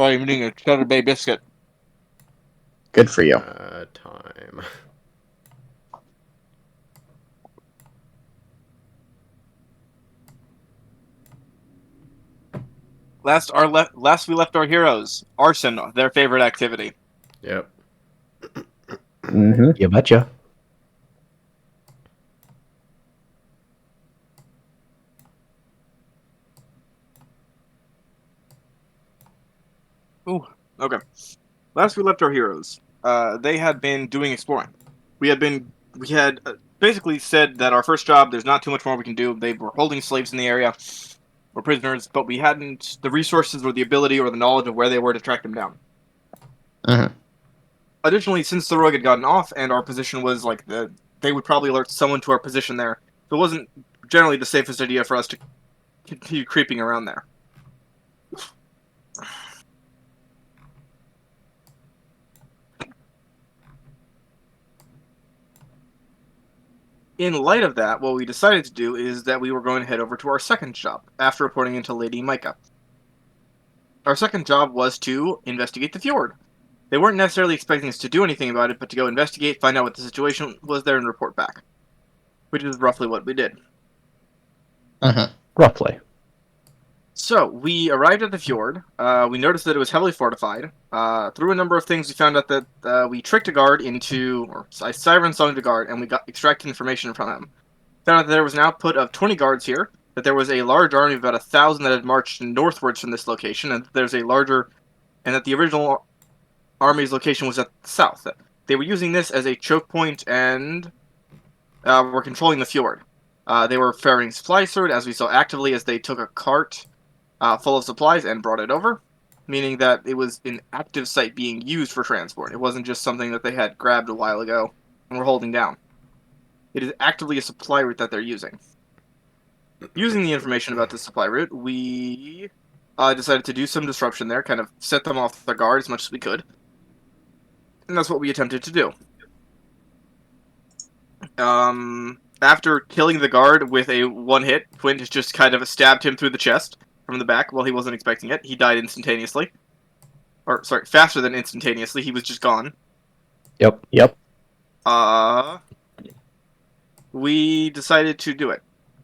Probably eating a Cheddar Bay biscuit. Good for you. Time. Last we left our heroes. Arson, their favorite activity. Yep. Mm-hmm. You betcha. Ooh, okay. Last we left our heroes, they had been doing exploring. We had basically said that our first job, there's not too much more we can do. They were holding slaves in the area, or prisoners, but we hadn't the resources or the ability or the knowledge of where they were to track them down. Mm-hmm. Additionally, since the rogue had gotten off and our position was like they would probably alert someone to our position there, so it wasn't generally the safest idea for us to continue creeping around there. In light of that, what we decided to do is that we were going to head over to our second job after reporting into Lady Micah. Our second job was to investigate the fjord. They weren't necessarily expecting us to do anything about it, but to go investigate, find out what the situation was there, and report back. Which is roughly what we did. Mm-hmm. Roughly. So, we arrived at the fjord. We noticed that it was heavily fortified. Through a number of things, we found out that we tricked a guard into, or I siren-songed a guard, and we got extracted information from him. Found out that there was an output of 20 guards here, that there was a large army of about 1,000 that had marched northwards from this location, and that the original army's location was at the south. They were using this as a choke point and were controlling the fjord. They were ferrying supplies through it, as we saw actively as they took a cart full of supplies and brought it over, meaning that it was an active site being used for transport. It wasn't just something that they had grabbed a while ago and were holding down. It is actively a supply route that they're using. Using the information about the supply route, we decided to do some disruption there, kind of set them off their guard as much as we could. And that's what we attempted to do. After killing the guard with a one hit, Quint just kind of stabbed him through the chest from the back while he wasn't expecting it. He died instantaneously. Or, sorry, faster than instantaneously. He was just gone. Yep. We decided to do it.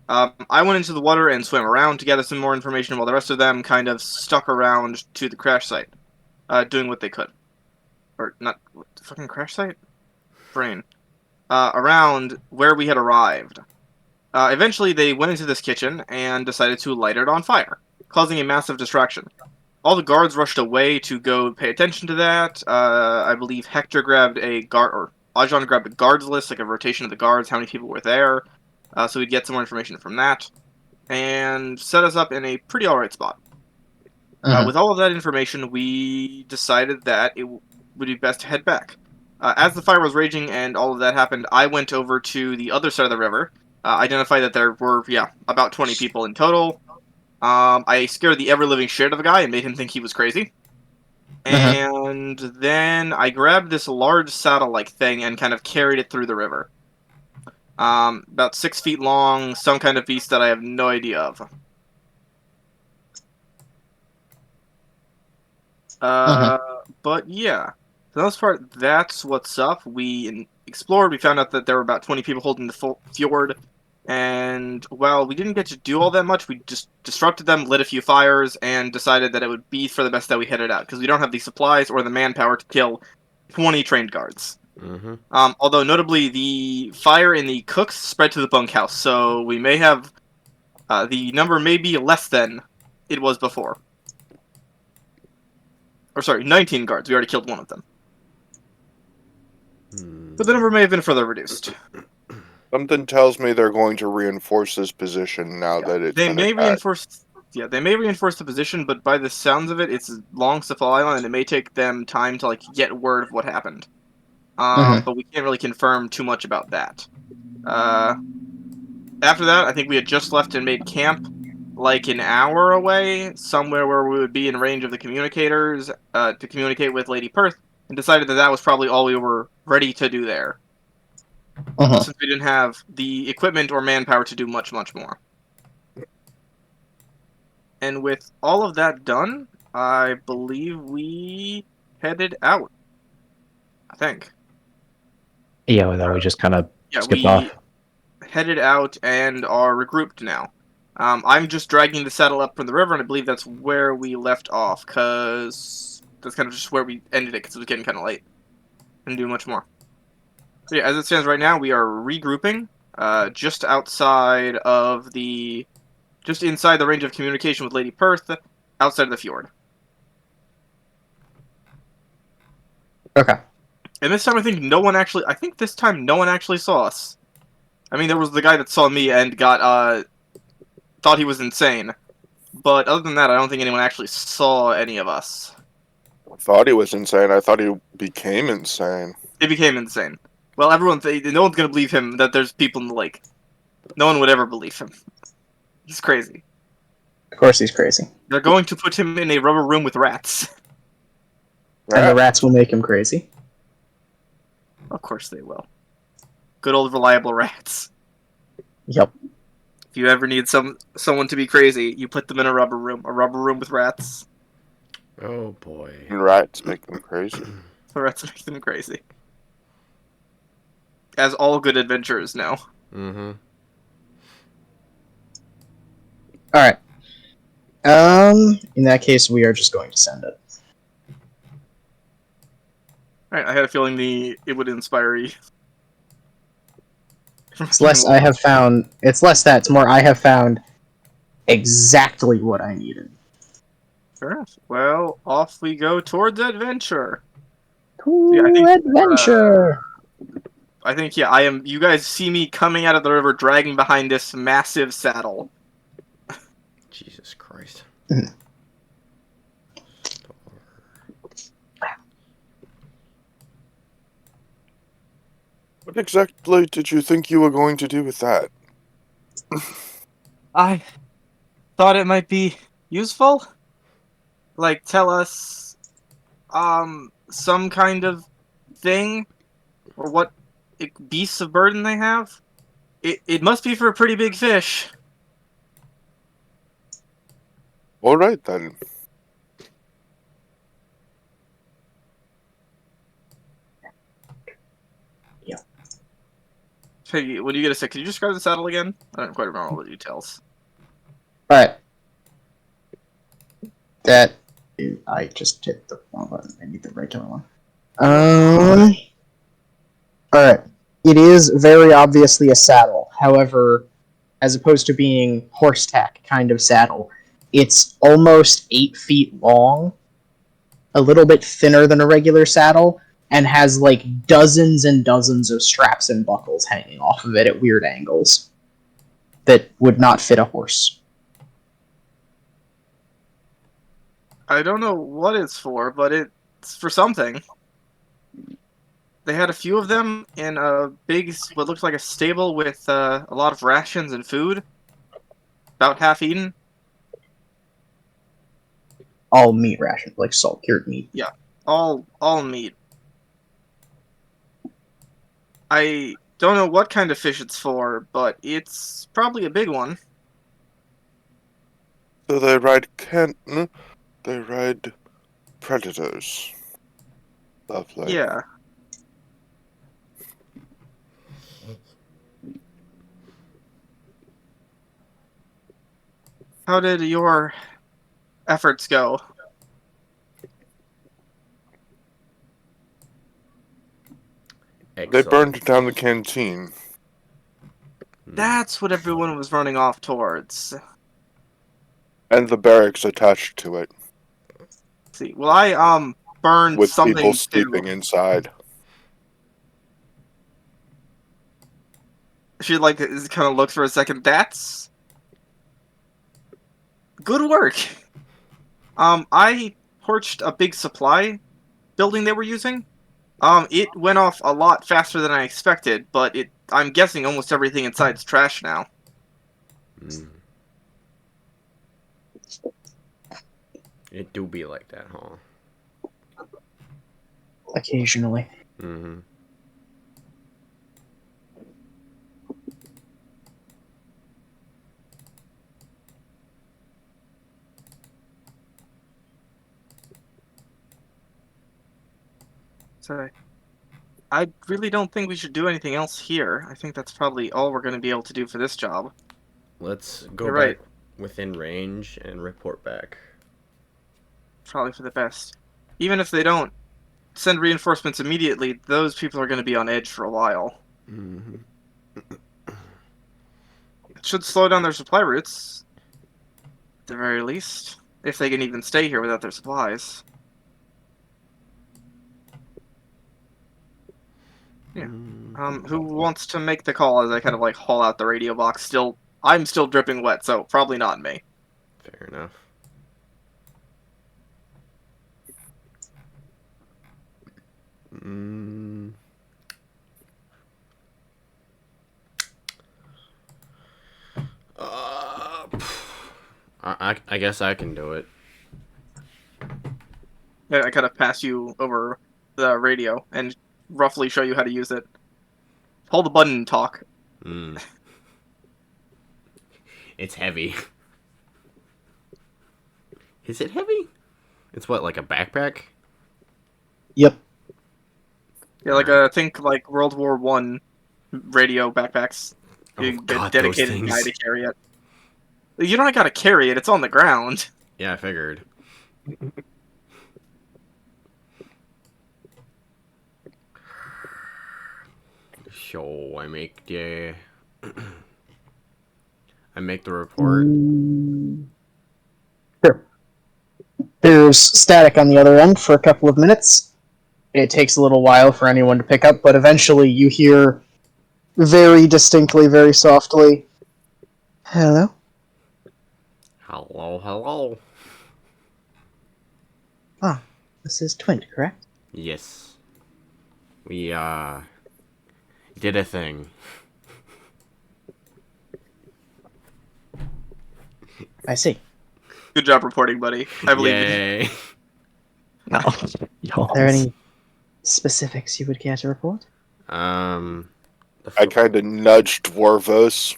I went into the water and swam around to gather some more information while the rest of them kind of stuck around to the crash site, doing what they could. Or, not, what, the fucking crash site? Brain. Around where we had arrived. Eventually, they went into this kitchen and decided to light it on fire, causing a massive distraction. All the guards rushed away to go pay attention to that. I believe Hector grabbed a guard, or Ajan grabbed a guards list, like a rotation of the guards, how many people were there, so we'd get some more information from that, and set us up in a pretty alright spot. Mm-hmm. With all of that information, we decided that it would be best to head back. As the fire was raging and all of that happened, I went over to the other side of the river, identified that there were, about 20 people in total. I scared the ever-living shit out of the guy and made him think he was crazy. And then I grabbed this large saddle-like thing and kind of carried it through the river. About 6 feet long, some kind of beast that I have no idea of. But yeah, for the most part, that's what's up. We explored, we found out that there were about 20 people holding the fjord, and while we didn't get to do all that much, we just disrupted them, lit a few fires, and decided that it would be for the best that we headed out, because we don't have the supplies or the manpower to kill 20 trained guards. Mm-hmm. Although, notably, the fire in the cooks spread to the bunkhouse, so we may have... the number may be less than it was before. Or sorry, 19 guards. We already killed one of them. But the number may have been further reduced. Something tells me they're going to reinforce this position now that it's They been may attacked. reinforce... Yeah, they may reinforce the position, but by the sounds of it, it's a long supply line, and it may take them time to, get word of what happened. But we can't really confirm too much about that. After that, I think we had just left and made camp, an hour away, somewhere where we would be in range of the communicators, to communicate with Lady Perth, and decided that that was probably all we were ready to do there. Since we didn't have the equipment or manpower to do much, much more. And with all of that done, I believe we headed out. I think. Yeah, well, then we just kind of Yeah, skipped we off. headed out and are regrouped now. I'm just dragging the saddle up from the river, and I believe that's where we left off, because that's kind of just where we ended it, because it was getting kind of late. Couldn't do much more. So yeah, as it stands right now, we are regrouping, just outside of the... just inside the range of communication with Lady Perth, outside of the fjord. Okay. And this time I think this time no one actually saw us. I mean, there was the guy that saw me and thought he was insane. But other than that, I don't think anyone actually saw any of us. I thought he was insane. I thought he became insane. He became insane. Well, no one's gonna believe him that there's people in the lake. No one would ever believe him. He's crazy. Of course he's crazy. They're going to put him in a rubber room with rats. And the rats will make him crazy. Of course they will. Good old reliable rats. Yep. If you ever need someone to be crazy, you put them in a rubber room with rats. Oh boy. And rats make them crazy. The rats make them crazy. As all good adventurers know. Mm-hmm. Alright. In that case, we are just going to send it. Alright, I had a feeling it would inspire you. It's less it's less that, it's more I have found exactly what I needed. Fair enough. Well, off we go towards adventure. To Yeah, I think, adventure! I think, yeah, you guys see me coming out of the river dragging behind this massive saddle. Jesus Christ. What exactly did you think you were going to do with that? I thought it might be useful. Like, tell us, some kind of thing, or what beasts of burden they have. It must be for a pretty big fish. All right then. Hey, when you get a sec, can you describe the saddle again? I don't quite remember all the details. Alright. That... I just hit the wrong button. I need the regular one. Alright. It is very obviously a saddle. However, as opposed to being horse tack kind of saddle, it's almost 8 feet long, a little bit thinner than a regular saddle, and has like dozens and dozens of straps and buckles hanging off of it at weird angles that would not fit a horse. I don't know what it's for, but it's for something. They had a few of them in a big, what looked like a stable with a lot of rations and food, about half eaten. All meat rations, like salt cured meat. Yeah, all meat. I don't know what kind of fish it's for, but it's probably a big one. So they ride they ride predators. Lovely. Yeah. How did your efforts go? They Excellent. burned down the canteen. That's what everyone was running off towards. And the barracks attached to it. See, well, I burned With something people too. sleeping inside. She like kind of looks for a second. That's good work. I torched a big supply building they were using. It went off a lot faster than I expected, but I'm guessing almost everything inside's trash now. Mm. It do be like that, huh? Occasionally. Mm-hmm. So I really don't think we should do anything else here. I think that's probably all we're going to be able to do for this job. Let's go You're back right. within range and report back. Probably for the best. Even if they don't send reinforcements immediately, those people are going to be on edge for a while. Mm-hmm. It should slow down their supply routes, at the very least, if they can even stay here without their supplies. Yeah. Who wants to make the call as I kind of like haul out the radio box? I'm still dripping wet, so probably not me. Fair enough. Mm. I guess I can do it. Yeah, I kind of pass you over the radio and roughly show you how to use it. Hold the button and talk. Mm. It's heavy. Is it heavy? It's what, like a backpack? Yep. Yeah, like think like World War I radio backpacks. Oh You get god, those dedicated guy things. to carry it. You don't gotta carry it; it's on the ground. Yeah, I figured. So I make the report. Sure. There's static on the other end for a couple of minutes. It takes a little while for anyone to pick up, but eventually you hear very distinctly, very softly, "Hello?" Hello, hello. Ah, this is Twint, correct? Yes. We did a thing. I see. Good job reporting, buddy. I believe in you. Yay. No. Are there any specifics you would care to report? I kind of nudge Dwarvos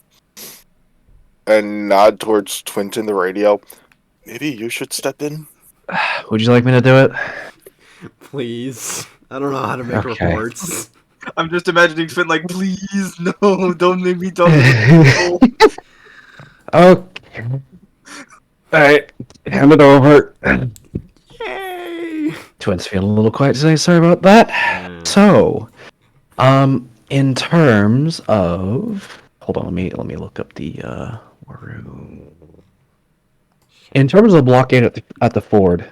and nod towards Twint in the radio. Maybe you should step in. Would you like me to do it? Please. I don't know how to make Okay. reports. I'm just imagining Finn like, please, no, don't make me talk to people. Okay. Alright, hand it over. Yay. Twins feeling a little quiet today, sorry about that. So, in terms of... Hold on, let me look up the, room. In terms of the blockade at the ford,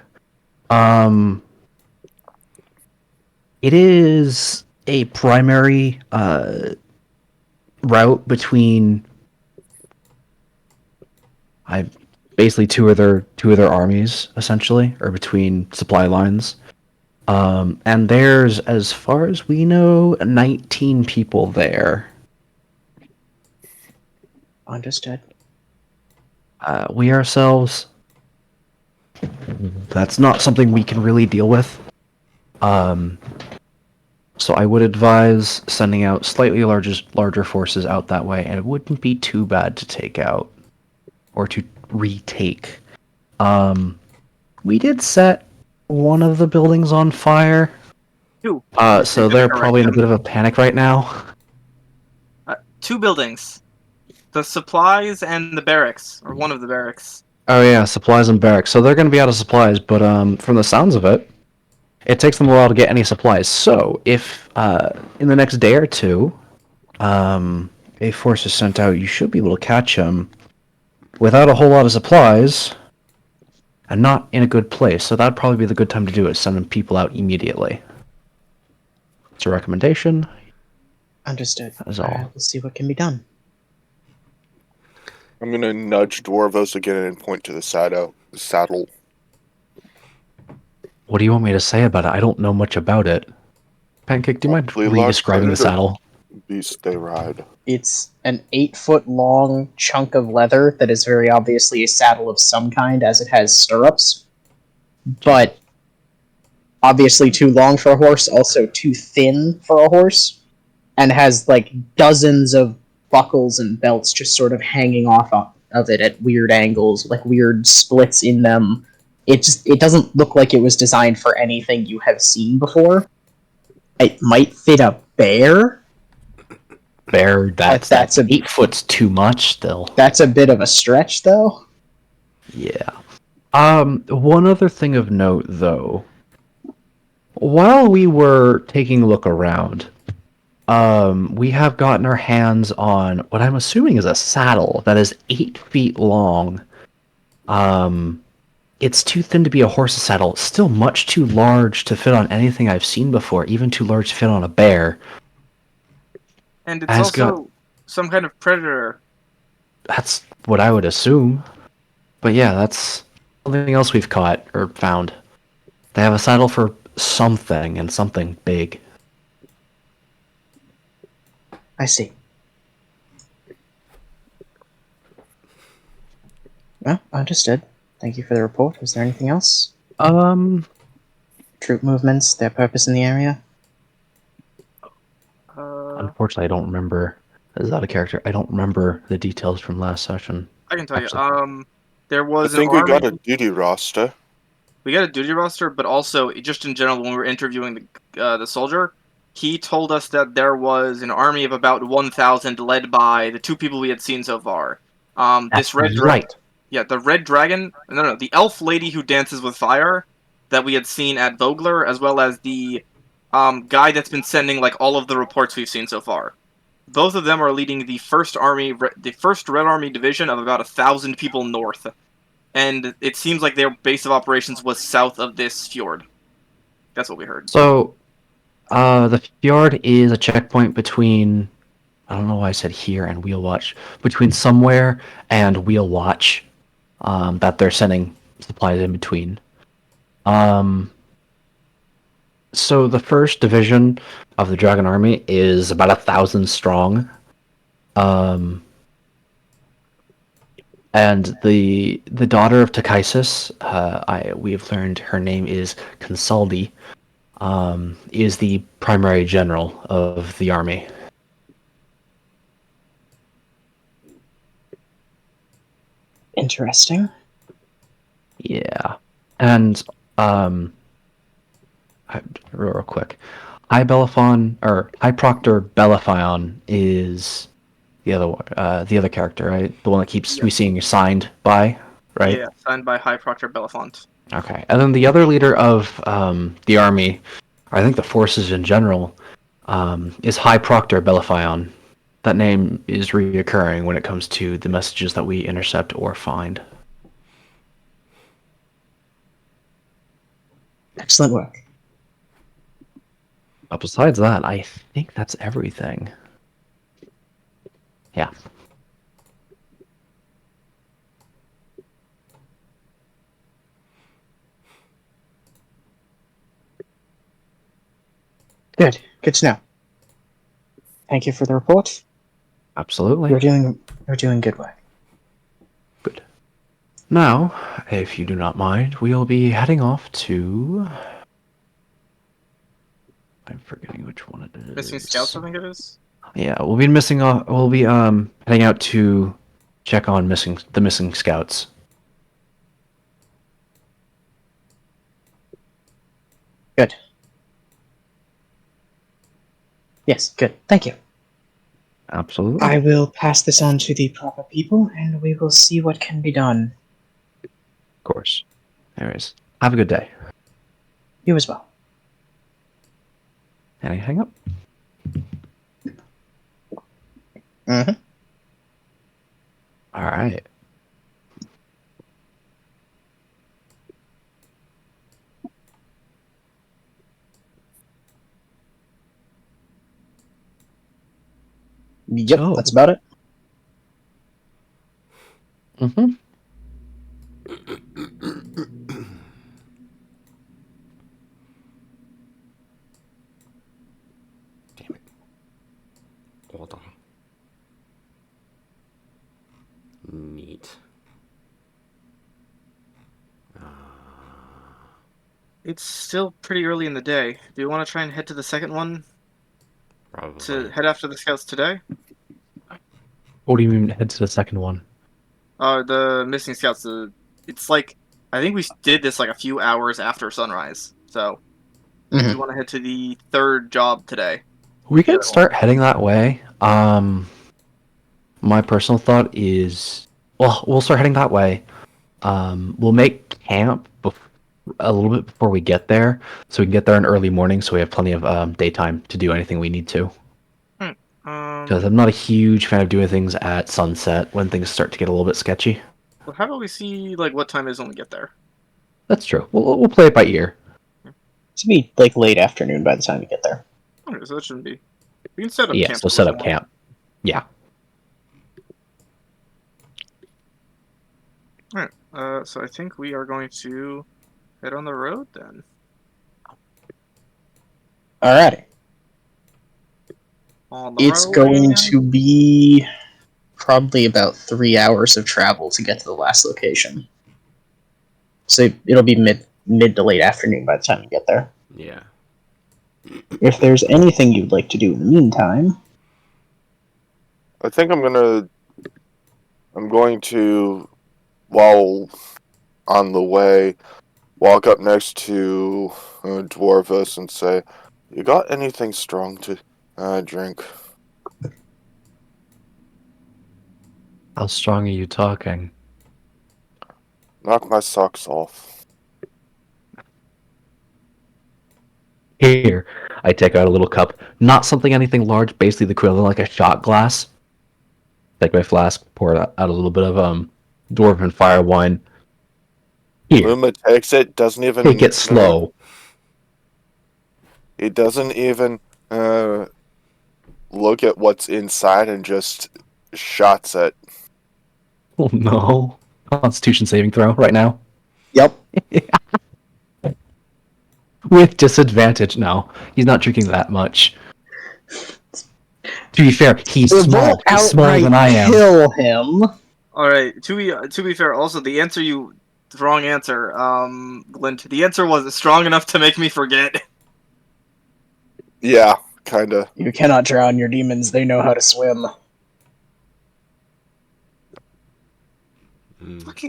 it is a primary, route between basically two of their armies, essentially, or between supply lines. And there's, as far as we know, 19 people there. Understood. We ourselves, that's not something we can really deal with. So I would advise sending out slightly larger forces out that way, and it wouldn't be too bad to take out, or to retake. We did set one of the buildings on fire. Two. So they're probably in a bit of a panic right now. 2 buildings. The supplies and the barracks, or one of the barracks. Oh yeah, supplies and barracks. So they're going to be out of supplies, but from the sounds of it, it takes them a while to get any supplies. So if in the next day or two, a force is sent out, you should be able to catch them without a whole lot of supplies and not in a good place. So that'd probably be the good time to do it, sending people out immediately. It's a recommendation. Understood. That is all. We'll see what can be done. I'm gonna nudge Dwarvos again and point to the saddle. What do you want me to say about it? I don't know much about it. Pancake, do you mind Probably large re-describing the predator. saddle? Beast they ride. It's an 8-foot long chunk of leather that is very obviously a saddle of some kind, as it has stirrups. But obviously too long for a horse, also too thin for a horse, and has like dozens of buckles and belts just sort of hanging off of it at weird angles, like weird splits in them. It doesn't look like it was designed for anything you have seen before. It might fit a bear. Bear, that's that's a 8 foot's too much still. That's a bit of a stretch, though. Yeah. One other thing of note, though. While we were taking a look around, we have gotten our hands on what I'm assuming is a saddle that is 8 feet long. It's too thin to be a horse's saddle. Still much too large to fit on anything I've seen before, even too large to fit on a bear. And it's Has also some kind of predator. That's what I would assume. But yeah, that's something else we've caught or found. They have a saddle for something, and something big. I see. Well, understood. Thank you for the report. Was there anything else? Troop movements, their purpose in the area? Unfortunately, I don't remember. As out of character, I don't remember the details from last session. I can tell Actually. you. There I was think an we army. got a duty roster. We got a duty roster, but also just in general, when we were interviewing the soldier, he told us that there was an army of about 1,000 led by the 2 people we had seen so far. This red right. Yeah, the red dragon. No, the elf lady who dances with fire that we had seen at Vogler, as well as the guy that's been sending like all of the reports we've seen so far. Both of them are leading the first Red Army division of about 1,000 people north, and it seems like their base of operations was south of this fjord. That's what we heard. So, the fjord is a checkpoint between. I don't know why I said here and Wheel Watch. Between somewhere and Wheel Watch, that they're sending supplies in between. So the first division of the Dragon Army is about 1,000 strong. And the daughter of Takaisis, we've learned her name is Consaldi, is the primary general of the army. Interesting. Yeah, and real quick, High Proctor Belaphon is the other character, right? The one that keeps we seeing signed by, right? Yeah, signed by High Proctor Belaphont. Okay, and then the other leader of the army, I think the forces in general, is High Proctor Belaphion. That name is reoccurring when it comes to the messages that we intercept or find. Excellent work. But besides that, I think that's everything. Yeah. Good. Good to know. Thank you for the report. Absolutely. You're doing good work. Good. Now, if you do not mind, we'll be heading off to. I'm forgetting which one it is. Missing Scouts, I think it is. Yeah, we'll be heading out to check on the missing scouts. Good. Yes, good. Thank you. Absolutely. I will pass this on to the proper people, and we will see what can be done. Of course. Anyways, have a good day. You as well. And I hang up. Mm-hmm. All right. Yep, So- that's about it. Mm-hmm. Damn it. Hold on. Neat. It's still pretty early in the day. Do you want to try and head to the second one Probably. to head after the Scouts today? What do you mean head to the second one? The missing Scouts. It's like I think we did this like a few hours after sunrise. So We Mhm. want to head to the third job today. We Yeah. could start heading that way. My personal thought is, well, we'll start heading that way. We'll make camp a little bit before we get there, so we can get there in early morning, so we have plenty of daytime to do anything we need to. Because I'm not a huge fan of doing things at sunset when things start to get a little bit sketchy. Well, how about we see like what time it is when we get there? That's true. We'll play it by ear. To be like late afternoon by the time you get there. Okay, so that shouldn't be. We can set up Yeah, camp. so if set we up want. camp. Yeah. Alright, so I think we are going to head on the road then. Alrighty. On the It's road going again. to be probably about 3 hours of travel to get to the last location. So it'll be mid to late afternoon by the time you get there. Yeah. If there's anything you'd like to do in the meantime, I think I'm going to, while on the way, walk up next to Dwarvis and say, "You got anything strong to drink?" How strong are you talking? Knock my socks off. Here, I take out a little cup. Not something anything large, basically the equivalent like a shot glass. Take my flask, pour out a little bit of dwarven fire wine. Here, Luma takes it, doesn't even... take it slow. He doesn't even look at what's inside and just shots it. Oh no. Constitution saving throw right now. yep. With disadvantage. No, he's not drinking that much. To be fair, he's It small. won't He's smaller than I am. kill him. Alright, to be fair, also the wrong answer, Glint. The answer wasn't strong enough to make me forget. Yeah, kinda. You cannot drown your demons, they know how to swim.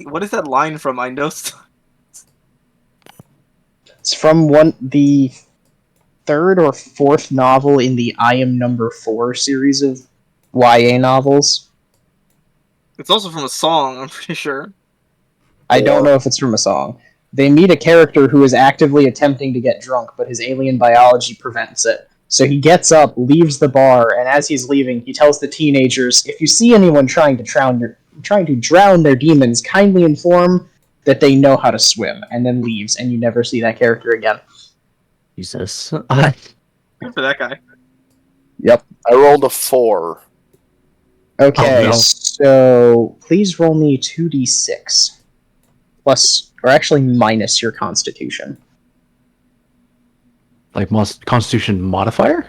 What is that line from? I know. It's from the third or fourth novel in the I Am Number 4 series of YA novels. It's also from a song, I'm pretty sure. I don't know if it's from a song. They meet a character who is actively attempting to get drunk, but his alien biology prevents it. So he gets up, leaves the bar, and as he's leaving, he tells the teenagers, "If you see anyone trying to drown their demons, kindly inform that they know how to swim," and then leaves, and you never see that character again. Jesus. Good for that guy. Yep. I rolled a 4. Okay, Oh, no. so please roll me 2d6. Plus, or actually minus your constitution. Like Constitution modifier?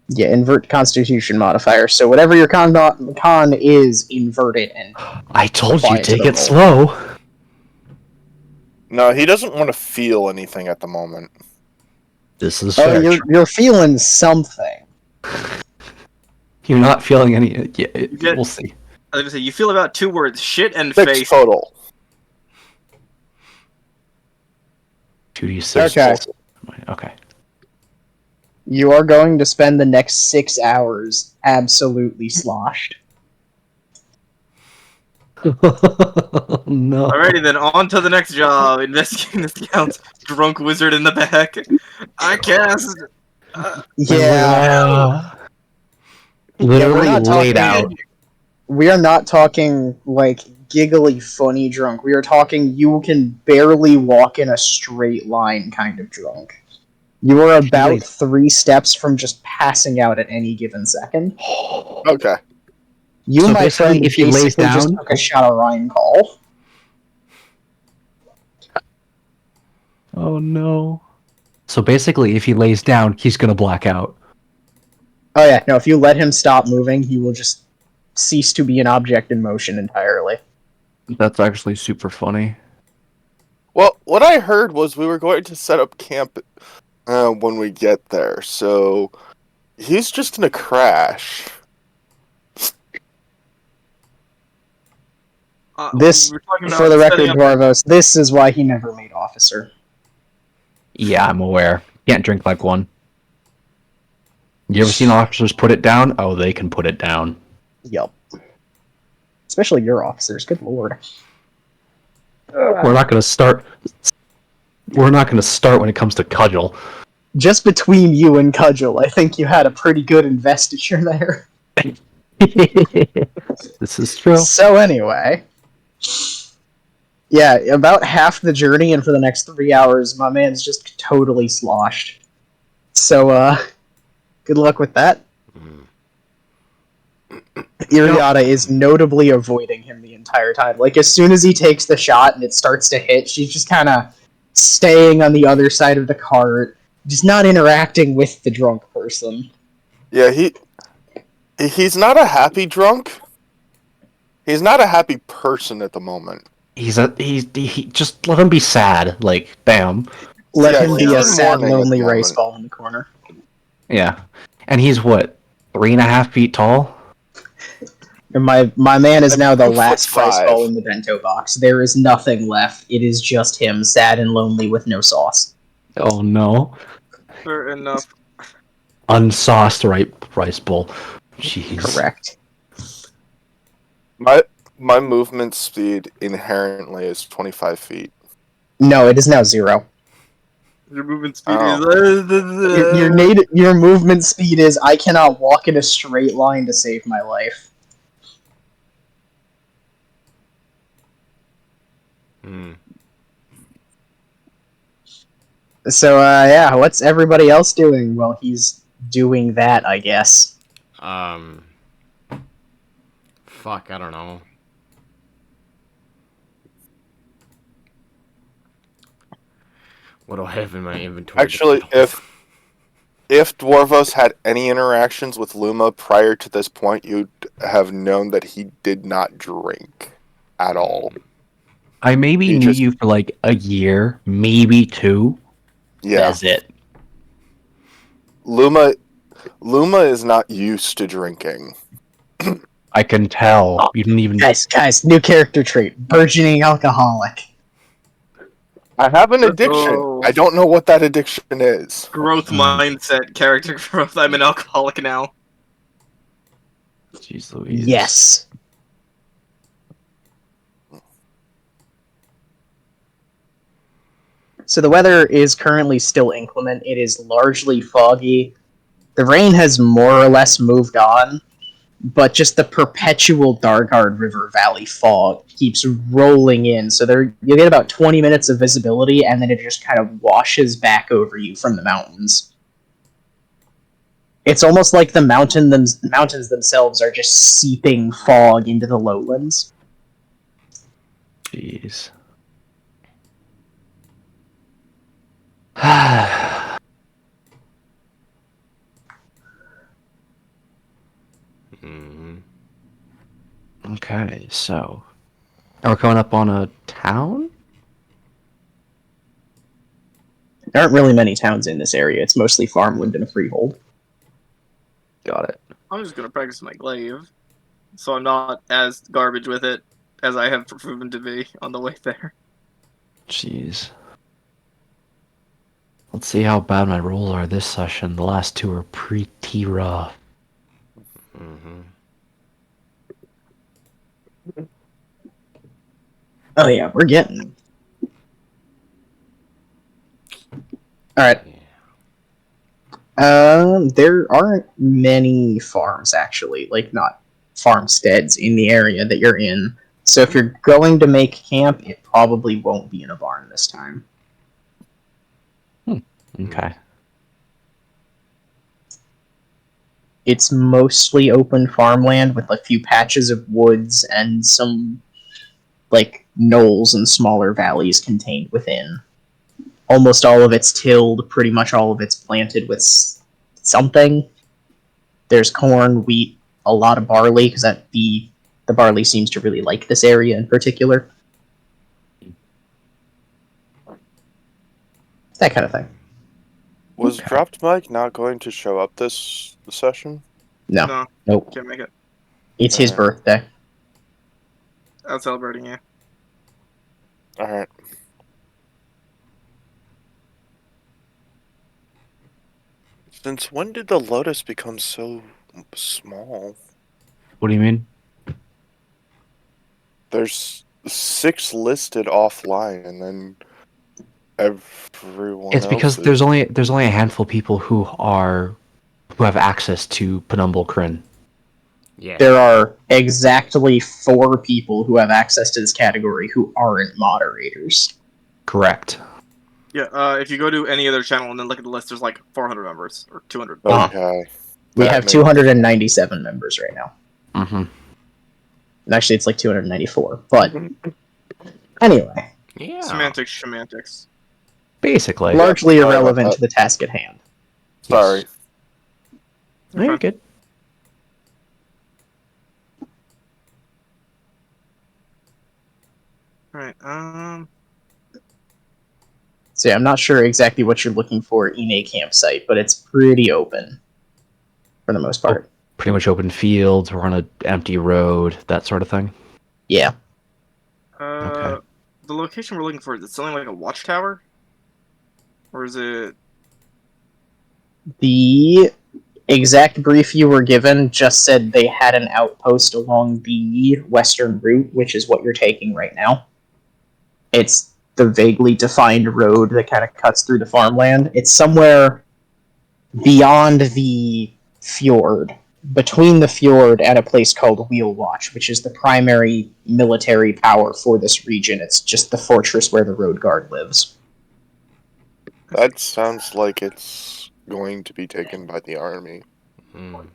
Yeah, invert constitution modifier. So whatever your con is, invert it and I told apply you, it to take the it roll. slow. No, he doesn't want to feel anything at the moment. This is Oh, fair. you're feeling something. You're not feeling any. Yeah, get- we'll see. I was gonna say, you feel about 2 words: shit and 6 face. total. 2d6. Okay. Okay. You are going to spend the next 6 hours absolutely sloshed. No. Alrighty then, on to the next job. Investigating the scouts. Drunk wizard in the back. I cast. Yeah. Literally not laid talking- out. We are not talking like giggly funny drunk. We are talking you can barely walk in a straight line kind of drunk. You are about Really? 3 steps from just passing out at any given second. Okay. You, So my basically, friend, if he lays basically just down- took a shot of Ryan call. Oh no. So basically, if he lays down, he's gonna black out. Oh yeah, no, if you let him stop moving, he will just cease to be an object in motion entirely. That's actually super funny. Well, what I heard was we were going to set up camp when we get there, so he's just gonna crash. This, we were talking about for the record, setting up- Dwarvos, this is why he never made officer. Yeah, I'm aware. Can't drink like one. You ever seen officers put it down? Oh, they can put it down. Yup. Especially your officers. Good lord. We're not gonna start. We're not gonna start when it comes to cudgel. Just between you and Cudgel, I think you had a pretty good investiture there. This is true. So anyway, yeah, about half the journey, and for the next 3 hours, my man's just totally sloshed. So, good luck with that. Iriata is notably avoiding him the entire time. Like, as soon as he takes the shot and it starts to hit, she's just kind of staying on the other side of the cart, just not interacting with the drunk person. Yeah, he's not a happy drunk. He's not a happy person at the moment. He just let him be sad. Like, bam. Let Yeah, him he's be a in sad, mourning at lonely the rice moment. ball in the corner. Yeah, and he's what, 3.5 feet tall? And my man is now the I'm last rice 5'5". ball in the bento box. There is nothing left. It is just him, sad and lonely with no sauce. Oh no, Fair enough. unsauced rice bowl. Jeez. Correct. My movement speed inherently is 25 feet. No, it is now 0. Your movement speed Your movement speed is I cannot walk in a straight line to save my life. Hmm. So yeah, what's everybody else doing? Well, he's doing that, I guess. Fuck, I don't know. What do I have in my inventory? Actually, if Dwarvos had any interactions with Luma prior to this point, you'd have known that he did not drink at all. I maybe He knew just- you for like a year, maybe 2. Yeah, That's it. Luma is not used to drinking. I can tell. You didn't even. Guys, new character trait: burgeoning alcoholic. I have an Let's addiction. go. I don't know what that addiction is. growth mindset, character growth. I'm an alcoholic now. Jeez Louise. Yes. So the weather is currently still inclement. It is largely foggy. The rain has more or less moved on, but just the perpetual Dargard River Valley fog keeps rolling in. So there, you'll get about 20 minutes of visibility, and then it just kind of washes back over you from the mountains. It's almost like the mountains themselves are just seeping fog into the lowlands. Jeez. Mhm. Okay, so are we coming up on a town? There aren't really many towns in this area. It's mostly farmland and a freehold. Got it. I'm just gonna practice my glaive, so I'm not as garbage with it as I have proven to be on the way there. Jeez. Let's see how bad my rolls are this session. The last 2 are pretty rough. Mhm. Oh yeah, we're getting. All right. There aren't many farms actually, like not farmsteads in the area that you're in. So if you're going to make camp, it probably won't be in a barn this time. Okay. It's mostly open farmland with a few patches of woods and some like knolls and smaller valleys contained within. Almost all of it's tilled, pretty much all of it's planted with something. There's corn, wheat, a lot of barley, because the barley seems to really like this area in particular. That kind of thing. Was Okay. Dropped Mike not going to show up this session? No, No, nope. can't make it. It's his birthday. I'm celebrating you. Alright. Since when did the lotus become so small? What do you mean? There's 6 listed offline, and then everyone It's else because is... there's only a handful of people who have access to Penumbral Krynn. Yeah. There are exactly 4 people who have access to this category who aren't moderators. Correct. Yeah, if you go to any other channel and then look at the list, there's like 400 members or 200. Okay. We That have makes- 297 members right now. Mm-hmm. And actually, it's like 294. But anyway, Yeah. Semantics. Basically. Yeah, largely sorry about irrelevant that. to the task at hand. Sorry. No, you're good. Alright, So yeah, I'm not sure exactly what you're looking for in a campsite, but it's pretty open for the most part. Pretty much open fields. We're on an empty road. That sort of thing. Yeah. Okay. The location we're looking for, is it something like a watchtower? Or is it... The exact brief you were given just said they had an outpost along the western route, which is what you're taking right now. It's the vaguely defined road that kind of cuts through the farmland. It's somewhere beyond the fjord, between the fjord and a place called Wheel Watch, which is the primary military power for this region. It's just the fortress where the road guard lives. That sounds like it's going to be taken by the army. Mm.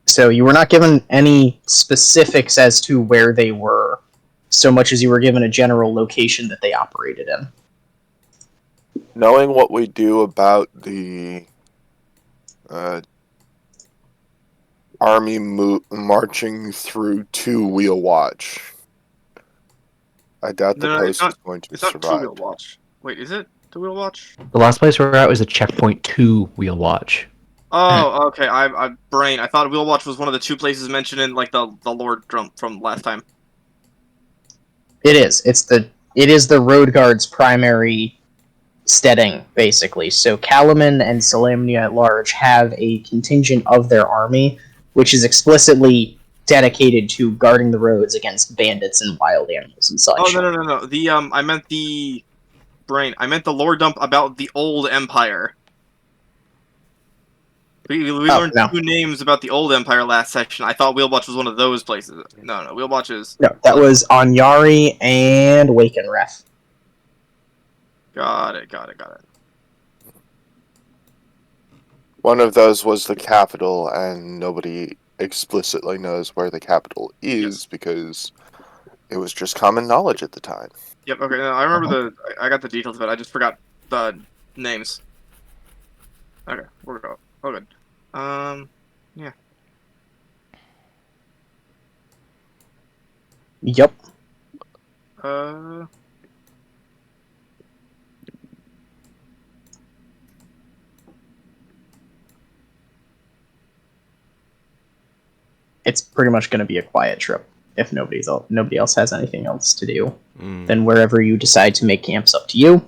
So you were not given any specifics as to where they were, so much as you were given a general location that they operated in. Knowing what we do about the army marching through to Wheel Watch, I doubt the No, post it's not- is going to It's not survive. Two-Wheel Watch. Wait, is it Two-Wheel Watch? The last place we're at was a checkpoint 2 Wheel Watch. Oh, okay. I thought Wheel Watch was one of the 2 places mentioned in like the Lord drum from last time. It is. It is the road guard's primary steading, basically. So Kalaman and Salamnia at large have a contingent of their army, which is explicitly dedicated to guarding the roads against bandits and wild animals and such. Oh no. The I meant the brain. I meant the lore dump about the old empire. We learned no. 2 names about the old empire last section. I thought Wheelwatch was one of those places. No, Wheelwatch is... No, that was Anyari and Wakenreth. Got it. One of those was the capital, and nobody explicitly knows where the capital is because it was just common knowledge at the time. Yep, okay, no, I remember I got the details of it, I just forgot the names. Okay, we're good. Oh, good. Yeah. Yep. It's pretty much going to be a quiet trip if nobody else has anything else to do. Then wherever you decide to make camp's up to you.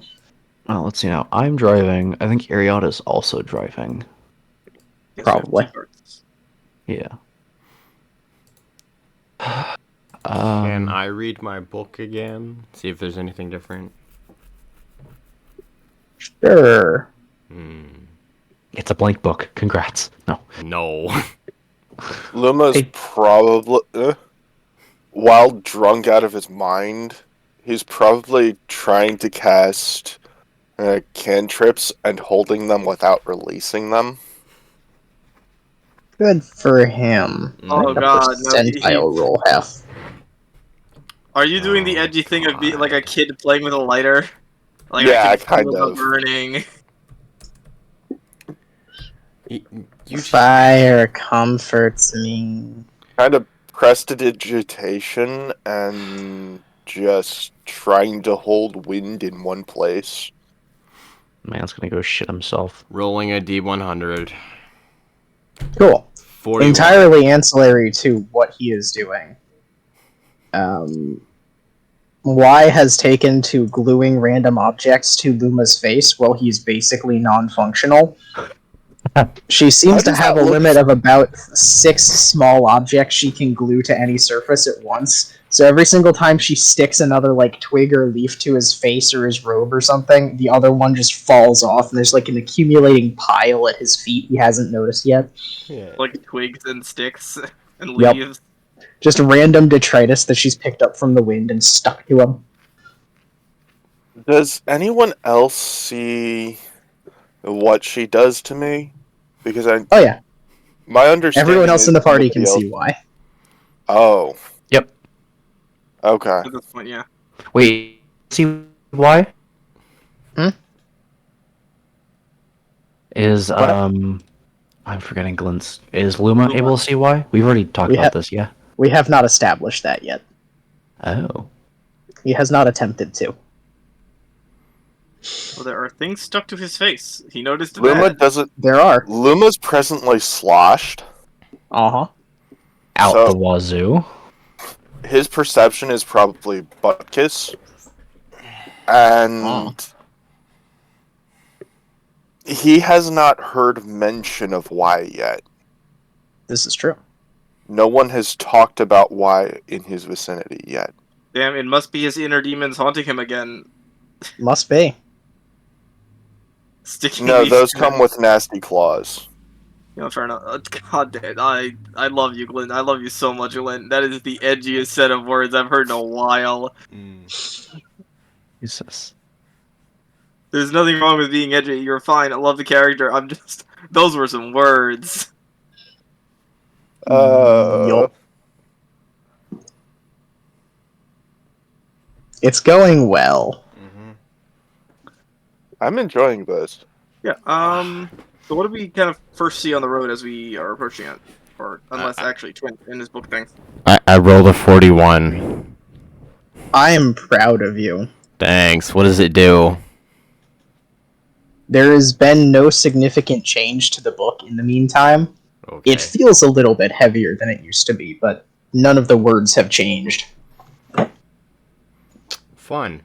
Well, let's see now. I'm driving. I think Ariada's also driving. Yes, Probably. Yeah. Can I read my book again? See if there's anything different. Sure. It's a blank book. Congrats. No. No. Luma's probably, while drunk out of his mind, he's probably trying to cast cantrips and holding them without releasing them. Good for him. Oh, Make a God, no, percentile roll half. Are you doing the edgy thing of being like a kid playing with a lighter? Like Yeah, I can kind feel the of. burning. You Fire comforts me. Kind of prestidigitation and just trying to hold wind in one place. Man's gonna go shit himself. rolling a D100. Cool. 41. Entirely ancillary to what he is doing. Y has taken to gluing random objects to Luma's face while he's basically non-functional. She seems to does have that a look limit of about 6 small objects she can glue to any surface at once. So every single time she sticks another like twig or leaf to his face or his robe or something, the other one just falls off, and there's like an accumulating pile at his feet he hasn't noticed yet. Yeah. Like twigs and sticks and Yep. leaves. Just random detritus that she's picked up from the wind and stuck to him. Does anyone else see what she does to me? Because Oh yeah, my understanding everyone else is in the party nobody can else- see why. Oh. Yep. Okay. At this point, yeah. Wait, see why? Hmm? Is What? I'm forgetting Glint's. Is Luma Luma. able to see why? We've already talked We about ha- this, yeah. We have not established that yet. Oh. He has not attempted to. Well, there are things stuck to his face. He noticed Luma that. doesn't. There are. Luma's presently sloshed. Uh-huh. Out So- the wazoo. His perception is probably butt kiss. And he has not heard mention of why yet. This is true. No one has talked about why in his vicinity yet. Damn, it must be his inner demons haunting him again. Must be. Sticking No, these those to come him. with nasty claws. You know, fair enough. God damn, I love you, Glenn. I love you so much, Glenn. That is the edgiest set of words I've heard in a while. Jesus. There's nothing wrong with being edgy. You're fine. I love the character. I'm just... Those were some words. Yup. It's going well. I'm enjoying this. Yeah, so what do we kind of first see on the road as we are approaching it? Or, unless actually, Twin, in this book thing. I rolled a 41. I am proud of you. Thanks. What does it do? There has been no significant change to the book in the meantime. Okay. It feels a little bit heavier than it used to be, but none of the words have changed. Fun.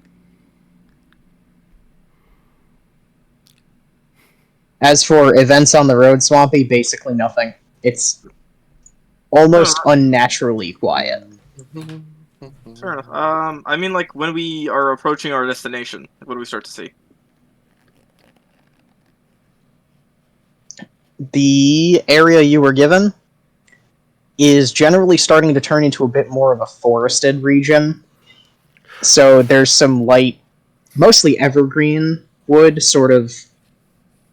As for events on the road, Swampy, basically nothing. It's almost unnaturally quiet. Fair enough. I mean, like, when we are approaching our destination, what do we start to see? The area you were given is generally starting to turn into a bit more of a forested region. So there's some light, mostly evergreen wood sort of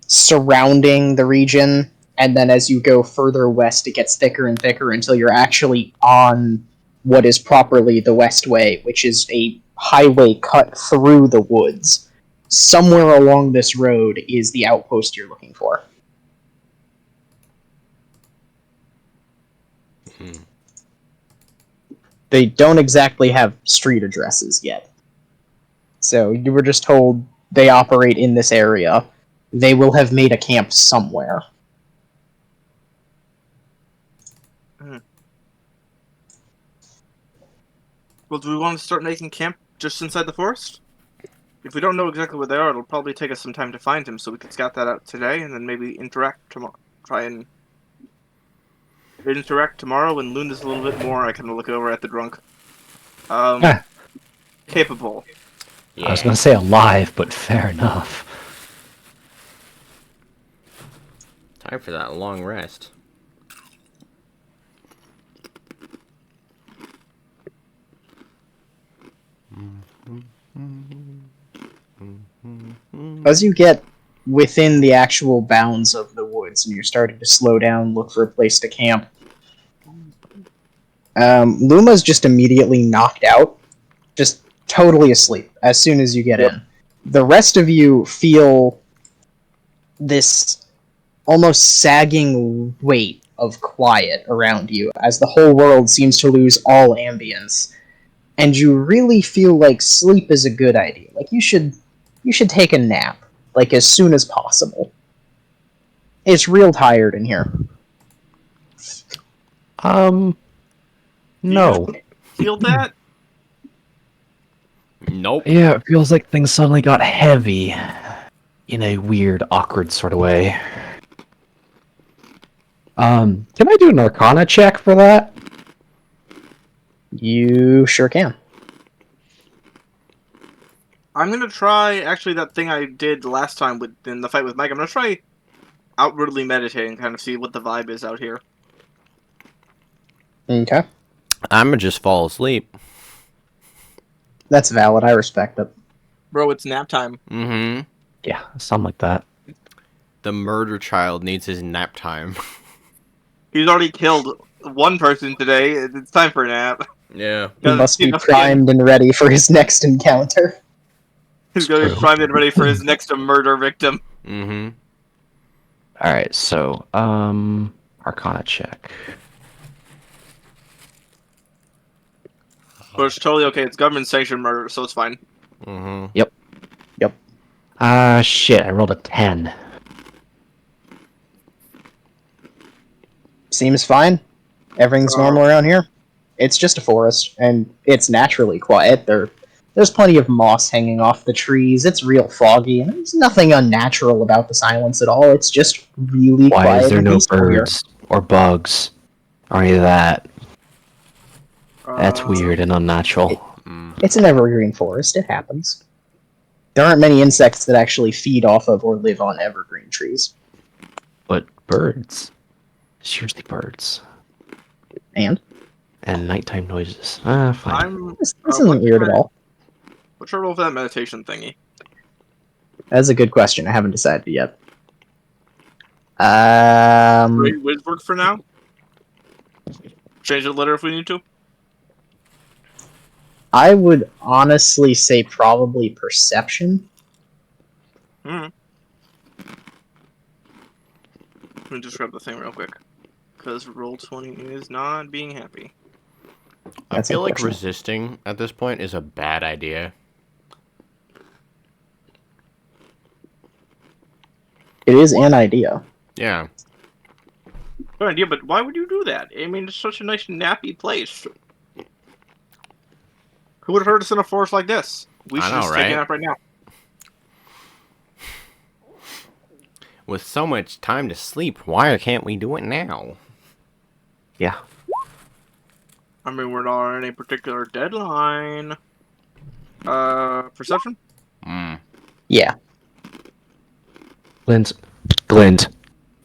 surrounding the region, and then as you go further west it gets thicker and thicker until you're actually on what is properly the Westway, which is a highway cut through the woods. Somewhere along this road is the outpost you're looking for. They don't exactly have street addresses yet. So you were just told they operate in this area. They will have made a camp somewhere. Well, do we want to start making camp just inside the forest? If we don't know exactly where they are, it'll probably take us some time to find him, so we could scout that out today, and then maybe interact tomorrow. Try and interact tomorrow when Luna's a little bit more. I kind of look over at the drunk. Capable. I was gonna say alive, but fair enough. Time for that long rest. As you get within the actual bounds of the woods and you're starting to slow down, look for a place to camp, Luma's just immediately knocked out, just totally asleep as soon as you get in. The rest of you feel this almost sagging weight of quiet around you as the whole world seems to lose all ambience, and you really feel like sleep is a good idea. Like you should take a nap, like as soon as possible. It's real tired in here. No. Feel that? Nope. Yeah, it feels like things suddenly got heavy in a weird, awkward sort of way. Can I do an Arcana check for that? You sure can. I'm gonna try actually that thing I did last time in the fight with Mike. I'm gonna try outwardly meditating, kind of see what the vibe is out here. Okay. I'm gonna just fall asleep. That's valid. I respect it. Bro, it's nap time. Mm-hmm. Yeah, something like that. The murder child needs his nap time. He's already killed one person today. It's time for a nap. Yeah. He must be primed and ready for his next encounter. He's gonna be True. primed and ready for his next murder victim. Mm-hmm. Alright, so, Arcana check. But it's totally okay. It's government sanctioned murder, so it's fine. Mm-hmm. Shit, I rolled a 10. Seems fine. Everything's normal around here. It's just a forest, and it's naturally quiet. There's plenty of moss hanging off the trees. It's real foggy, and there's nothing unnatural about the silence at all. It's just really Why quiet is there and no peaceful here. birds or bugs or any of that? That's weird and unnatural. It's an evergreen forest. It happens. There aren't many insects that actually feed off of or live on evergreen trees. But birds. Seriously, birds. And And nighttime noises. Fine. this isn't weird at all. What's your role for that meditation thingy? That's a good question. I haven't decided yet. Great Wiz work for now? Change it later if we need to? I would honestly say probably perception. Let me just grab the thing real quick. Because Roll20 is not being happy. I That's feel like unfortunate. resisting at this point is a bad idea. It is an idea. Yeah. Good idea, but why would you do that? I mean, it's such a nice nappy place. Who would have heard us in a forest like this? We I should know, just take right? a nap right now. With so much time to sleep, why can't we do it now? Yeah. I mean, we're not on any particular deadline. Perception? Yeah. Glint,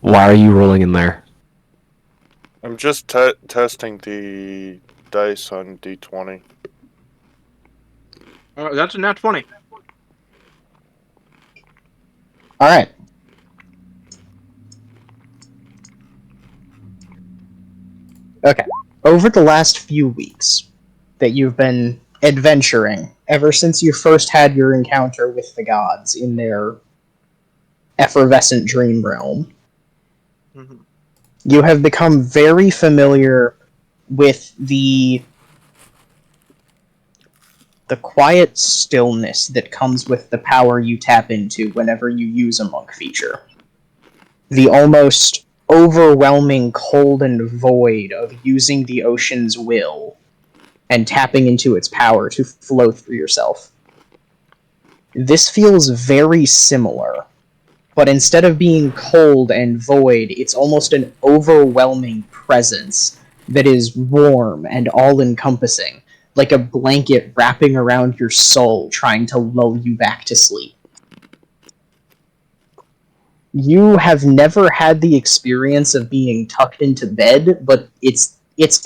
why are you rolling in there? I'm just testing the dice on D20. That's a nat 20. Alright. Okay. Over the last few weeks that you've been adventuring, ever since you first had your encounter with the gods in their effervescent dream realm, you have become very familiar with the quiet stillness that comes with the power you tap into whenever you use a monk feature. The almost overwhelming cold and void of using the ocean's will and tapping into its power to flow through yourself. This feels very similar, but instead of being cold and void, it's almost an overwhelming presence that is warm and all-encompassing, like a blanket wrapping around your soul, trying to lull you back to sleep. You have never had the experience of being tucked into bed, but it's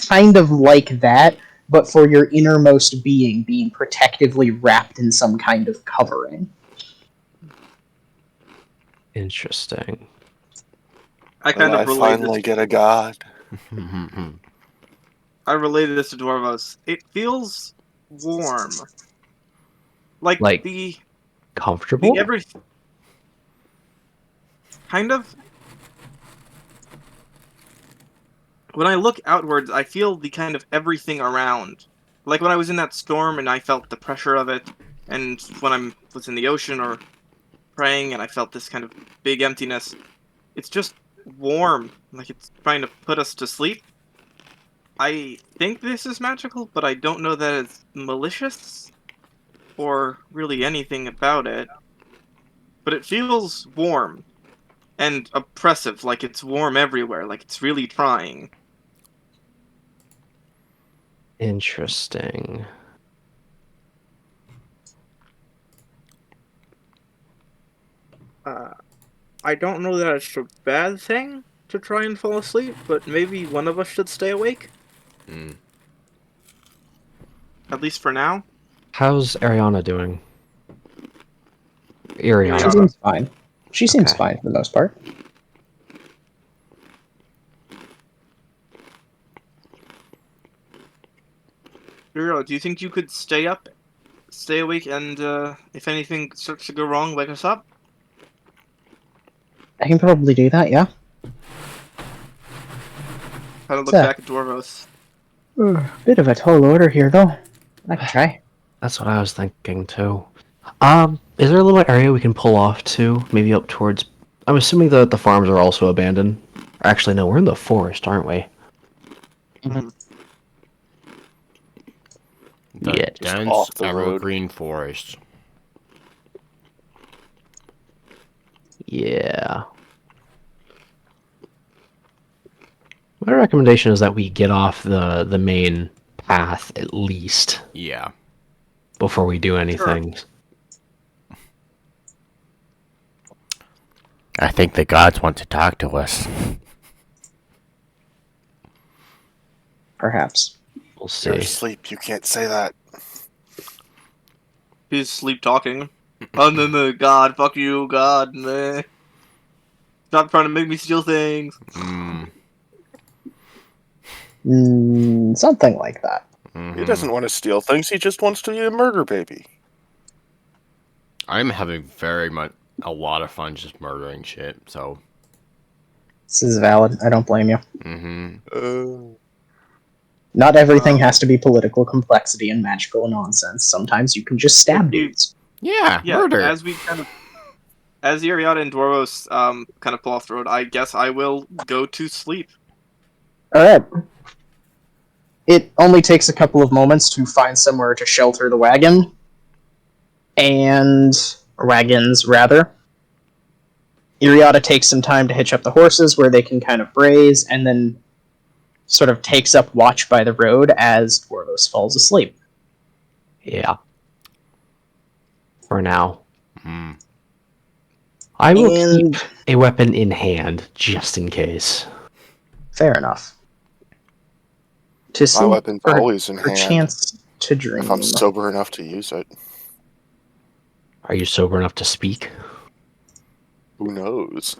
kind of like that, but for your innermost being protectively wrapped in some kind of covering. Interesting. I kind of related finally this. get a god. I related this to Dwarvos. It feels warm. Like the comfortable? the every kind of. When I look outwards, I feel the kind of everything around. Like when I was in that storm and I felt the pressure of it, and when I was in the ocean or praying and I felt this kind of big emptiness. It's just warm, like it's trying to put us to sleep. I think this is magical, but I don't know that it's malicious. or really anything about it, but it feels warm and oppressive, like it's warm everywhere, like it's really trying. Interesting. I don't know that it's a bad thing to try and fall asleep, but maybe one of us should stay awake, Hmm. at least for now. How's Ariana doing? She Ariana. seems fine. She seems Okay. fine for the most part. Hero, do you think you could stay awake, and if anything starts to go wrong, wake us up? I can probably do that, yeah. Kind of look So- back at Dwarvos. Bit of a tall order here, though. I can try. That's what I was thinking too. Is there a little area we can pull off to? Maybe up towards. I'm assuming the farms are also abandoned. Actually, no, we're in the forest, aren't we? Mhm. The Yeah, just dense off the road. evergreen forest. Yeah. My recommendation is that we get off the main path at least Yeah. before we do anything. I think the gods want to talk to us. Perhaps. We'll You're see. asleep. You can't say that. He's sleep talking. Oh no, God, fuck you, God, man. Stop trying to make me steal things. Hmm. Something like that. He doesn't want to steal things. He just wants to be a murder baby. I'm having a lot of fun just murdering shit. So. This is valid. I don't blame you. Mm-hmm. Not everything has to be political complexity and magical nonsense. Sometimes you can just stab dudes. Yeah. Yeah, Murder. as Ariana and Dwarvos kind of pull off the road, I guess I will go to sleep. Alright. It only takes a couple of moments to find somewhere to shelter the wagon. Or wagons, rather. Iriata takes some time to hitch up the horses where they can kind of graze, and then sort of takes up watch by the road as Dwarvos falls asleep. Yeah. For now. Hmm. I will And- keep a weapon in hand, just in case. Fair enough. To My sleep, weapon's or always in a hand. chance to dream. If I'm sober enough to use it. Are you sober enough to speak? Who knows?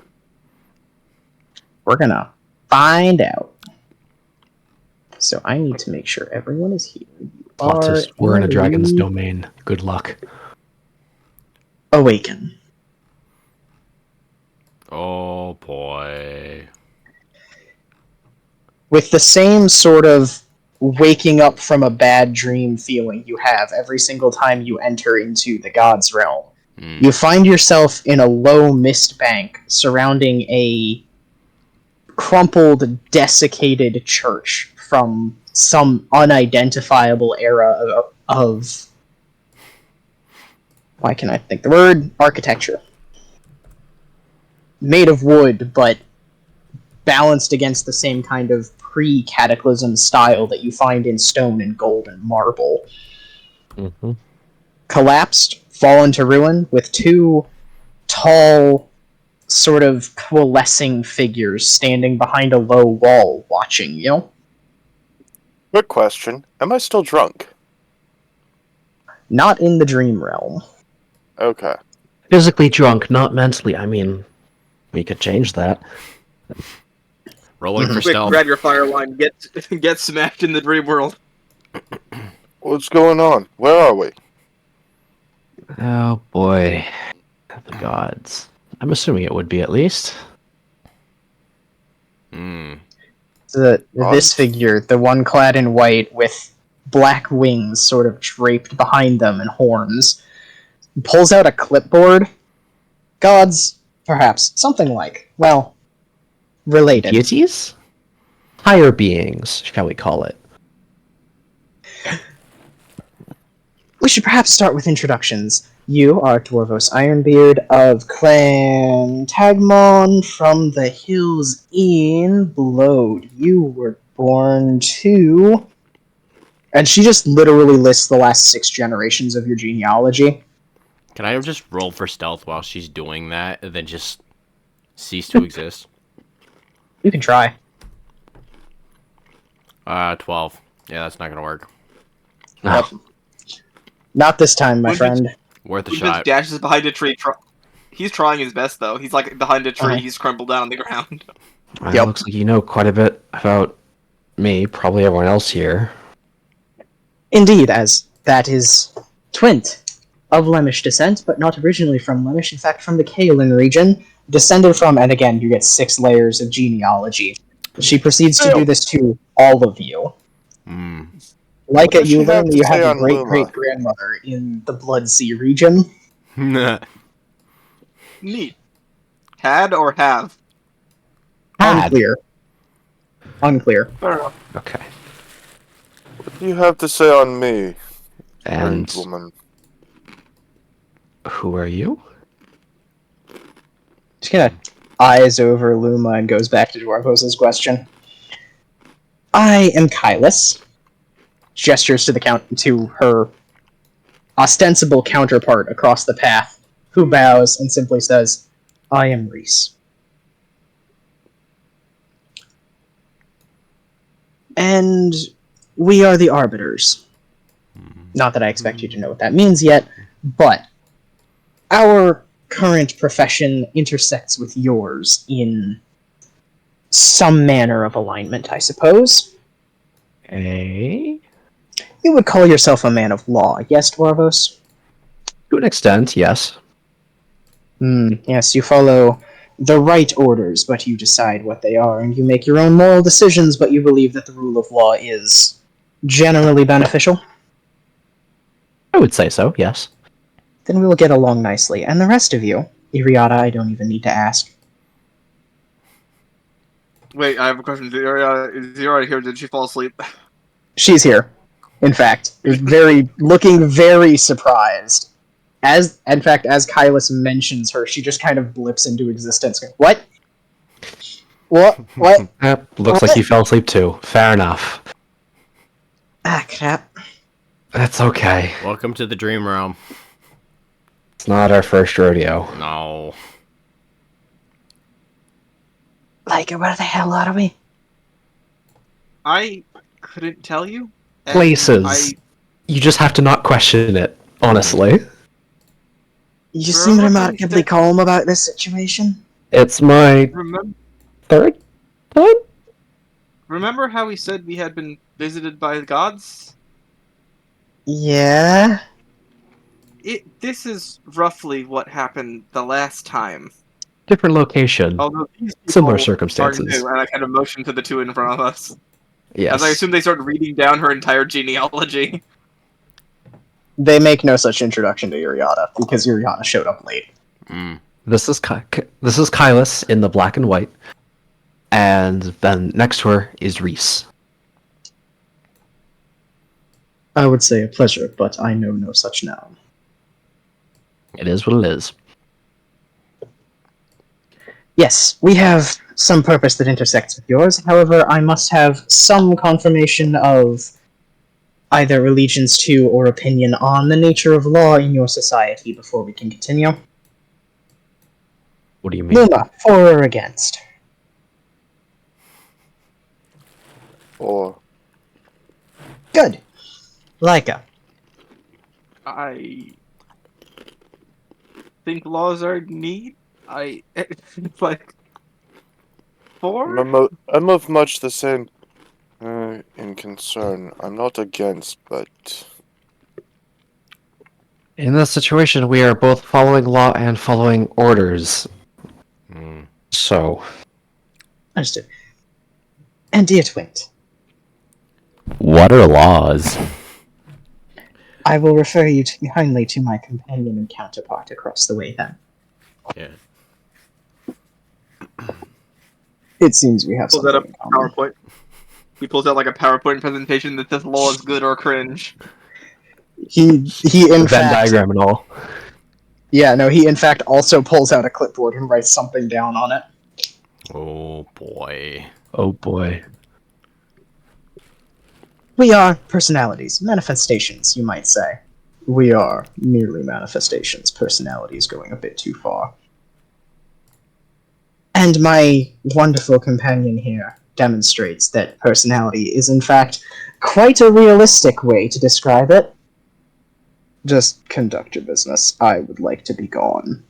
We're gonna find out. So I need to make sure everyone is here. You Plot are twist, we're in a dragon's the domain. Good luck. Awaken. Oh boy. With the same sort of waking up from a bad dream feeling you have every single time you enter into the god's realm. Hmm. You find yourself in a low mist bank surrounding a crumpled, desiccated church from some unidentifiable era of why can I think the word? Architecture. Made of wood, but balanced against the same kind of pre-cataclysm style that you find in stone and gold and marble. Mm-hmm. Collapsed, fallen to ruin, with two tall, sort of coalescing figures standing behind a low wall watching you. Quick question. Am I still drunk? Not in the dream realm. Okay. Physically drunk, not mentally. I mean, we could change that. Rolling for Quick, stealth. grab your fire line, get smacked in the dream world. What's going on? Where are we? Oh boy. The gods. I'm assuming it would be at least. Hmm. This figure, the one clad in white with black wings sort of draped behind them and horns, pulls out a clipboard. Gods, perhaps. Something like, well, related. Deities? Higher beings, shall we call it. We should perhaps start with introductions. You are Dwarvos Ironbeard of Clan Tagmon from the hills in Blode. You were born to... And she just literally lists the last 6 generations of your genealogy. Can I just roll for stealth while she's doing that, and then just cease to exist? You can try. 12. Yeah, that's not gonna work. Yep. Not this time, my friend. Worth a He shot. just dashes behind a tree. He's trying his best, though. He's like behind a tree. Uh-huh. He's crumpled down on the ground. It looks like you know quite a bit about me, probably everyone else here. Indeed, as that is Twint, of Lemish descent, but not originally from Lemish, in fact from the Kaelin region, descended from, and again, you get 6 layers of genealogy. She proceeds to do this to all of you. Like What it, does you she have learn that to you say have a on Luma? great-great-grandmother in the Blood Sea region. Neat. Had or have? Had. Unclear. Fair enough. Okay. What do you have to say on me, And woman? who are you? Just kind of eyes over Luma and goes back to Dwarvos' question. I am Kylus. Gestures to her ostensible counterpart across the path, who bows and simply says, I am Reese. And we are the Arbiters. Not that I expect you to know what that means yet, but our current profession intersects with yours in some manner of alignment, I suppose. A? You would call yourself a man of law, yes, Dwarvos? To an extent, yes. Yes, you follow the right orders, but you decide what they are, and you make your own moral decisions, but you believe that the rule of law is generally beneficial? I would say so, yes. Then we will get along nicely. And the rest of you, Iriata, I don't even need to ask. Wait, I have a question. Is Zira here? Did she fall asleep? She's here. In fact, looking very surprised. As Kylus mentions her, she just kind of blips into existence. What? What? Looks like you fell asleep too. Fair enough. Ah, crap. That's okay. Welcome to the dream realm. It's not our first rodeo. No. Like, where the hell are we? I couldn't tell you. And Places. You just have to not question it, honestly. You seem remarkably calm about this situation. It's my remember, 3rd time? remember how we said we had been visited by the gods? Yeah? This is roughly what happened the last time. Different location. Although these people Similar are circumstances. new, and I kind of motioned to the two in front of us. Yes. As I assume they started reading down her entire genealogy. They make no such introduction to Iriata, because Iriata showed up late. This is Kylus in the black and white. And then next to her is Reese. I would say a pleasure, but I know no such noun. It is what it is. Yes, we have some purpose that intersects with yours. However, I must have some confirmation of either allegiance to or opinion on the nature of law in your society before we can continue. What do you mean? Luma, for or against? Or Good. Leica. I think laws are neat. Like 4? I'm of much the same in concern. I'm not against, but In this situation, we are both following law and following orders. So, Understood. And dear Twint, What are laws? I will refer you kindly to my companion and counterpart across the way then. Yeah. It seems we have Pulls out something a in common. PowerPoint. He pulls out like a PowerPoint presentation that says law is good or cringe. He in Venn fact, diagram and all. yeah, no, he in fact also pulls out a clipboard and writes something down on it. Oh boy. Oh boy. We are personalities, manifestations, you might say. We are merely manifestations. Personalities going a bit too far. And my wonderful companion here demonstrates that personality is in fact quite a realistic way to describe it. Just conduct your business. I would like to be gone.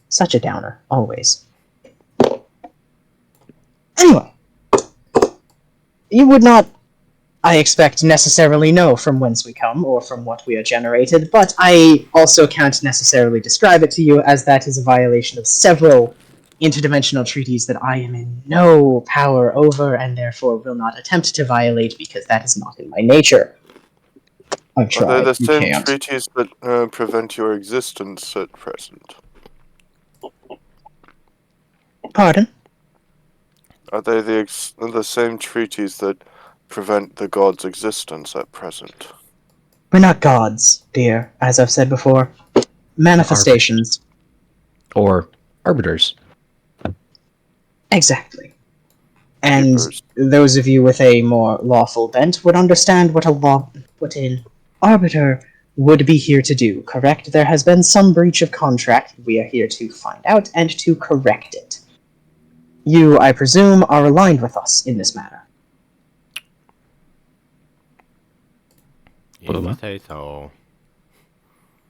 Such a downer, always. Anyway, you would not, I expect, necessarily know from whence we come or from what we are generated, but I also can't necessarily describe it to you, as that is a violation of several interdimensional treaties that I am in no power over and therefore will not attempt to violate because that is not in my nature. I've Are they tried. the You same can't. treaties that prevent your existence at present? Pardon? Are they the same treaties that prevent the god's existence at present? We're not gods, dear, as I've said before. Manifestations. Or arbiters. Exactly. And Keepers. those of you with a more lawful bent would understand what an arbiter would be here to do, correct? There has been some breach of contract. We are here to find out and to correct it. You, I presume, are aligned with us in this matter. What am I? You say so.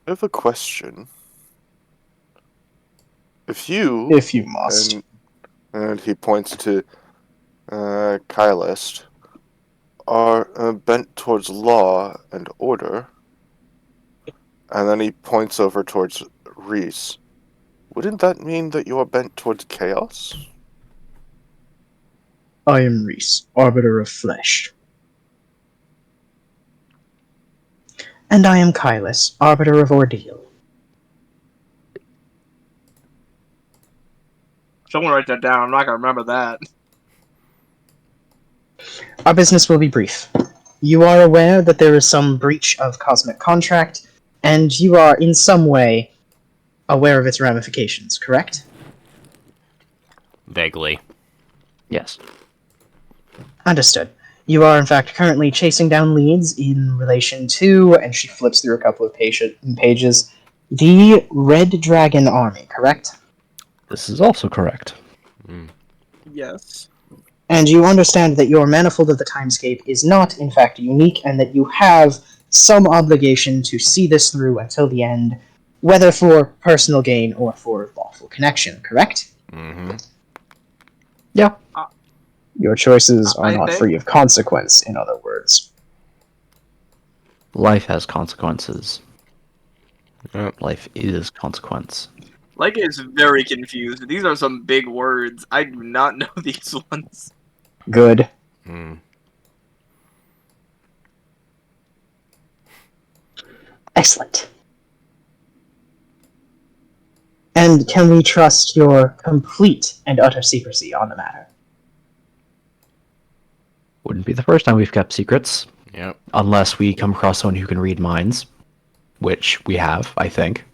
I have a question. If you If you must. and he points to Kylist, are bent towards law and order, and then he points over towards Reese, wouldn't that mean that you are bent towards chaos? I am Reese, arbiter of flesh. And I am Kylus, arbiter of ordeal. Someone write that down. I'm not gonna remember that. Our business will be brief. You are aware that there is some breach of cosmic contract, and you are in some way aware of its ramifications, correct? Vaguely. Yes. Understood. You are, in fact, currently chasing down leads in relation to, and she flips through a couple of pages, the Red Dragon Army, correct? This is also correct. Yes. And you understand that your Manifold of the Timescape is not, in fact, unique, and that you have some obligation to see this through until the end, whether for personal gain or for lawful connection, correct? Mm-hmm. Yeah. Your choices are I not think- free of consequence, in other words. Life has consequences. Yep. Life is consequence. Like is very confused. These are some big words. I do not know these ones. Good. Mm. Excellent. And can we trust your complete and utter secrecy on the matter? Wouldn't be the first time we've kept secrets, Yep. unless we come across someone who can read minds, which we have, I think.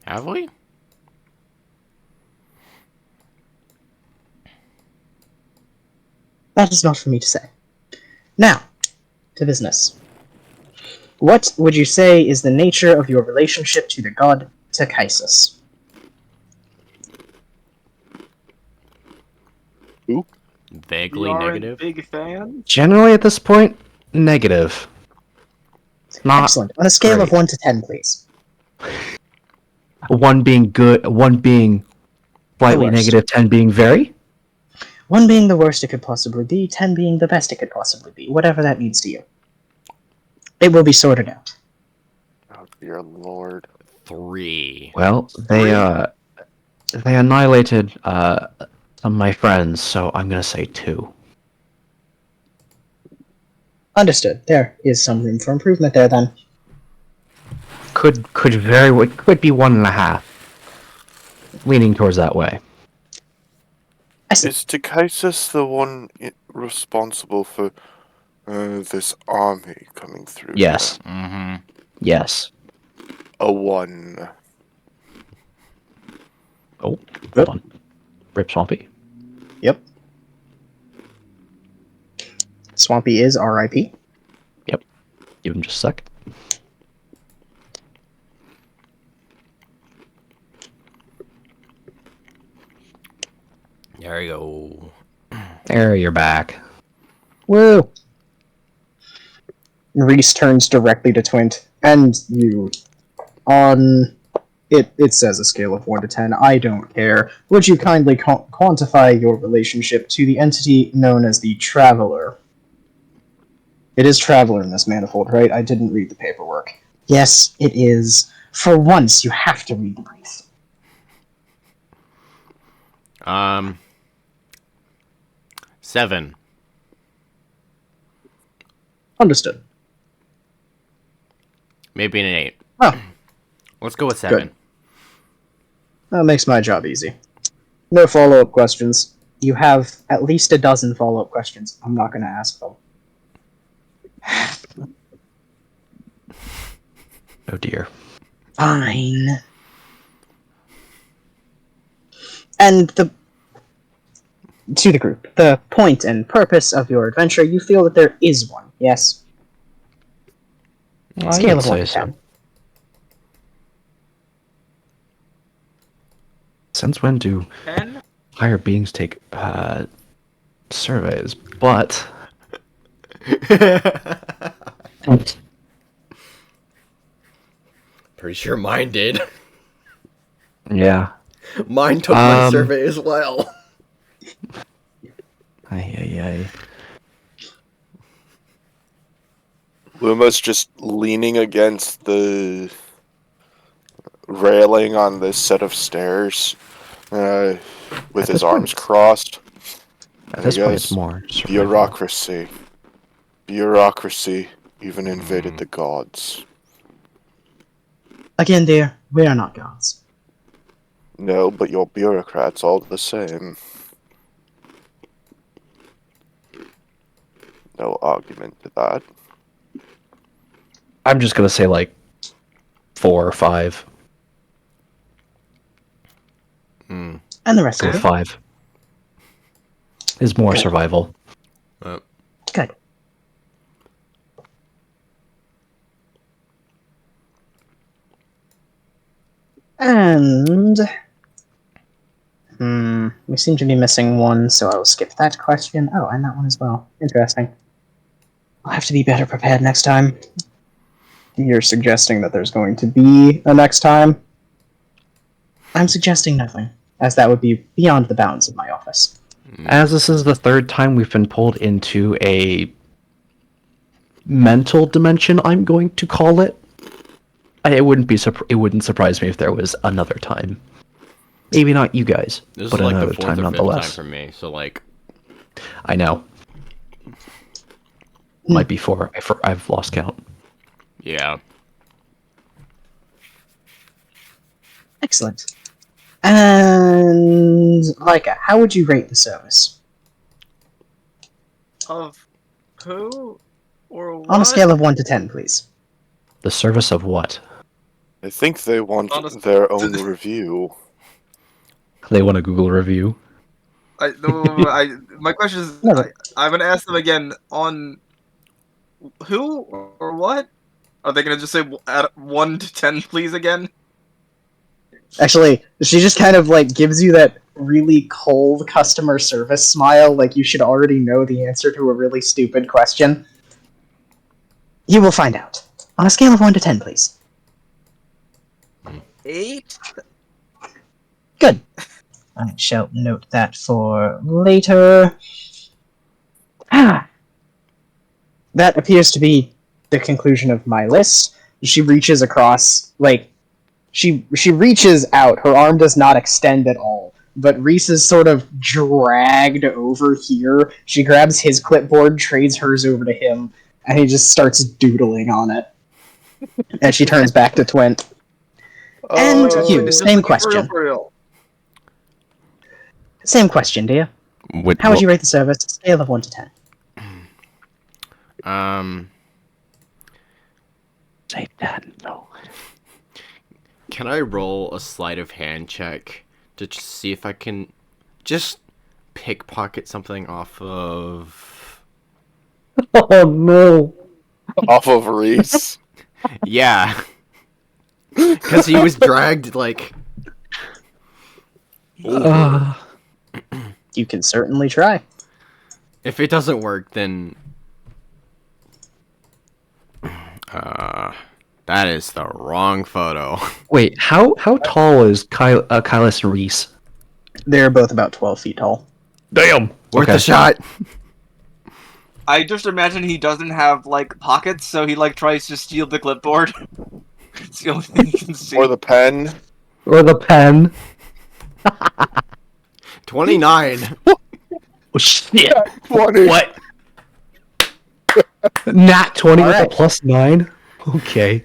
Have we? That is not for me to say. Now, to business. What would you say is the nature of your relationship to the god Takaisis? Vaguely You are negative. a big fan. Generally, at this point, negative. Not Excellent. On a scale of great. 1 to 10, please. 1 being good, 1 being slightly worst. negative, 10 being very. 1 being the worst it could possibly be, 10 being the best it could possibly be, whatever that means to you. It will be sorted out. Oh dear lord. 3. Well, they annihilated some of my friends, so I'm gonna say 2. Understood. There is some room for improvement there, then. Could be 1.5. Leaning towards that way. I see. Is Takaisis the one responsible for this army coming through? Yes. Mm-hmm. Yes. A 1. Oh, hold on. Rip Swampy. Yep. Swampy is RIP. Give him just a sec. There you go. There, you're back. Woo! Reese turns directly to Twint. And you. On... It says a scale of 1 to 10. I don't care. Would you kindly quantify your relationship to the entity known as the Traveler? It is Traveler in this manifold, right? I didn't read the paperwork. Yes, it is. For once, you have to read the brief. 7. Understood. Maybe an 8. Oh, Let's go with 7. good. That makes my job easy. No follow-up questions. You have at least a dozen follow-up questions. I'm not going to ask them. Oh dear. Fine. And to the group, the point and purpose of your adventure, you feel that there is one, yes? I Scale would of 1 say to so. 10. Since when do 10? higher beings take surveys? But Pretty sure mine did. yeah. Mine took my Um, survey as well. Ay. Luma's just leaning against the railing on this set of stairs with At his this arms point- crossed. At this I point, guess it's more survival. Bureaucracy. Bureaucracy even invaded the gods. Again, dear, we are not gods. No, but you're bureaucrats all the same. No argument to that. I'm just gonna say like 4 or 5. And the rest Go of with you? 5. Is more Good. survival. Good. And... we seem to be missing one, so I will skip that question. Oh, and that one as well. Interesting. I'll have to be better prepared next time. You're suggesting that there's going to be a next time? I'm suggesting nothing, as that would be beyond the bounds of my office. As this is the 3rd time we've been pulled into a mental dimension, I'm going to call it. It wouldn't surprise me if there was another time. Maybe not you guys, This but is like another the 4th time or 5th time nonetheless. for me, so like... I know. Might be 4. I've lost count. Yeah. Excellent. And... Leica, how would you rate the service? Of who? Or what? On a scale of 1 to 10, please. The service of what? I think they want Honestly- their own review. They want a Google review. My question is, No, but- I'm gonna ask them again on who or what? Are they gonna just say at 1 to 10, please, again? Actually, she just kind of, like, gives you that really cold customer service smile, like you should already know the answer to a really stupid question. You will find out. On a scale of 1 to 10, please. 8? Good. I shall note that for later. Ah! That appears to be the conclusion of my list. She reaches across, like, she reaches out. Her arm does not extend at all. But Reese is sort of dragged over here. She grabs his clipboard, trades hers over to him, and he just starts doodling on it. And she turns back to Twint. And you, It's just same like, for real, question. for real. Same question, dear. How would you rate the service? Scale of 1 to 10. Say that, no. Can I roll a sleight of hand check to see if I can just pickpocket something off of... Oh no. Off of Reese. Yeah. Because he was dragged, like... over. You can certainly try. If it doesn't work, then... that is the wrong photo. Wait, how tall is Kylus and Reese? They're both about 12 feet tall. Damn. Worth a shot. I just imagine he doesn't have like pockets, so he like tries to steal the clipboard. It's the only thing you can see. Or the pen. Or the pen. 29. Oh shit. 20. What? Nat 20 with Alright. a +9? Okay.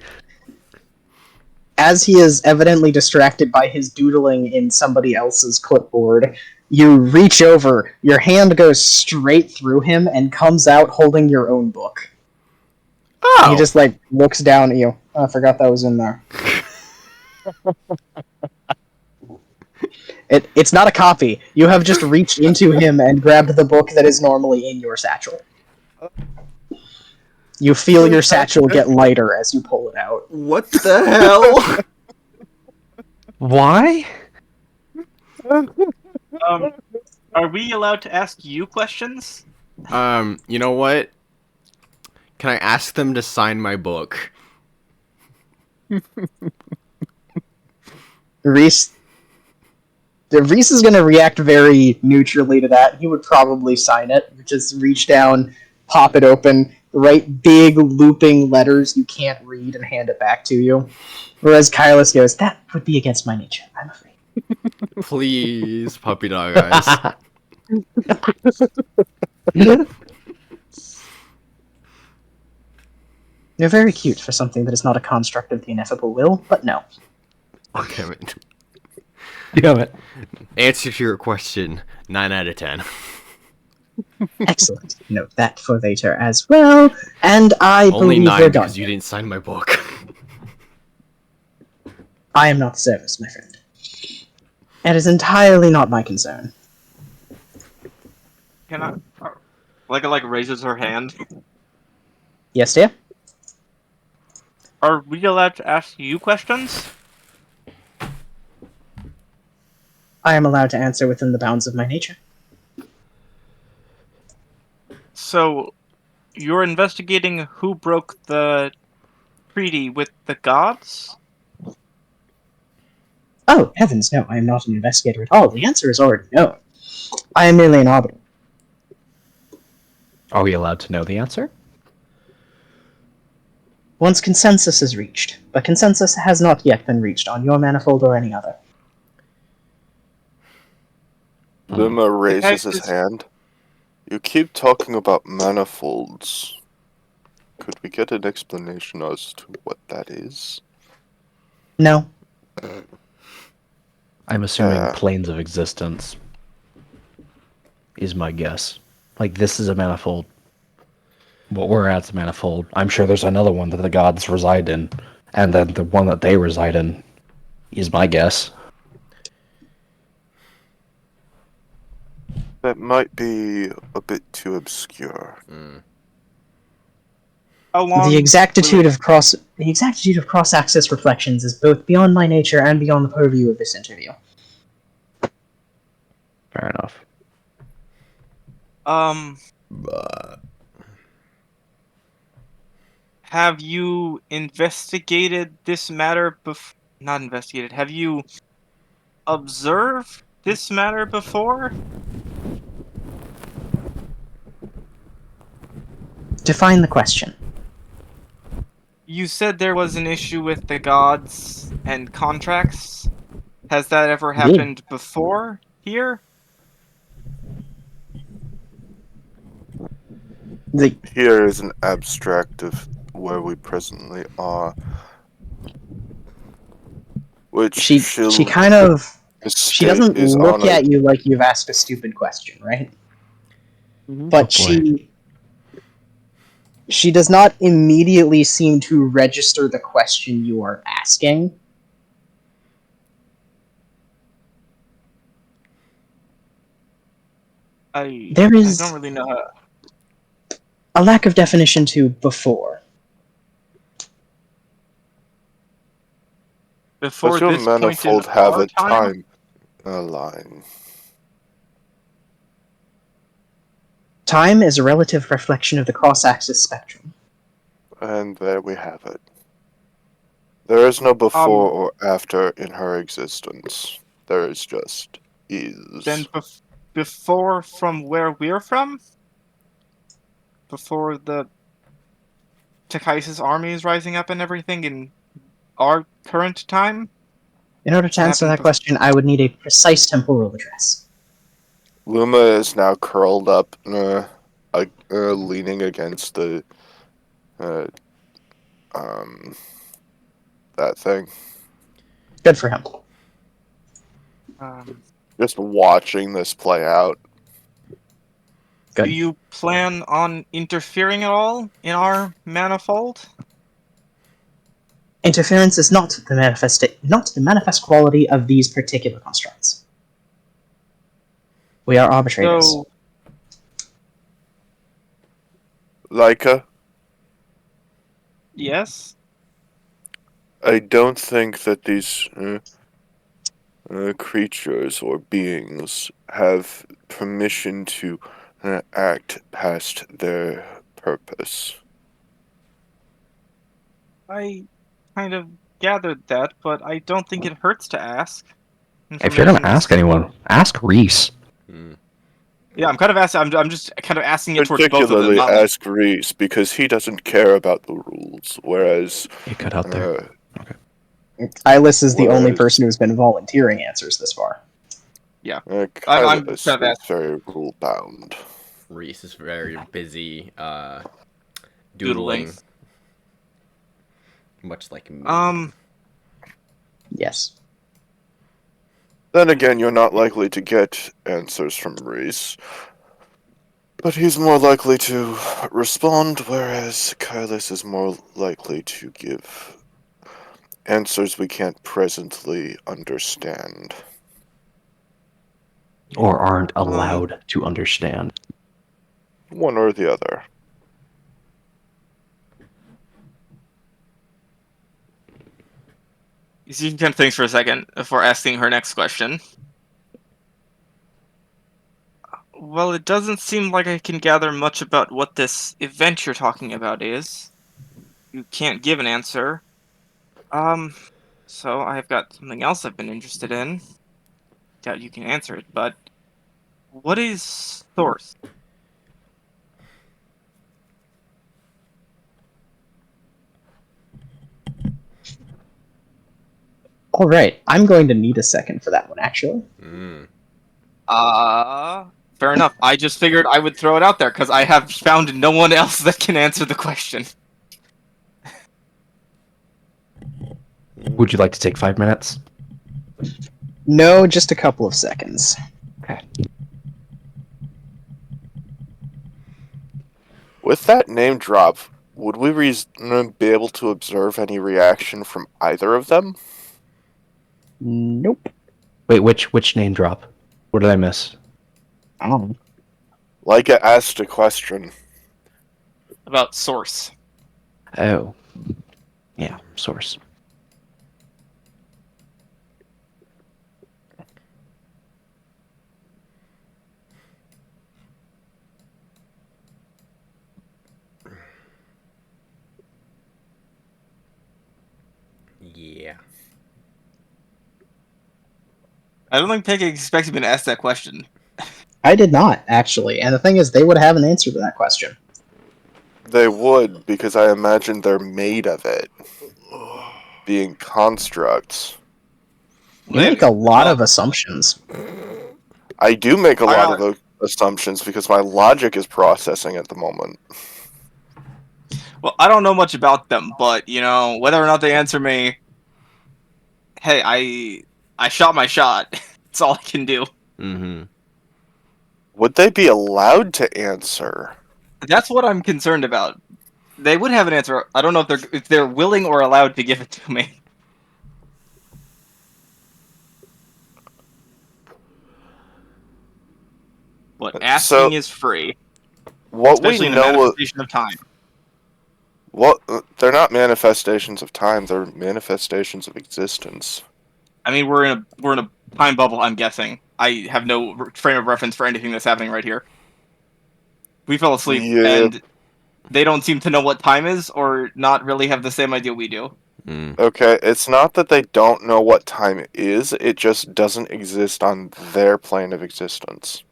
As he is evidently distracted by his doodling in somebody else's clipboard, you reach over, your hand goes straight through him, and comes out holding your own book. Oh. He just, like, looks down at you. Oh, I forgot that was in there. It's not a copy. You have just reached into him and grabbed the book that is normally in your satchel. You feel your satchel get lighter as you pull it out. What the hell? Why? Are we allowed to ask you questions? You know what? Can I ask them to sign my book? Reese is going to react very neutrally to that. He would probably sign it. Just reach down, pop it open, write big looping letters you can't read, and hand it back to you. Whereas Kylus goes, that would be against my nature, I'm afraid. Please, puppy dog eyes. You're very cute for something that is not a construct of the ineffable will, but no. Damn it. Damn it. Answer to your question, 9 out of 10. Excellent. Note that for later as well. And I Only believe 9 we're done. because you didn't sign my book. I am not service, my friend. It is entirely not my concern. Can I? Like raises her hand. Yes, dear? Are we allowed to ask you questions? I am allowed to answer within the bounds of my nature. So, you're investigating who broke the treaty with the gods? Oh, heavens, no, I am not an investigator at all. The answer is already no. I am merely an arbiter. Are we allowed to know the answer? Once consensus is reached, but consensus has not yet been reached on your manifold or any other. Luma raises his This- hand. You keep talking about manifolds. Could we get an explanation as to what that is? No. I'm assuming planes of existence is my guess. Like, this is a manifold. What we're at's a manifold. I'm sure there's another one that the gods reside in, and then the one that they reside in is my guess. That might be a bit too obscure. How long The exactitude of cross-axis reflections is both beyond my nature and beyond the purview of this interview. Fair enough. Have you investigated this matter not investigated, have you observed this matter before? Define the question. You said there was an issue with the gods and contracts. Has that ever happened before here? Here is an abstract of where we presently are. Which She kind of... She doesn't look at you like you've asked a stupid question, right? but boy. she does not immediately seem to register the question you are asking. There I is don't really know how. a lack of definition to before. Before Does your this point in manifold have our a time line? Time is a relative reflection of the cross-axis spectrum. And there we have it. There is no before Um, or after in her existence. There is just is. then before from where we're from? Before the Takaisa's army is rising up and everything in our current time? In order to What answer happened that question, I would need a precise temporal address. Luma is now curled up, leaning against the, uh, that thing. Good for him. Just watching this play out. Good. Do you plan on interfering at all in our manifold? Interference is not the manifest quality of these particular constructs. We are arbitrators. So, Laika, yes? I don't think that these creatures or beings have permission to act past their purpose. I kind of gathered that, but I don't think it hurts to ask. If you're gonna Information ask is- anyone, ask Reese. Yeah, I'm kind of asking. I'm just kind of asking it towards both of them. Particularly Not like, ask Reese, because he doesn't care about the rules, whereas You cut out there. Eyeless is the only Whereas- person who's been volunteering answers this far. I'm Kylus kind of is very rule bound. Reese is very busy doodling. doodling. Much like me. Yes. Then again, you're not likely to get answers from Reese. But he's more likely to respond, whereas Kylus is more likely to give answers we can't presently understand. Or aren't allowed to understand. One or the other. You see, you can think for a second before asking her next question. Well, it doesn't seem like I can gather much about what this event you're talking about is. You can't give an answer. So I've got something else I've been interested in. Doubt you can answer it, but what is source? Alright, I'm going to need a second for that one, actually. Fair enough. I just figured I would throw it out there because I have found no one else that can answer the question. Would you like to take 5 minutes? No, just a couple of seconds. Okay. With that name drop, would we be able to observe any reaction from either of them? Nope. Wait, which name drop? What did I miss? I don't know. Laika asked a question. About source. Oh. Yeah, source. Yeah. I don't think Peggy expected me to ask that question. I did not, actually. And the thing is, they would have an answer to that question. They would, because I imagine they're made of it. Being constructs. You make a lot of assumptions. I do make a I lot of assumptions because my logic is processing at the moment. Well, I don't know much about them, but you know, whether or not they answer me, hey, I shot my shot. That's all I can do. Would they be allowed to answer? That's what I'm concerned about. They would have an answer. I don't know if they're willing or allowed to give it to me. But asking is free, What we especially in a know, manifestation of time. they're not manifestations of time; they're manifestations of existence. I mean, we're in a time bubble. I'm guessing. I have no frame of reference for anything that's happening right here. We fell asleep, Yeah. and they don't seem to know what time is, or not really have the same idea we do. Okay, it's not that they don't know what time is; it just doesn't exist on their plane of existence.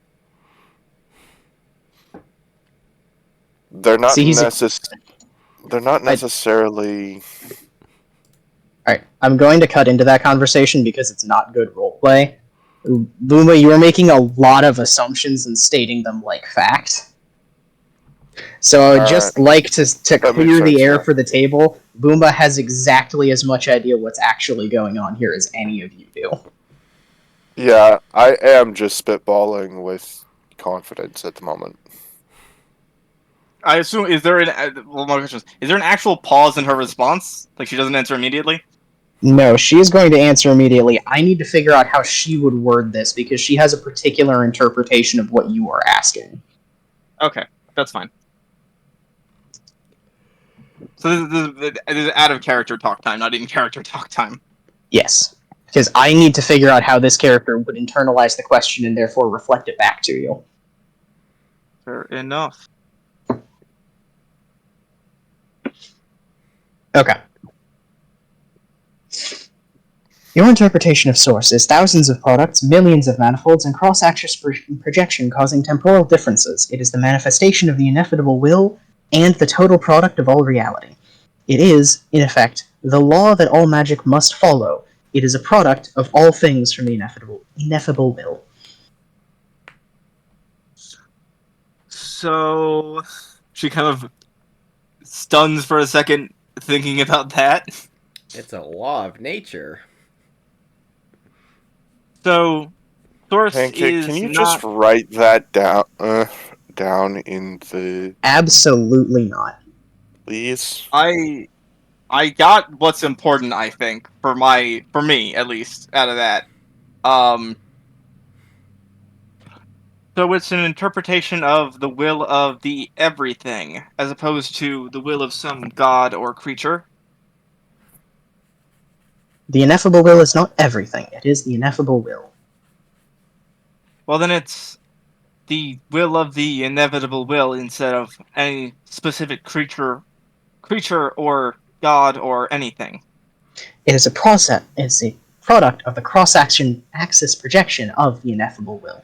They're not See, They're not necessarily. Alright, I'm going to cut into that conversation because it's not good roleplay. Luma, you are making a lot of assumptions and stating them like fact. So I would just like to That makes clear the sense, air yeah. for the table. Boomba has exactly as much idea what's actually going on here as any of you do. Yeah, I am just spitballing with confidence at the moment. I assume is there my question is there an actual pause in her response? Like she doesn't answer immediately? No, she's going to answer immediately. I need to figure out how she would word this because she has a particular interpretation of what you are asking. Okay, that's fine. So this is out of character talk time, not in character talk time. Yes, because I need to figure out how this character would internalize the question and therefore reflect it back to you. Fair enough. Okay. Your interpretation of source is thousands of products, millions of manifolds, and cross-axis projection causing temporal differences. It is the manifestation of the ineffable will and the total product of all reality. It is, in effect, the law that all magic must follow. It is a product of all things from the ineffable will. So she kind of stuns for a second, thinking about that. It's a law of nature. So, source Pancake, can is you not. just write that down in the Absolutely not. please? I got what's important. I think for me at least out of that. So it's an interpretation of the will of the everything, as opposed to the will of some god or creature. The ineffable will is not everything. It is the ineffable will. Well, then it's the will of the inevitable will instead of any specific creature or god or anything. It is a process. It is a product of the cross-action axis projection of the ineffable will.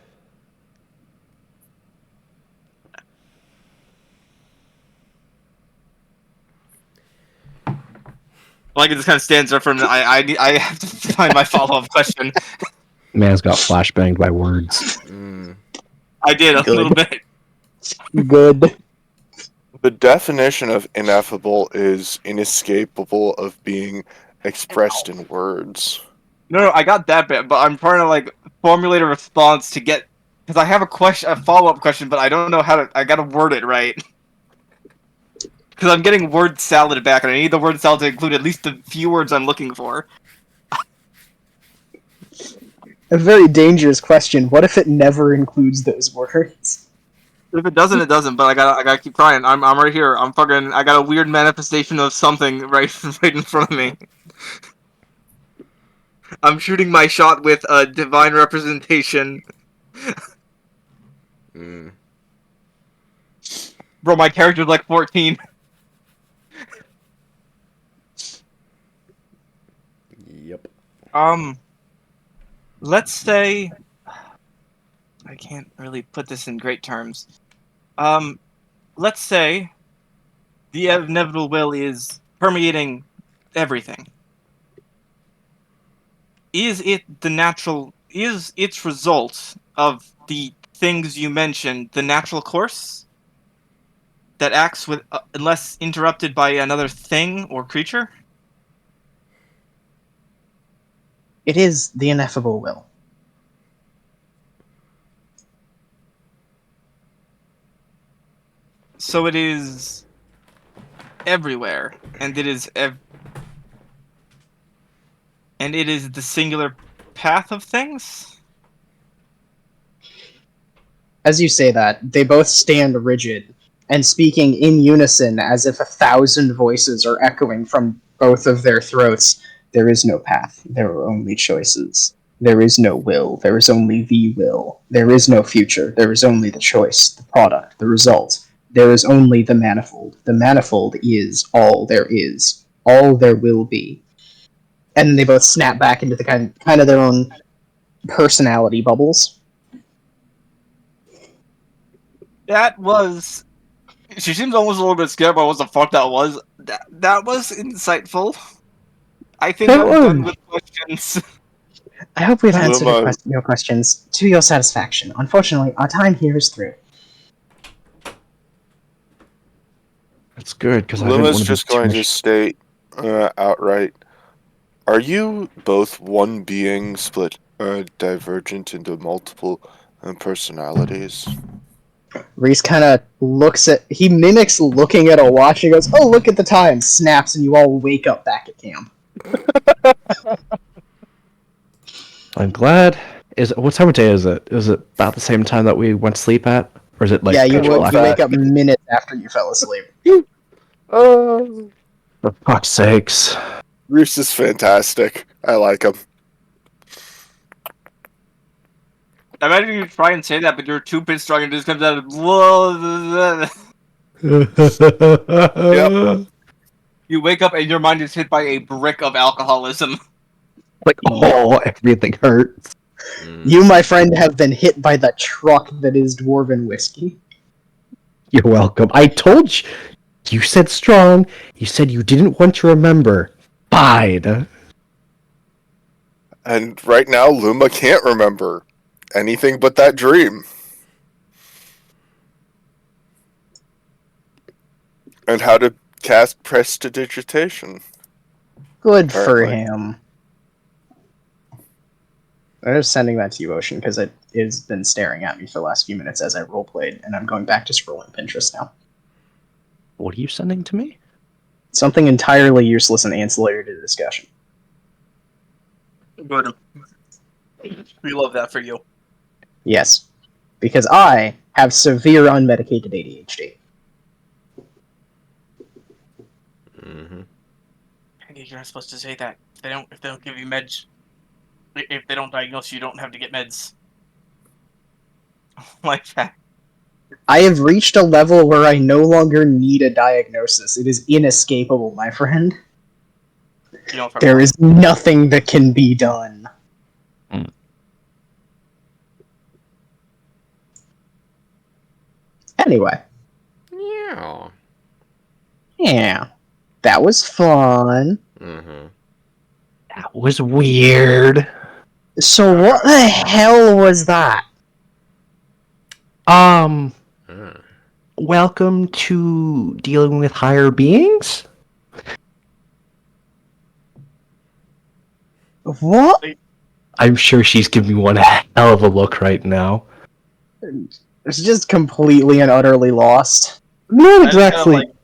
Like it just kind of stands there for a minute. I have to find my follow-up question. Man's got flashbanged by words. I did a little bit. Good. The definition of ineffable is inescapable of being expressed in words. No, I got that bit, but I'm trying to like formulate a response to get because I have a follow-up question, but I don't know how to. I gotta word it right because I'm getting word salad back, and I need the word salad to include at least the few words I'm looking for. A very dangerous question. What if it never includes those words? If it doesn't, it doesn't. But I gotta keep trying. I'm right here. I got a weird manifestation of something right in front of me. I'm shooting my shot with a divine representation. Bro, my character's like 14. Yep. Let's say I can't really put this in great terms. Let's say the inevitable will is permeating everything. Is its result of the things you mentioned the natural course that acts with unless interrupted by another thing or creature? It is the ineffable will. So it is everywhere, and it is and it is the singular path of things? As you say that, they both stand rigid and speaking in unison as if 1,000 voices are echoing from both of their throats. There is no path. There are only choices. There is no will. There is only the will. There is no future. There is only the choice, the product, the result. There is only the manifold. The manifold is all there is. All there will be. And then they both snap back into the kind of their own personality bubbles. That was. She seems almost a little bit scared by what the fuck that was. That was insightful. I think I'm done with questions. I hope we've answered Luma, your questions to your satisfaction. Unfortunately, our time here is through. That's good because I didn't Luma's want to be just too going to much. state outright: are you both one being split divergent into multiple personalities? Reese kind of he mimics looking at a watch and goes, "Oh, look at the time!" Snaps, and you all wake up back at camp. I'm glad. What time of day is it? Is it about the same time that we went to sleep at, or is it like Yeah, pitch Well, black? you wake up minutes after you fell asleep. Uh, For fuck's sakes! Reese is fantastic. I like him. I imagine you try and say that, but you're too pissed strong and it just comes out of. Yep. You wake up and your mind is hit by a brick of alcoholism. Like, oh, everything hurts. You, my friend, have been hit by the truck that is dwarven whiskey. You're welcome. I told you. You said strong. You said you didn't want to remember. Fine. And right now, Luma can't remember anything but that dream. And how to cast prestidigitation. Good for Apparently. him. I'm just sending that to you, Ocean, because it has been staring at me for the last few minutes as I roleplayed, and I'm going back to scrolling Pinterest now. What are you sending to me? Something entirely useless and ancillary to the discussion. Good. We love that for you. Yes. Because I have severe unmedicated ADHD. Mm-hmm. You're not supposed to say that. If they don't give you meds, if they don't diagnose you, don't have to get meds. Like that. I have reached a level where I no longer need a diagnosis. It is inescapable, my friend. You know, There is nothing that can be done. Mm. Anyway. Yeah. Yeah. That was fun. Mm-hmm. That was weird. So what the hell was that? Welcome to dealing with higher beings? What? I'm sure she's giving me one hell of a look right now. It's just completely and utterly lost. Not I just kind of, exactly. like,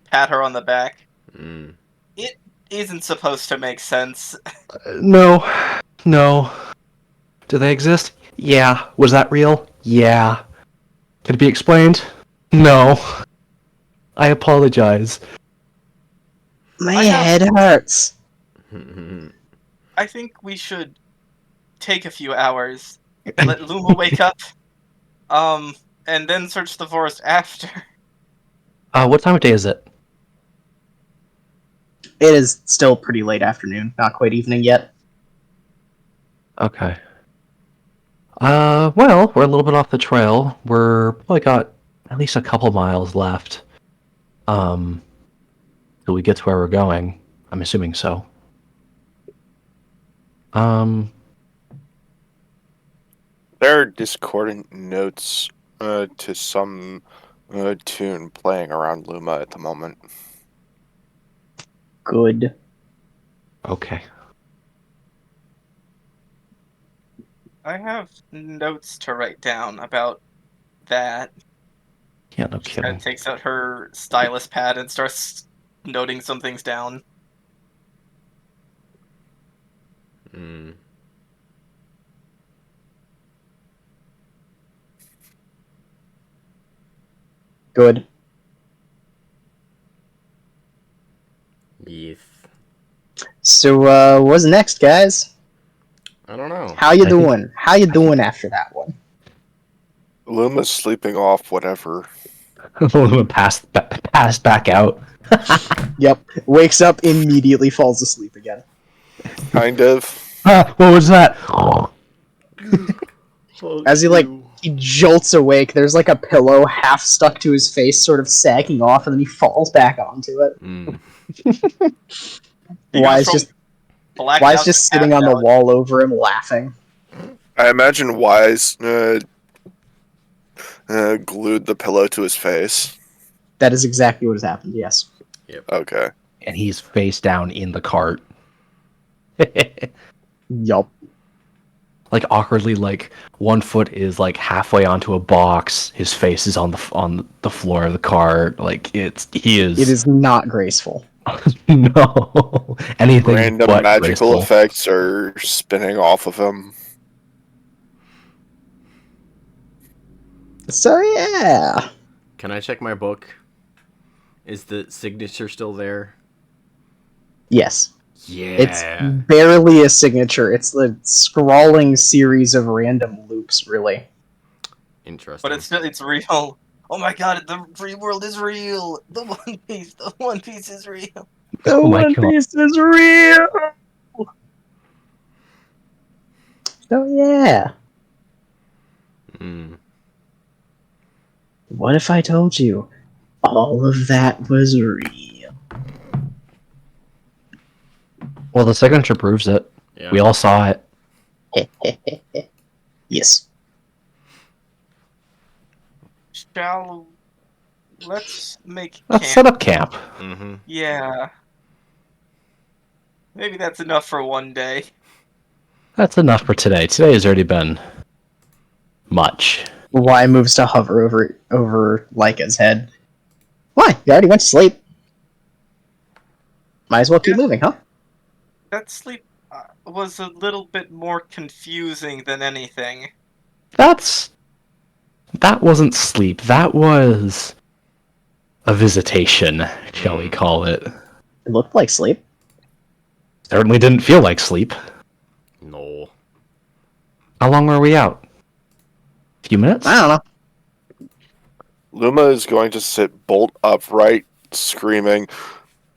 pat her on the back. Mm. It isn't supposed to make sense. No. Do they exist? Yeah. Was that real? Yeah. Could it be explained? No. I apologize. My head hurts. I think we should take a few hours, let Luma wake up, and then search the forest after. What time of day is it? It is still pretty late afternoon, not quite evening yet. Okay. Well, we're a little bit off the trail. We're probably got at least a couple miles left. Till we get to where we're going. I'm assuming so. There are discordant notes to some tune playing around Luma at the moment. Good. Okay. I have notes to write down about that. Yeah, no Kind kidding. of takes out her stylus pad and starts noting some things down. Mm. Good. Yes. So, what's next, guys? I don't know. How you I think- doing? How you doing after that one? Luma's sleeping off whatever. passed back out. Yep. Wakes up, immediately falls asleep again. Kind of. Ah, what was that? As he jolts awake, there's like a pillow half stuck to his face, sort of sagging off, and then he falls back onto it. Mm. He Why goes is from just blacked Why is out just to sitting on passed the out. wall over him, laughing? I imagine Wise glued the pillow to his face. That is exactly what has happened. Yes. Okay. And he's face down in the cart. Yup. Like awkwardly, like one foot is like halfway onto a box. His face is on the floor of the cart. Like he is. It is not graceful. No anything Random but magical graceful. effects are spinning off of him. So yeah. Can I check my book? Is the signature still there? Yes. Yeah. It's barely a signature. It's the scrawling series of random loops, really. Interesting. But it's real. Oh my god, the free world is real. The One Piece is real. The Oh my One God. Piece is real. So yeah. Mm. What if I told you all of that was real? Well, the signature proves it. Yeah. We all saw it. Yes. Let's make Let's camp. set up camp. Mm-hmm. Yeah. Maybe that's enough for one day. That's enough for today. Today has already been much. Y moves to hover over Laika's head. Why? You already went to sleep. Might as well keep Yeah. moving, huh? That sleep was a little bit more confusing than anything. That wasn't sleep. That was a visitation, shall we call it. It looked like sleep. Certainly didn't feel like sleep. No. How long were we out? A few minutes? I don't know. Luma is going to sit bolt upright, screaming,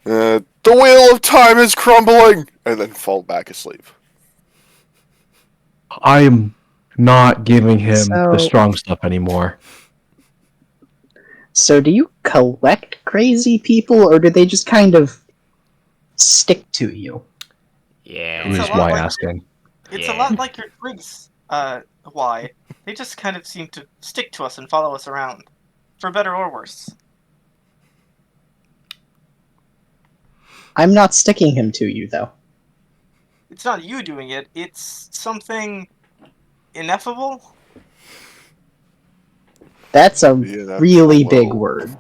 "The wheel of time is crumbling!" and then fall back asleep. I'm not giving him the So- strong stuff anymore. So do you collect crazy people, or do they just kind of stick to you? Yeah. It's a Who's lot why like- asking? It's Yeah. a lot like your drinks. Why? They just kind of seem to stick to us and follow us around. For better or worse. I'm not sticking him to you, though. It's not you doing it, it's something ineffable. That's a Yeah, that's really a big little- word.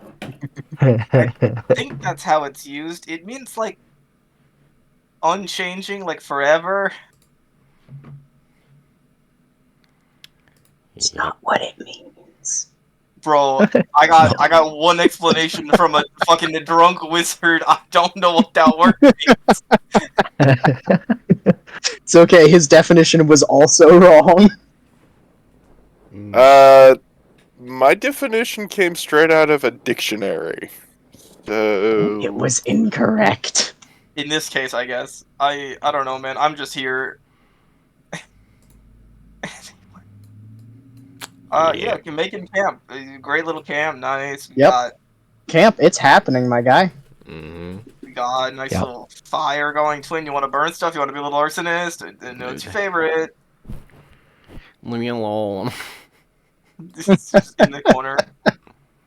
I think that's how it's used. It means, like, unchanging, like, forever. It's not what it means. Bro, I got one explanation from a fucking drunk wizard. I don't know what that word means. It's okay, his definition was also wrong. My definition came straight out of a dictionary. So It was incorrect. In this case, I guess. I don't know, man. I'm just here. Yeah, making camp. Great little camp, nice. We Yep. got Camp, it's happening, my guy. Mm-hmm. we got a nice Yep. little fire going. Twin, you want to burn stuff? You want to be a little arsonist? I know it's your favorite. Leave me alone. He's just in the corner.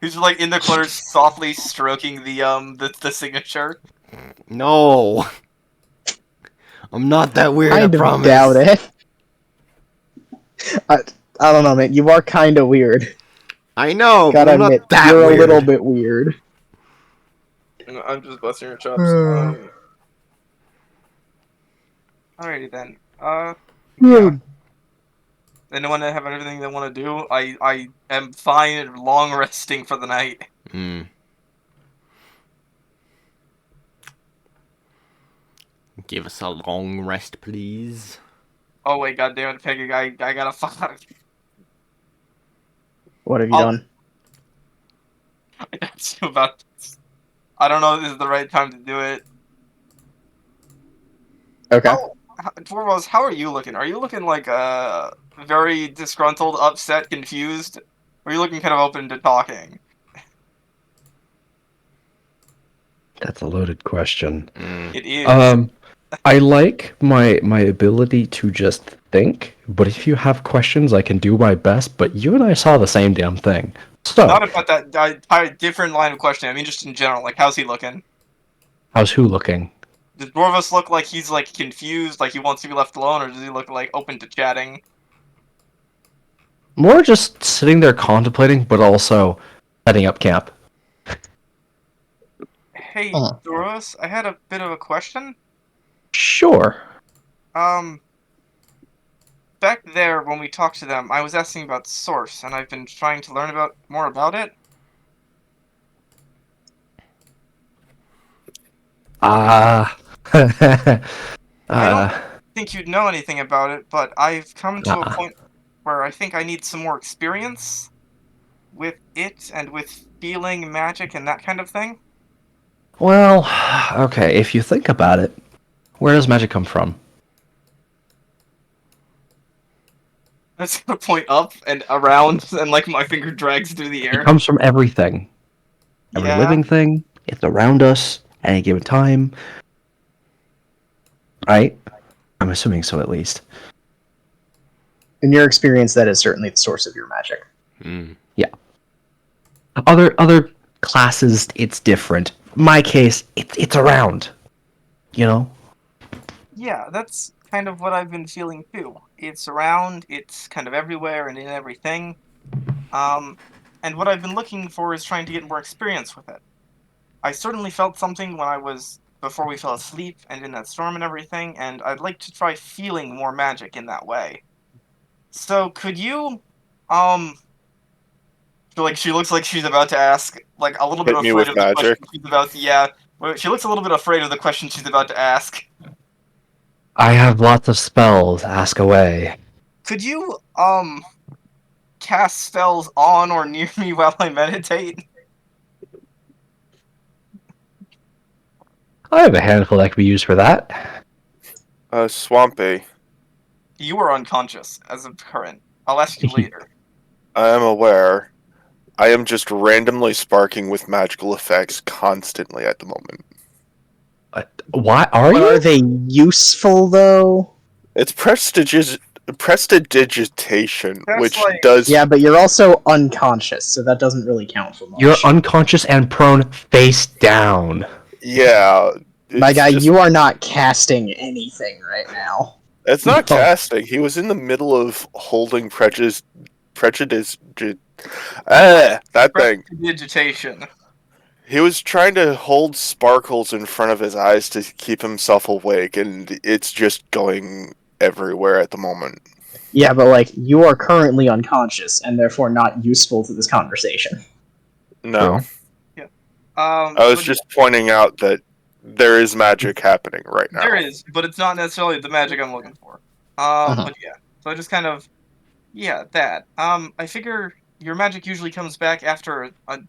He's like in the corner, softly stroking the signature. No. I'm not that weird. Kind I of promise. doubt it. I don't know, man. You are kind of weird. I know, but Gotta I'm not admit, that you're weird. a little bit weird. I'm just busting your chops. Alrighty then. Yeah. Anyone have anything they want to do? I am fine long resting for the night. Mm. Give us a long rest, please. Oh wait, goddammit, Peggy, I gotta fuck. What have you I'll- done? I asked you about this. I don't know if this is the right time to do it. Okay. Dwarvos, how are you looking? Are you looking like very disgruntled, upset, confused? Or are you looking kind of open to talking? That's a loaded question. Mm. It is. I like my ability to just think, but if you have questions, I can do my best. But you and I saw the same damn thing. So, Not about that different line of questioning. I mean, just in general. Like, how's he looking? how's who looking? Does Dwarvos look like he's like confused, like he wants to be left alone, or does he look like open to chatting? More just sitting there contemplating, but also setting up camp. Hey, Huh. Dwarvos, I had a bit of a question. Sure. Back there when we talked to them, I was asking about Source, and I've been trying to learn more about it. Ah. I don't think you'd know anything about it, but I've come to a Uh-uh. point where I think I need some more experience with it and with feeling magic and that kind of thing. Well, okay, if you think about it, where does magic come from? That's gonna point up and around, and like my finger drags through the It air. comes from everything. Every Yeah. living thing, it's around us at any given time. Right? I'm assuming so, at least. In your experience, that is certainly the source of your magic. Mm. Other classes, it's different. My case, it's around. You know? Yeah, that's kind of what I've been feeling too. It's around, it's kind of everywhere and in everything. And what I've been looking for is trying to get more experience with it. I certainly felt something when I was before we fell asleep and in that storm and everything, and I'd like to try feeling more magic in that way. So could you, um, feel like she looks like she's about to ask, like a little bit Hit me afraid with of the question magic. she's about to, yeah. Well, she looks a little bit afraid of the question she's about to ask. I have lots of spells. Ask away. Could you, cast spells on or near me while I meditate? I have a handful that could be used for that. Swampy, You are unconscious as of current. I'll ask you later. I am aware. I am just randomly sparking with magical effects constantly at the moment. Why are But you? are they useful though? It's prestidigitation, That's which like- does Yeah, but you're also unconscious, so that doesn't really count for much. You're unconscious and prone face down. yeah. My it's guy, just- you are not casting anything right now. It's not No. casting. He was in the middle of holding that thing. Prestidigitation. He was trying to hold sparkles in front of his eyes to keep himself awake, and it's just going everywhere at the moment. Yeah, but like you are currently unconscious and therefore not useful to this conversation. No. True. I was But just pointing out that there is magic happening right now. there is, but it's not necessarily the magic I'm looking for. But yeah. So I just kind of, yeah, that. I figure your magic usually comes back after a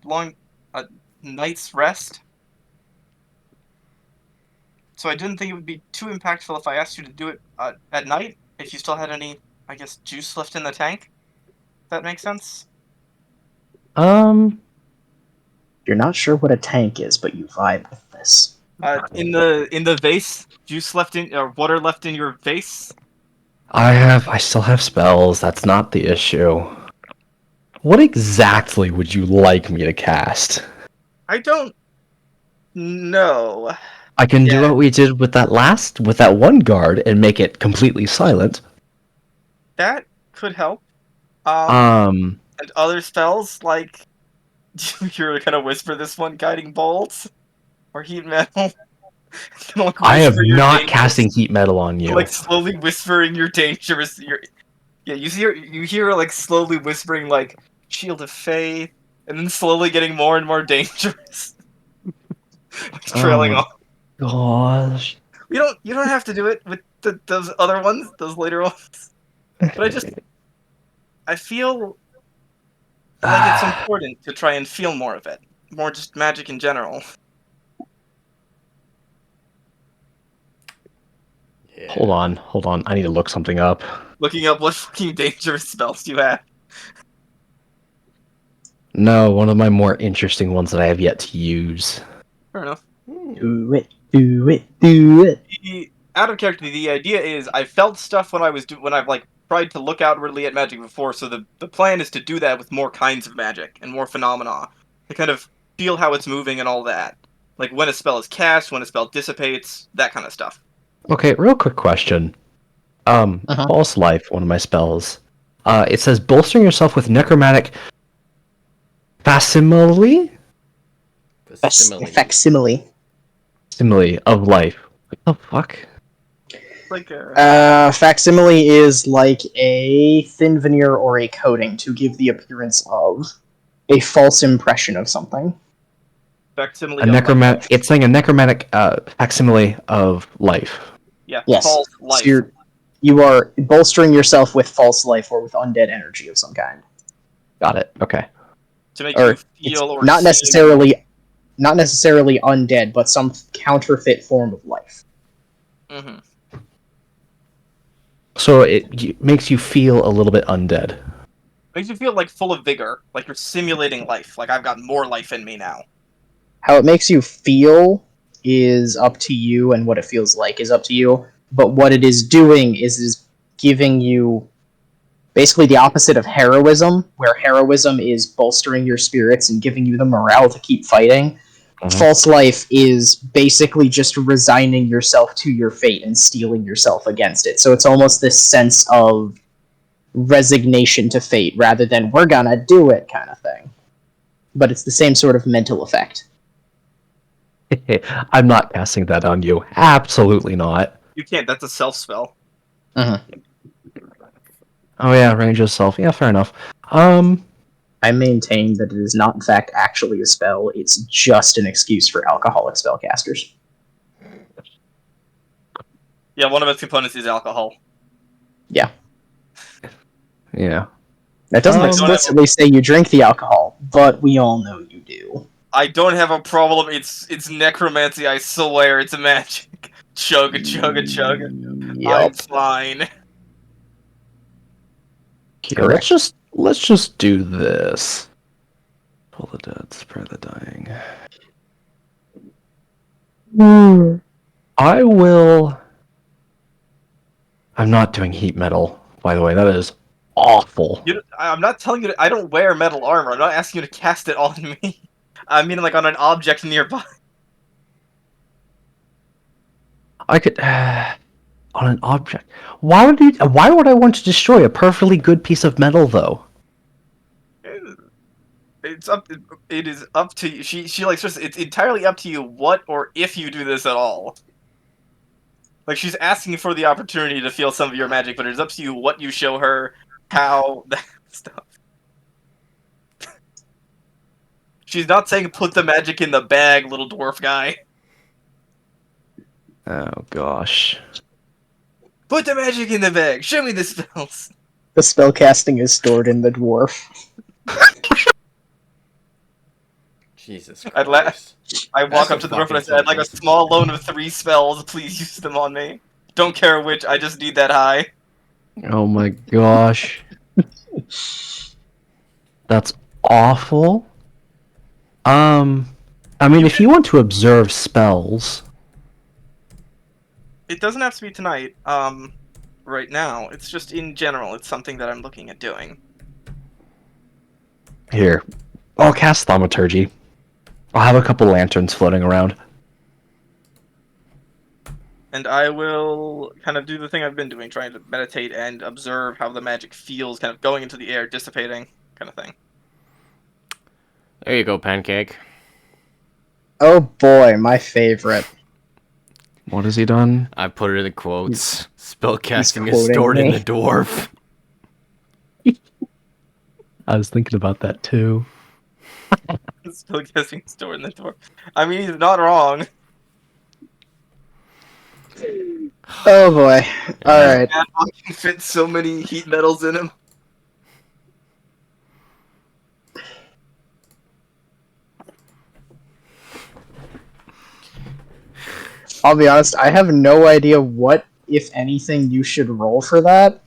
night's rest. So I didn't think it would be too impactful if I asked you to do it at night, if you still had any, I guess, juice left in the tank. If that makes sense? You're not sure what a tank is, but you vibe with this. In the vase, juice left in, or water left in your vase. I still have spells. That's not the issue. What exactly would you like me to cast? I don't know. I can do Yeah. what we did with that one guard and make it completely silent. That could help. And And other spells, like... You're gonna whisper this one, Guiding Bolt? Or Heat Metal? Like, I am whisper your not dangerous- casting heat metal on you. Like, slowly whispering your dangerous... Yeah, you hear like, slowly whispering, like, Shield of Faith, and then slowly getting more and more dangerous. Like, trailing Oh off. gosh. You don't have to do it with those other ones, those later ones. But I feel like it's important to try and feel more of it. More just magic in general. Yeah. Hold on. I need to look something up. Looking up what fucking dangerous spells you have. No, one of my more interesting ones that I have yet to use. Fair enough. Do it, do it, do it. Out of character, the idea is I felt stuff when I've like tried to look outwardly at magic before, so the plan is to do that with more kinds of magic and more phenomena. To kind of feel how it's moving and all that. Like when a spell is cast, when a spell dissipates, that kind of stuff. Okay, real quick question. Uh-huh. False Life, one of my spells. It says bolstering yourself with necromantic facsimile? Facsimile. Simile of life. What the fuck? Like Facsimile is like a thin veneer or a coating to give the appearance of a false impression of something. facsimile. A of necromantic. life. It's saying a necromantic facsimile of life. Yeah, Yes. false So life. you are bolstering yourself with false life or with undead energy of some kind. Got it. Okay. To make Or you feel or not see- necessarily undead, but some counterfeit form of life. Mhm. So it makes you feel a little bit undead. Makes you feel like full of vigor, like you're simulating life. Like I've got more life in me now. How it makes you feel is up to you, and what it feels like is up to you. But what it is doing is giving you basically the opposite of heroism, where heroism is bolstering your spirits and giving you the morale to keep fighting. Mhm. False life is basically just resigning yourself to your fate and steeling yourself against it. So it's almost this sense of resignation to fate rather than we're gonna do it kind of thing. But it's the same sort of mental effect. I'm not casting that on you. Absolutely not. You can't. That's a self spell. Oh yeah, range of self. Yeah, fair enough. I maintain that it is not in fact actually a spell, it's just an excuse for alcoholic spellcasters. Yeah, one of its components is alcohol. Yeah. Yeah. That doesn't Um, explicitly say you drink the alcohol, but we all know you do. I don't have a problem. It's necromancy. I swear, it's a magic. Chug, chug, chug. I'm Yup. fine. Okay, Correct. let's just do this. Pull the dead, spare the dying. I will. I'm not doing heat metal, by the way. That is awful. I'm not telling you. I don't wear metal armor. I'm not asking you to cast it on me. I mean, like on an object nearby. I could on an object. Why would you? Why would I want to destroy a perfectly good piece of metal, though? It's up. It is up to you. She like says it's entirely up to you what or if you do this at all. Like she's asking for the opportunity to feel some of your magic, but it's up to you what you show her, how that stuff. She's not saying put the magic in the bag, little dwarf guy. Oh gosh. Put the magic in the bag. Show me the spells. The spellcasting is stored in the dwarf. Jesus I'd Christ. I walk That's up a to the dwarf and I fucking say, I'd like a sentence. small loan of 3 spells. Please use them on me. Don't care which. I just need that high. Oh my gosh. That's awful. I mean, if you want to observe spells, It doesn't have to be tonight. Right now. It's just in general. It's something that I'm looking at doing. here, I'll cast thaumaturgy. I'll have a couple lanterns floating around. And I will kind of do the thing I've been doing, trying to meditate and observe how the magic feels, kind of going into the air, dissipating. kind of thing. There you go, Pancake. Oh boy, my favorite. What has he done? I put it in quotes. Spellcasting he's is stored in quoting the dwarf. I was thinking about that too. Still guessing store in the door. I mean, he's not wrong. Oh boy. Alright. Man, I can fit so many heat metals in him. I'll be honest, I have no idea what, if anything, you should roll for that.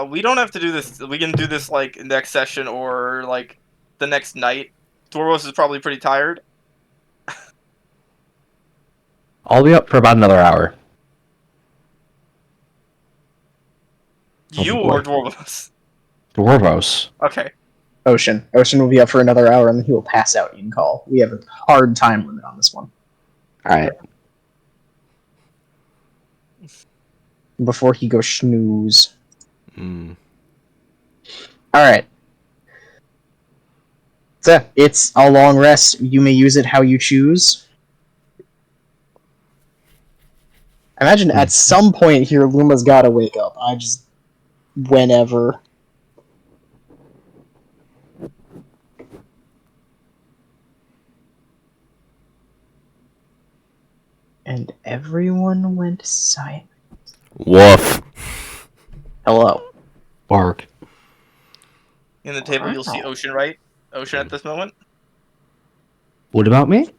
We don't have to do this. We can do this like next session or like the next night. Dwarvos is probably pretty tired. I'll be up for about another hour. You boy. or Dwarvos? Dwarvos. Okay. Ocean. Ocean will be up for another hour and then he will pass out. You can call. We have a hard time limit on this one. Alright. Before he goes snooze. Mm. Alright. So, it's a long rest. You may use it how you choose. I imagine at some point here, Luma's gotta wake up. Whenever. And everyone went silent. Woof. Hello. Bark. In the table, you'll see Ocean, right? Ocean at this moment. What about me?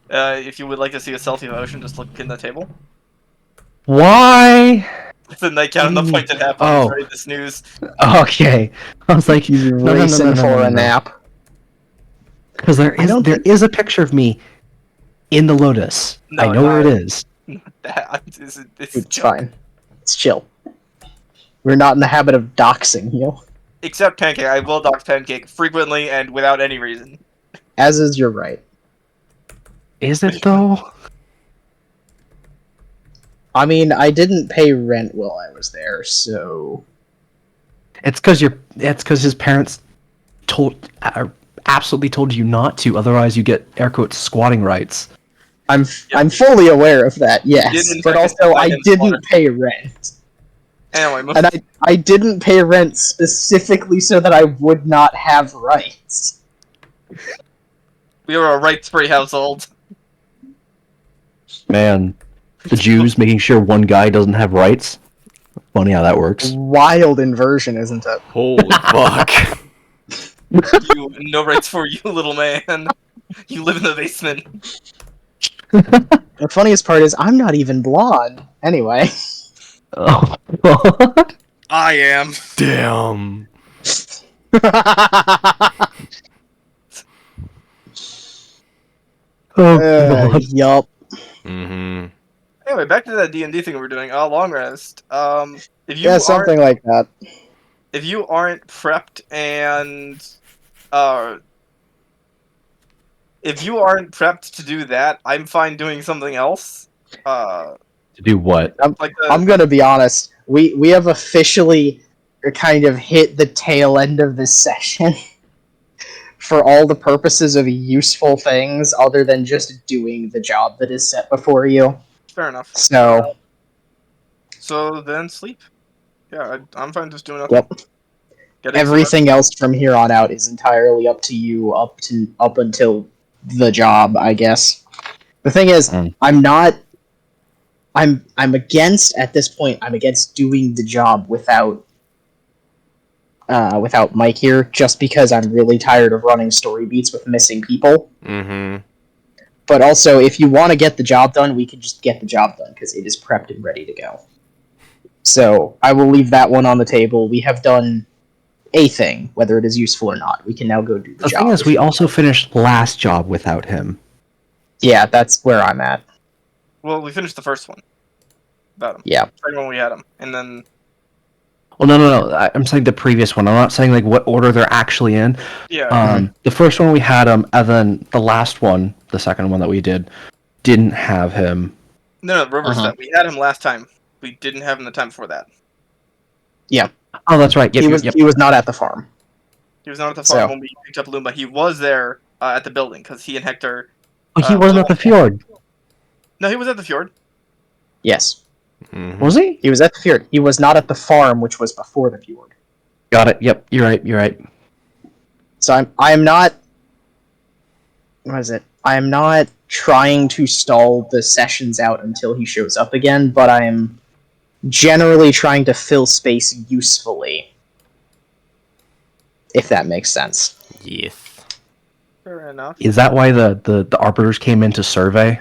If you would like to see a selfie of Ocean, just look in the table. Why? It's a nightgown and the pointed hat on. He's ready to snooze. Okay. I was like, He's racing for a nap. Because there is a picture of me in the lotus. No, I know where it is. It's fine. It's chill. We're not in the habit of doxing, you know? Except Pancake. I will dox Pancake frequently and without any reason. As is your right. Is it though? I mean, I didn't pay rent while I was there, so... It's because his parents absolutely told you not to, otherwise you get air quotes squatting rights. I'm fully aware of that, yes. But also, I didn't pay rent. Anyway, and I didn't pay rent specifically so that I would not have rights. We were a rights-free household. Man, the Jews making sure one guy doesn't have rights. Funny how that works. Wild inversion, isn't it? Holy fuck. No rights for you, little man. You live in the basement. The funniest part is, I'm not even blonde. Anyway. Oh. I am. Damn. Yup. Mm-hmm. Anyway, back to that D&D thing we were doing. Long rest. Something like that. If you aren't prepped and if you aren't prepped to do that, I'm fine doing something else. To do what? I'm gonna be honest. We have officially kind of hit the tail end of this session for all the purposes of useful things other than just doing the job that is set before you. Fair enough. So then sleep. Yeah, I'm fine just doing nothing. Yep. Everything else from here on out is entirely up to you, up until the job, I guess. The thing is, I'm against, at this point, I'm against doing the job without Mike here, just because I'm really tired of running story beats with missing people. Mm-hmm. But also, if you want to get the job done, we can just get the job done, because it is prepped and ready to go. So, I will leave that one on the table. We have done a thing, whether it is useful or not. We can now go do the job. The thing is, we also finished last job without him. Yeah, that's where I'm at. Well, we finished the first one. About him. Yeah. Second one we had him. And then... Well, no. I'm saying the previous one. I'm not saying like what order they're actually in. Yeah. The first one we had him, and then the last one, the second one that we did, didn't have him. No, reverse that. We had him last time. We didn't have him the time before that. Yeah. Oh, that's right. Yep, he was not at the farm. He was not at the So- farm when we picked up Luma. He was there at the building because he and Hector. Oh, he wasn't at the fjord. No, he was at the fjord. Yes, Mhm. Was he? he was at the fjord. He was not at the farm, which was before the fjord. Got it. Yep, you're right. You're right. So I'm not. What is it? I am not trying to stall the sessions out until he shows up again, but I am generally trying to fill space usefully. If that makes sense. Yes. Fair enough. Is that why the arbiters came in to survey?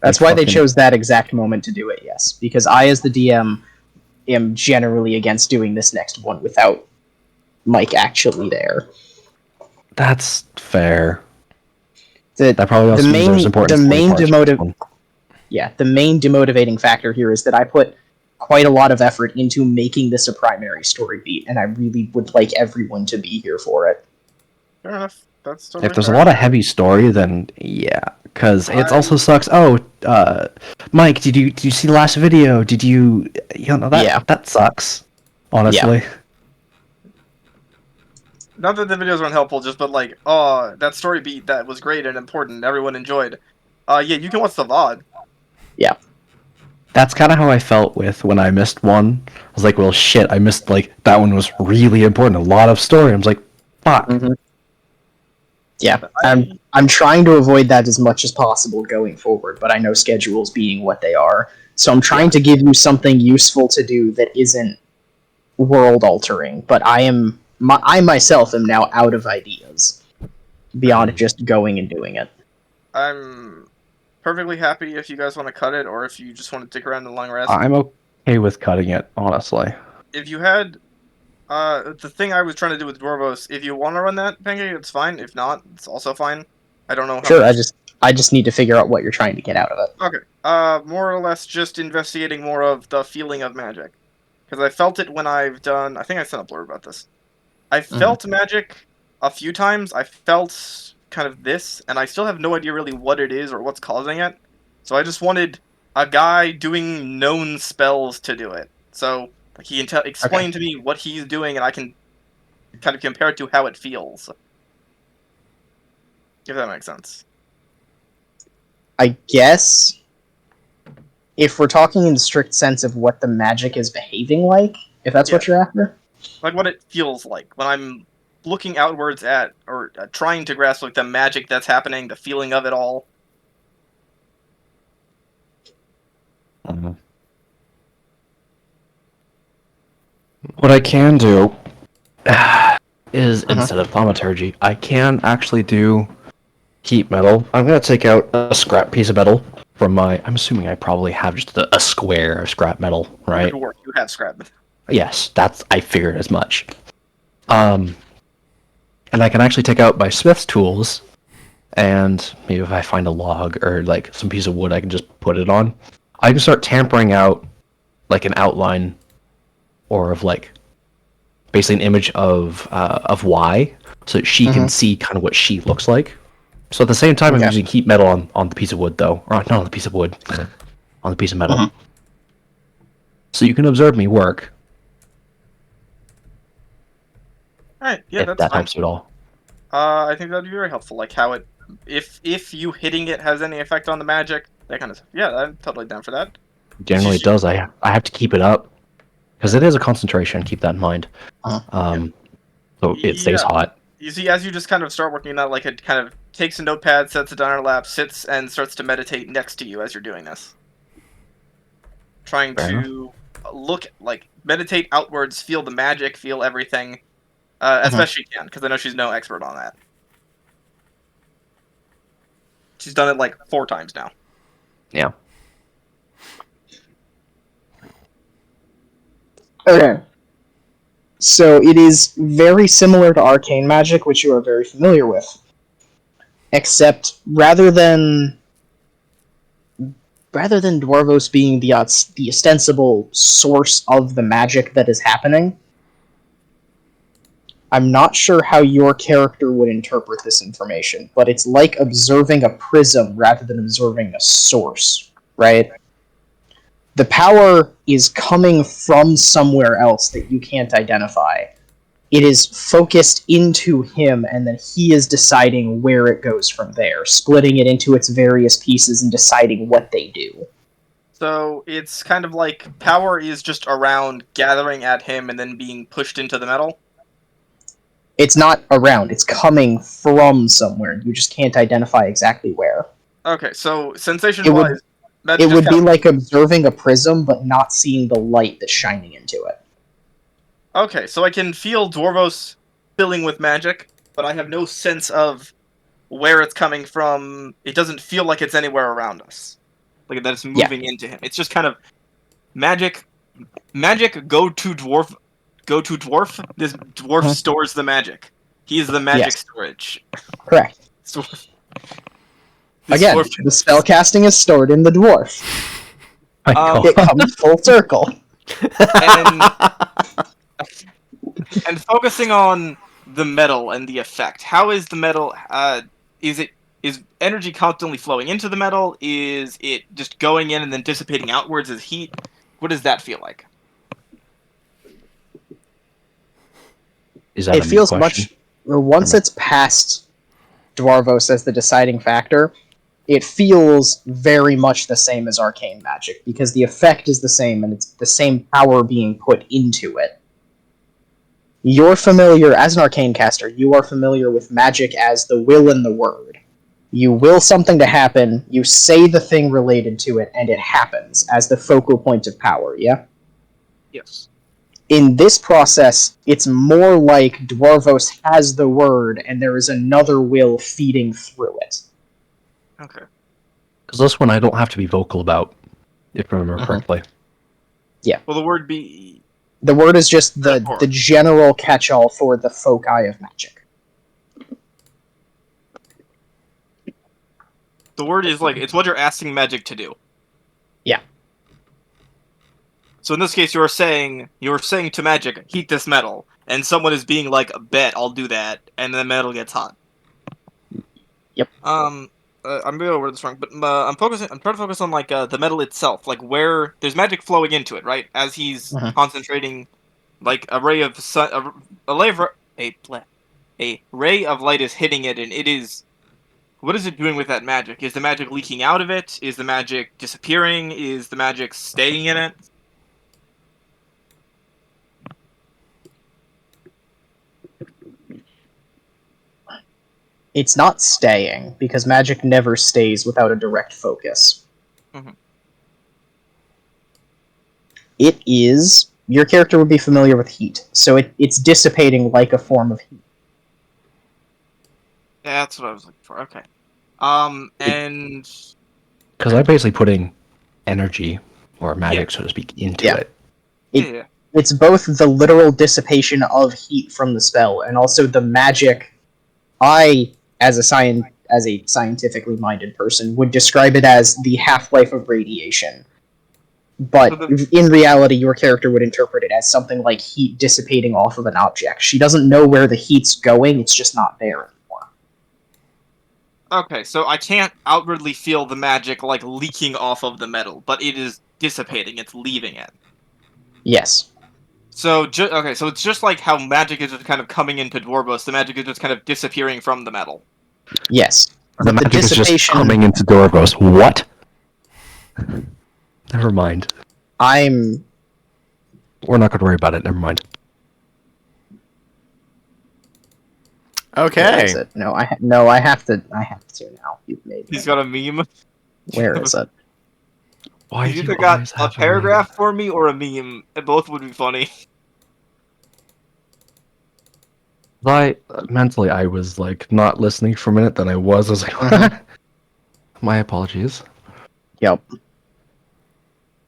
That's Like why they fucking- chose that exact moment to do it, yes. Because I, as the DM, am generally against doing this next one without Mike actually there. That's fair. The, That probably also the means main, there's important the story main parts for this demotive, one. yeah, the main demotivating factor here is that I put quite a lot of effort into making this a primary story beat, and I really would like everyone to be here for it. Fair enough. That's totally If there's a fair. lot of heavy story, then yeah, because it I- also sucks. Oh, Mike, did you see the last video? Did you know that Yeah. that sucks. Honestly, Not that the videos weren't helpful, just but like, oh, that story beat that was great and important, everyone enjoyed. Yeah, you can watch the VOD. that's kind of how I felt with when I missed one. I was like, well, shit, I missed like that one was really important, a lot of story. I was like, fuck. Mhm. Yeah, I- I'm trying to avoid that as much as possible going forward, but I know schedules being what they are, so I'm trying to give you something useful to do that isn't world altering. But I myself am now out of ideas beyond just going and doing it. I'm perfectly happy if you guys want to cut it, or if you just want to stick around the long rest. I'm okay with cutting it, honestly. If you had the thing I was trying to do with Dwarvos, if you want to run that, Pancake, it's fine. If not, it's also fine. I don't know how Sure, much. I just need to figure out what you're trying to get out of it. Okay. More or less just investigating more of the feeling of magic. Because I felt it when I've done... I think I sent a blurb about this. I felt magic a few times. I felt kind of this, and I still have no idea really what it is or what's causing it. So I just wanted a guy doing known spells to do it. So like, he can explain to me what he's doing, and I can kind of compare it to how it feels. If that makes sense. I guess if we're talking in the strict sense of what the magic is behaving like, if that's what you're after. Like what it feels like when I'm looking outwards at, or trying to grasp like the magic that's happening, the feeling of it all. What I can do is instead of thaumaturgy, I can actually do heat metal. I'm gonna take out a scrap piece of metal from my. I'm assuming I probably have just a square of scrap metal, right? Dwarf, you have scrap. Yes, that's. I figured as much. And I can actually take out my smith's tools, and maybe if I find a log or like some piece of wood, I can just put it on. I can start tampering out like an outline, or of like basically an image of Y, so that she can see kind of what she looks like. So at the same time, I'm using heat metal on the piece of wood, though, or not on the piece of wood, on the piece of metal. So you can observe me work. Alright, yeah, if that's that fine. helps you at all. I think that'd be very helpful. Like how it, if you hitting it has any effect on the magic, that kind of stuff. Yeah, I'm totally down for that. Generally, it does. I have to keep it up because it is a concentration. Keep that in mind. So it stays Yeah. hot. You see, as you just kind of start working on, like it kind of takes a notepad, sets it on her lap, sits and starts to meditate next to you as you're doing this. Trying Fair to look, like, meditate outwards, feel the magic, feel everything, as best she can, because I know she's no expert on that. She's done it like 4 times now. Yeah. Okay. So it is very similar to arcane magic, which you are very familiar with. Except rather than Dwarvos being the ostensible source of the magic that is happening, I'm not sure how your character would interpret this information, but it's like observing a prism rather than observing a source, right? The power is coming from somewhere else that you can't identify, it is focused into him, and then he is deciding where it goes from there, splitting it into its various pieces and deciding what they do. So it's kind of like power is just around gathering at him and then being pushed into the metal? It's not around, it's coming from somewhere. You just can't identify exactly where. Okay, so sensation-wise, that's It just would be kind of... like observing a prism, but not seeing the light that's shining into it. Okay, so I can feel Dwarvos filling with magic, but I have no sense of where it's coming from. It doesn't feel like it's anywhere around us. Like that it's moving into him. It's just kind of magic. Magic go to dwarf. This dwarf Huh? stores the magic. He is the magic Yes. storage. Correct. Dwarf. Again, the spellcasting is stored in the dwarf. My Um, God. It comes full circle. and focusing on the metal and the effect. How is the metal? Is energy constantly flowing into the metal? Is it just going in and then dissipating outwards as heat? What does that feel like? Is that It a me feels question? much. Once it's past Dwarvos as the deciding factor, it feels very much the same as arcane magic because the effect is the same and it's the same power being put into it. You're familiar, as an arcane caster, you are familiar with magic as the will and the word. You will something to happen, you say the thing related to it, and it happens as the focal point of power, yeah? Yes. In this process, it's more like Dwarvos has the word and there is another will feeding through it. Okay. Because this one I don't have to be vocal about, if I remember correctly. Will the word be? The word is just the Metaphor. general catch-all for the foci of magic. The word is like it's what you're asking magic to do. Yeah. So in this case, you're saying to magic, heat this metal, and someone is being like, "Bet I'll do that," and the metal gets hot. Yep. I'm gonna word this wrong, but I'm trying to focus on like the metal itself, like where there's magic flowing into it, right? As he's concentrating, like a ray of sun, a ray of light is hitting it, and it is. What is it doing with that magic? Is the magic leaking out of it? Is the magic disappearing? Is the magic staying in it? It's not staying, because magic never stays without a direct focus. Mhm. It is... Your character would be familiar with heat, so it's dissipating like a form of heat. Yeah, that's what I was looking for. Okay. And Because I'm basically putting energy, or magic, so to speak, into Yeah. it. yeah. It's both the literal dissipation of heat from the spell, and also the magic. I, as a scientifically minded person, would describe it as the half-life of radiation. But in reality, your character would interpret it as something like heat dissipating off of an object. She doesn't know where the heat's going, it's just not there anymore. Okay, so I can't outwardly feel the magic like leaking off of the metal, but it is dissipating. It's leaving it. Yes. So okay, so it's just like how magic is just kind of coming into Dwarvos. The magic is just kind of disappearing from the metal. Yes. The But magic is just coming into Dorgos. What? Never mind. We're not going to worry about it. Never mind. Where Okay. is it? No, I have to now. You've made me. He's got a meme. Where is it? Why He's do either you got always a have paragraph for me or a meme. And both would be funny. Mentally, I was like not listening for a minute. Then I was like, my apologies. Yep.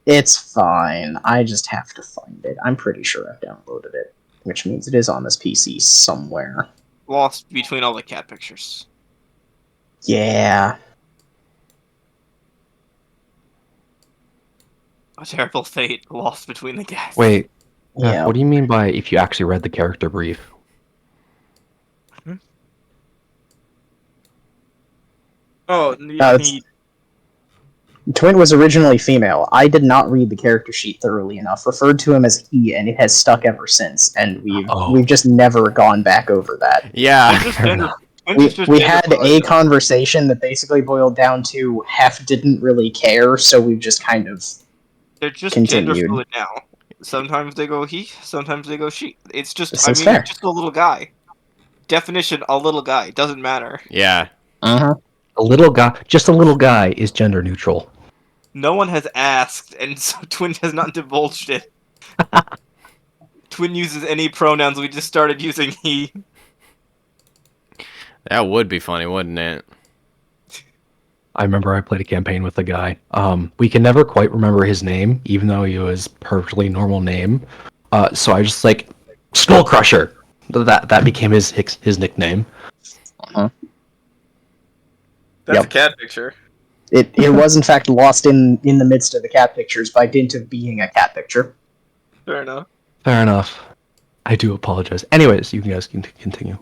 It's fine. I just have to find it. I'm pretty sure I've downloaded it, which means it is on this PC somewhere. Lost between all the cat pictures. Yeah. A terrible fate. Lost between the cats. Wait. Yeah. What do you mean by if you actually read the character brief? Oh, it's- Twin was originally female. I did not read the character sheet thoroughly enough. Referred to him as he, and it has stuck ever since. And we've just never gone back over that. Yeah. We had a conversation that basically boiled down to Hef didn't really care, so we've just kind of They're just continued. gender fluid now. Sometimes they go he, sometimes they go she. It's just, This I is mean, fair. it's just a little guy. Definition, a little guy. Doesn't matter. Yeah. Uh-huh. Just a little guy is gender neutral. No one has asked, and so Twin has not divulged it. Twin uses any pronouns, we just started using he. That would be funny, wouldn't it? I remember I played a campaign with a guy. We can never quite remember his name, even though he was perfectly normal name. So I just like Skull Crusher. That became his nickname. Uh-huh. That's Yep. a cat picture. It was in fact lost in the midst of the cat pictures by dint of being a cat picture. Fair enough. Fair enough. I do apologize. Anyways, you guys can continue.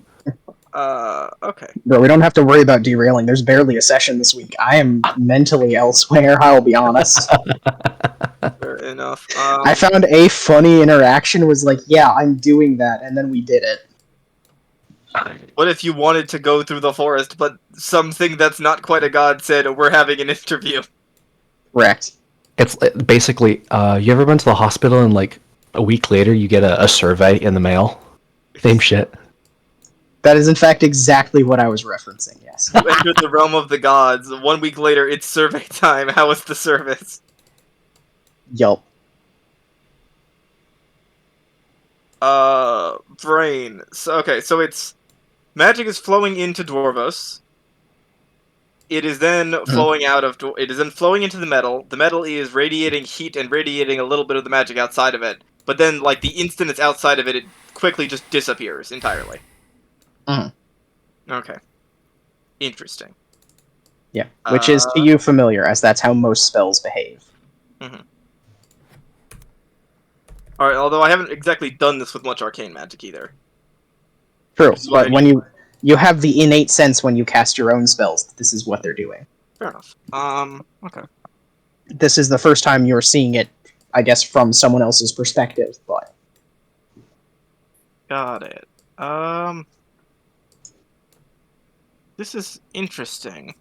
Okay. Bro, we don't have to worry about derailing. There's barely a session this week. I am mentally elsewhere, I'll be honest. Fair enough. I found a funny interaction was like, yeah, I'm doing that, and then we did it. What if you wanted to go through the forest, but something that's not quite a god said, we're having an interview? Correct. It's basically, you ever been to the hospital and like a week later you get a survey in the mail? Same shit. That is in fact exactly what I was referencing, yes. You entered the realm of the gods. 1 week later, it's survey time. How was the service? Yup. Brain. So, okay, so it's... Magic is flowing into Dwarvos. It is then flowing out of... It is then flowing into the metal. The metal is radiating heat and radiating a little bit of the magic outside of it. But then, like, the instant it's outside of it, it quickly just disappears entirely. Okay. Interesting. Yeah, which is to you familiar, as that's how most spells behave. Alright, although I haven't exactly done this with much arcane magic either. True, This is what but I when you have the innate sense when you cast your own spells, that this is what they're doing. Fair enough. Okay. This is the first time you're seeing it, I guess, from someone else's perspective, but... Got it. This is interesting.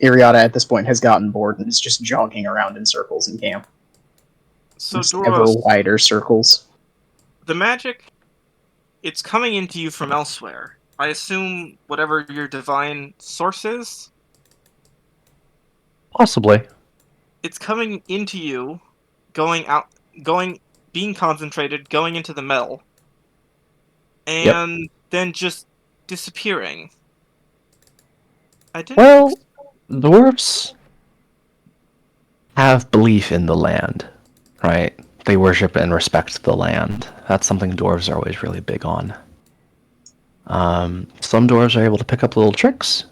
Iriata at this point has gotten bored and is just jogging around in circles in camp. So, Just ever Dwarvos, wider circles. the magic, it's coming into you from elsewhere. I assume whatever your divine source is, Possibly. it's coming into you, being concentrated, going into the metal, and then just disappearing. I didn't. Well, dwarves have belief in the land, right? They worship and respect the land. That's something dwarves are always really big on. Some dwarves are able to pick up little tricks,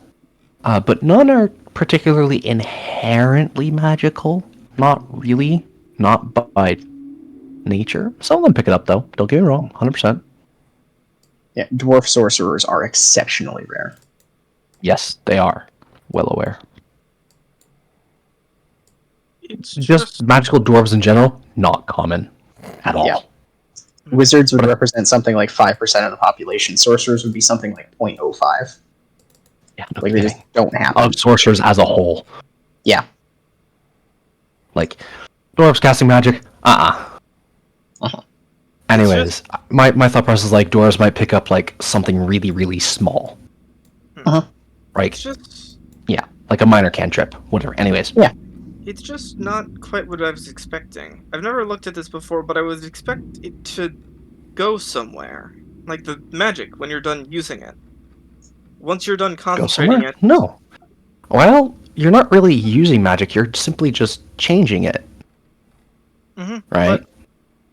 but none are particularly inherently magical. Not really. Not by nature. Some of them pick it up, though. Don't get me wrong, 100%. Yeah, dwarf sorcerers are exceptionally rare. Yes, they are. Well aware. It's Just magical dwarves in general, not common at all. Yeah. Wizards would represent something like 5% of the population. Sorcerers would be something like 0.05. Yeah, no Like, they kidding. just don't happen. Of sorcerers as a whole. Yeah. Like, dwarves casting magic? Uh-huh. Anyways, my thought process is like dwarves might pick up like something really, really small. Uh-huh. Right? It's just, Yeah, like a minor cantrip. Whatever. Anyways. Yeah. it's just not quite what I was expecting. I've never looked at this before, but I would expect it to go somewhere. Like the magic, when you're done using it. Once you're done Go concentrating somewhere? it, No. Well, you're not really using magic, you're simply just changing it. right? Right?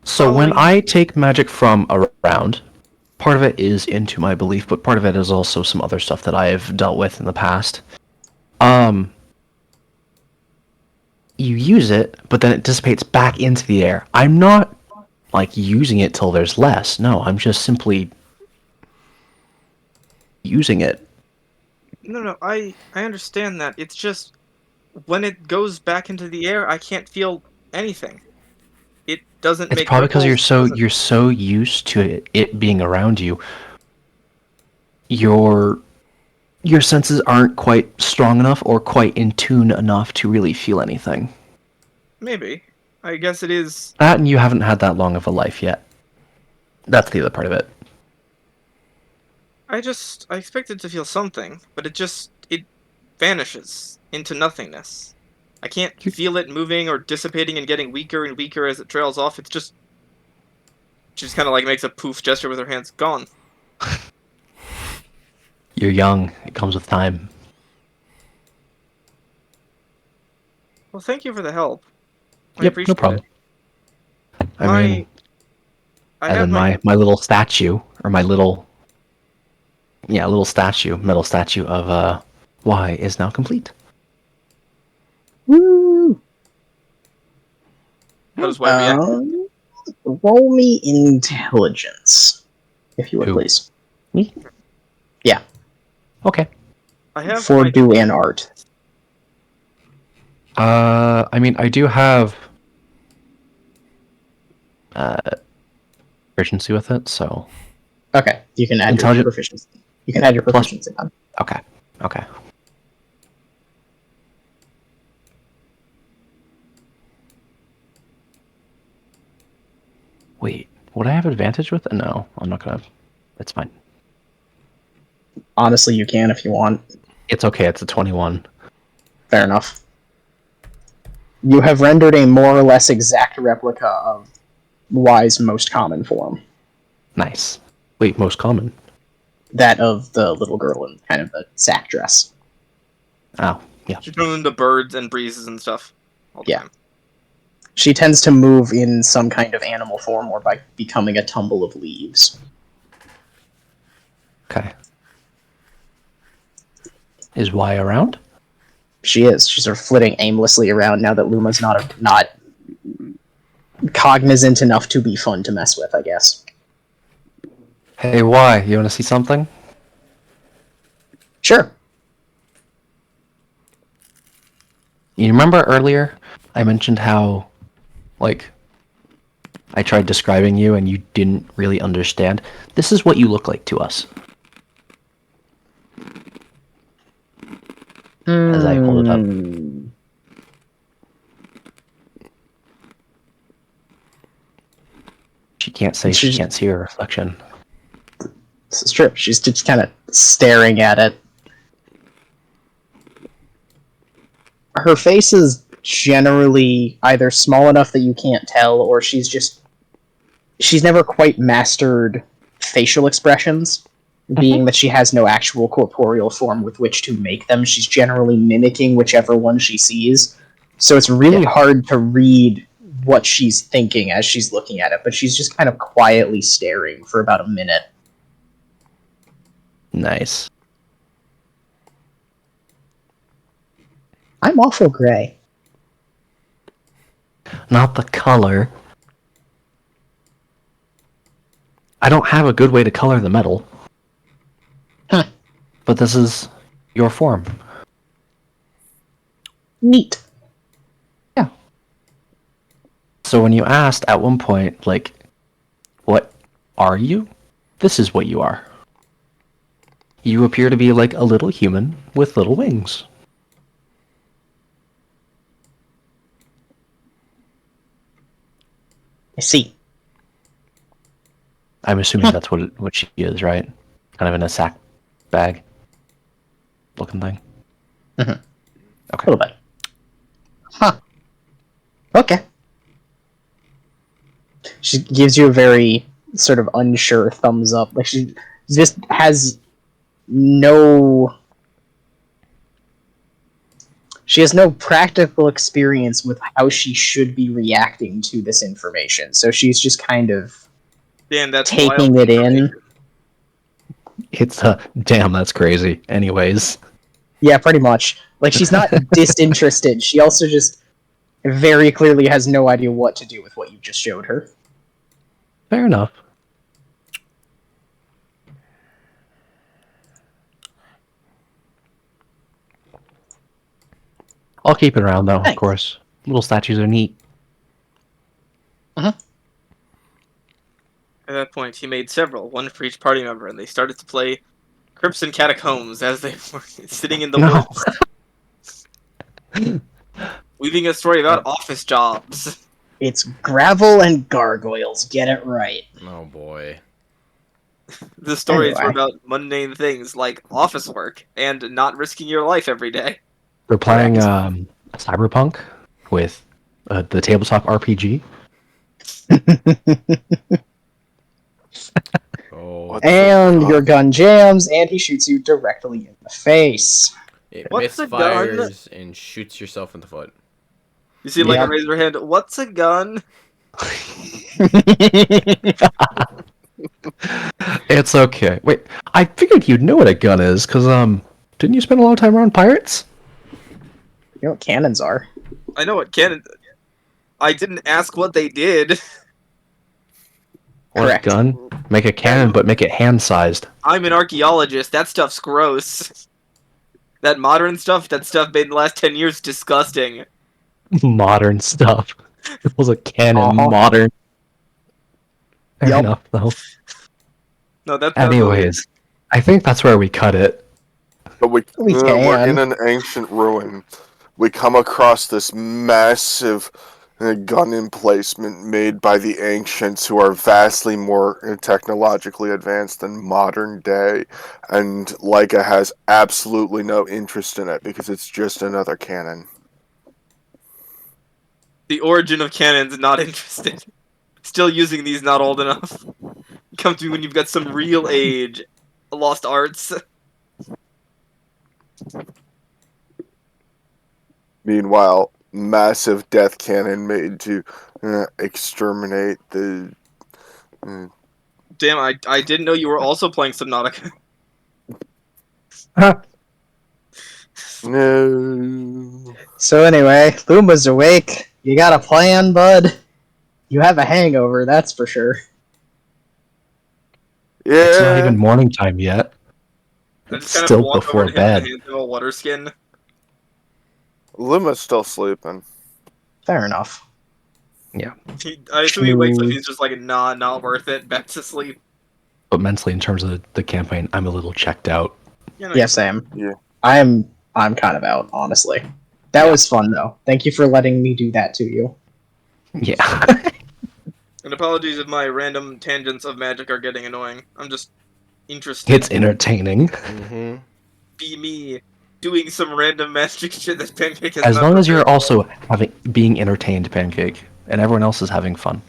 So when I take magic from around, part of it is into my belief, but part of it is also some other stuff that I have dealt with in the past. You use it, but then it dissipates back into the air. I'm not, like, using it till there's less. No, I'm just simply using it. No, I understand that. It's just when it goes back into the air, I can't feel anything. It doesn't It's make probably because ripples. It doesn't. you're so used to it being around you. Your senses aren't quite strong enough or quite in tune enough to really feel anything. Maybe. I guess it is. That and you haven't had that long of a life yet. That's the other part of it. I expected to feel something, but it vanishes into nothingness. I can't feel it moving or dissipating and getting weaker and weaker as it trails off. She just kind of like makes a poof gesture with her hands. Gone. You're young. It comes with time. Well, thank you for the help. I Yep, no appreciate problem. it. I mean, I as have in my little statue, or my little, little statue, metal statue of Y is now complete. Woo! How does White react? Roll me intelligence, if you would, Who? please. Me? Yeah, Okay. I have for my do and art. I mean, I do have proficiency with it, so Okay, you can add your Intelligent- proficiency. You can add your Plus- proficiency on. okay. Wait, would I have advantage with it? No, I'm not gonna. It's fine. Honestly, you can if you want. It's okay. It's a 21. Fair enough. You have rendered a more or less exact replica of Y's most common form. Nice. Wait, most common. That of the little girl in kind of the sack dress. Oh, yeah. She turns into birds and breezes and stuff all the Yeah. time. She tends to move in some kind of animal form or by becoming a tumble of leaves. Okay. Is Y around? She is. She's sort of flitting aimlessly around now that Luma's not cognizant enough to be fun to mess with, I guess. Hey, Y, you want to see something? Sure. You remember earlier I mentioned how, like, I tried describing you and you didn't really understand? This is what you look like to us. As I hold it up. She can't say she can't see her reflection. This is true. She's just kind of staring at it. Her face is generally either small enough that you can't tell, or she's never quite mastered facial expressions, being that she has no actual corporeal form with which to make them. She's generally mimicking whichever one she sees. So it's really hard to read what she's thinking as she's looking at it, but she's just kind of quietly staring for about a minute. Nice. I'm awful gray. Not the color. I don't have a good way to color the metal. Huh. But this is your form. Neat. Yeah. So when you asked at one point, like, what are you? This is what you are. You appear to be like a little human with little wings. I see. I'm assuming that's what she is, right? Kind of in a sack bag looking thing. Mm-hmm. Okay. A little bit. Huh. Okay. She gives you a very sort of unsure thumbs up. Like she just has no... She has no practical experience with how she should be reacting to this information. So she's just kind of Damn, that's taking wild it in. It's damn, that's crazy. Anyways. Yeah, pretty much. Like, she's not disinterested. She also just very clearly has no idea what to do with what you just showed her. Fair enough. I'll keep it around though, of Thanks. course. Little statues are neat. At that point, he made several, one for each party member, and they started to play Crypts and Catacombs as they were sitting in the No. woods, weaving a story about office jobs. It's gravel and gargoyles. Get it right. Oh boy. The stories were Anyway. about mundane things like office work and not risking your life every day. We're playing Correct. Cyberpunk with the tabletop RPG. Oh. What the And fuck? your gun jams, and he shoots you directly in the face. It What's a gun? misfires and shoots yourself in the foot. You see, like Yep. a razor hand. What's a gun? It's okay. Wait, I figured you'd know what a gun is, because, didn't you spend a lot of time around pirates? You know what cannons are? I know what cannon. I didn't ask what they did. Or Correct. a gun? Make a cannon, but make it hand-sized. I'm an archaeologist. That stuff's gross. That modern stuff, that stuff made in the last 10 years, disgusting. Modern stuff. It was a cannon, Uh-huh. modern. Fair Yup. enough, though. No, that's Anyways, I think that's where we cut it. But We we're can. in an ancient ruin. We come across this massive gun emplacement made by the ancients, who are vastly more technologically advanced than modern day, and Leica has absolutely no interest in it because it's just another cannon. the origin of cannons. Not interested. Still using these. Not old enough. Come to me when you've got some real age. Lost arts. Meanwhile, massive death cannon made to exterminate the. Damn, I didn't know you were also playing Subnautica. No. So anyway, Luma's awake. You got a plan, bud? You have a hangover, that's for sure. It's not Yeah. even morning time yet. I It's just kind of still walk before over to him bed. and hand him a water skin. Luma's still sleeping. Fair enough. I assume he wakes up. He's just like, nah, not worth it. Back to sleep. But mentally, in terms of the campaign, I'm a little checked out. You know, Yeah, Sam. Yeah. I'm kind of out, honestly. That Yeah. was fun though. Thank you for letting me do that to you. Yeah. And apologies if my random tangents of magic are getting annoying. I'm just interested. It's entertaining. Mm-hmm. Be me doing some random magic shit that Pancake has As not long as you're prepared. also being entertained, Pancake, and everyone else is having fun.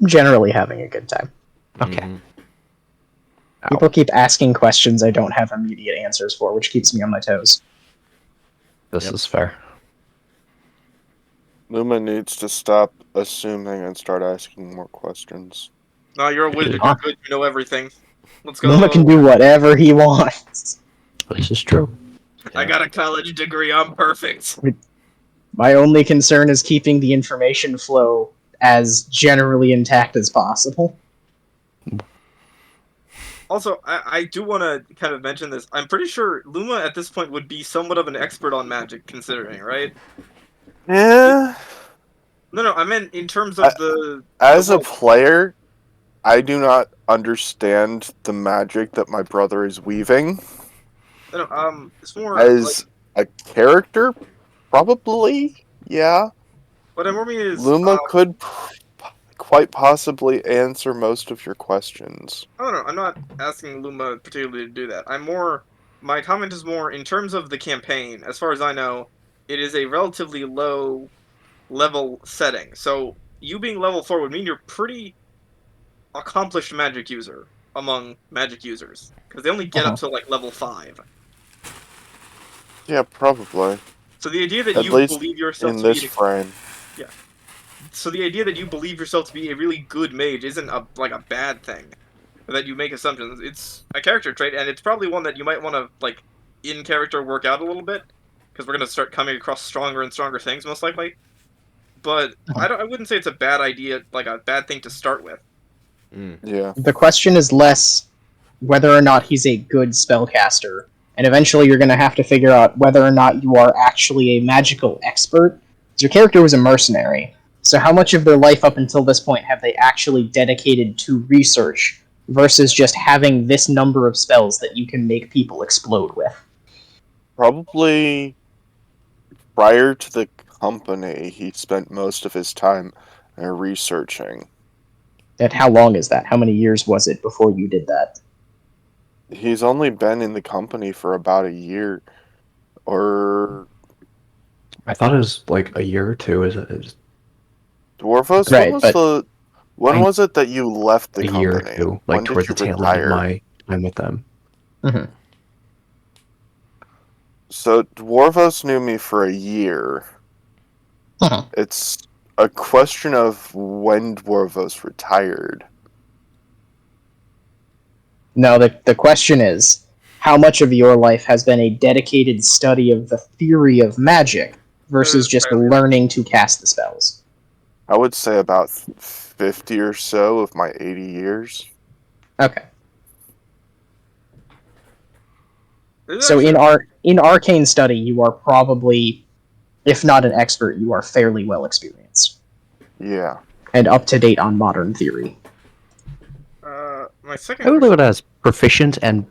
I'm generally having a good time. Okay. Mhm. Ow. People keep asking questions I don't have immediate answers for, which keeps me on my toes. This Yep. is fair. Luma needs to stop assuming and start asking more questions. No, you're a wizard. Huh. You're good. You know everything. Let's go. Luma can do whatever he wants. This is true. I got a college degree. I'm perfect. My only concern is keeping the information flow as generally intact as possible. Also, I do want to kind of mention this. I'm pretty sure Luma at this point would be somewhat of an expert on magic, considering, right? Yeah. No, I meant in terms of the... As a world. player, I do not understand the magic that my brother is weaving. No, it's more... As a character, probably, yeah. what I'm more meaning is... Luma could quite possibly answer most of your questions. I don't know. I'm not asking Luma particularly to do that. My comment is more in terms of the campaign. As far as I know, it is a relatively low level setting. So you being level 4 would mean you're pretty accomplished magic user among magic users, because they only get up to like level 5. Yeah, probably. So the idea that At you least believe yourself in to this be frame. so the idea that you believe yourself to be a really good mage isn't a bad thing. Or that you make assumptions. It's a character trait, and it's probably one that you might want to like in character work out a little bit, because we're gonna start coming across stronger and stronger things most likely. But I wouldn't say it's a bad idea, like a bad thing to start with. Yeah. The question is less whether or not he's a good spellcaster, and eventually you're going to have to figure out whether or not you are actually a magical expert. Your character was a mercenary, so how much of their life up until this point have they actually dedicated to research versus just having this number of spells that you can make people explode with? Probably prior to the company, he spent most of his time researching. And how long is that? How many years was it before you did that? He's only been in the company for about a year, or I thought it was like a year or two. Is it? Dwarfos. Right, but When I was it that you left the a year or company? two, like When did towards you the tail end of retire? my time with them. mhm. So Dwarfos knew me for a year. Mhm. It's a question of when Dwarfos retired. No, the question is, how much of your life has been a dedicated study of the theory of magic versus just learning to cast the spells? I would say about 50 or so of my 80 years. Okay. This is So actually in arcane study, you are probably, if not an expert, you are fairly well experienced Yeah. and up to date on modern theory. my second I would leave question. it as proficient and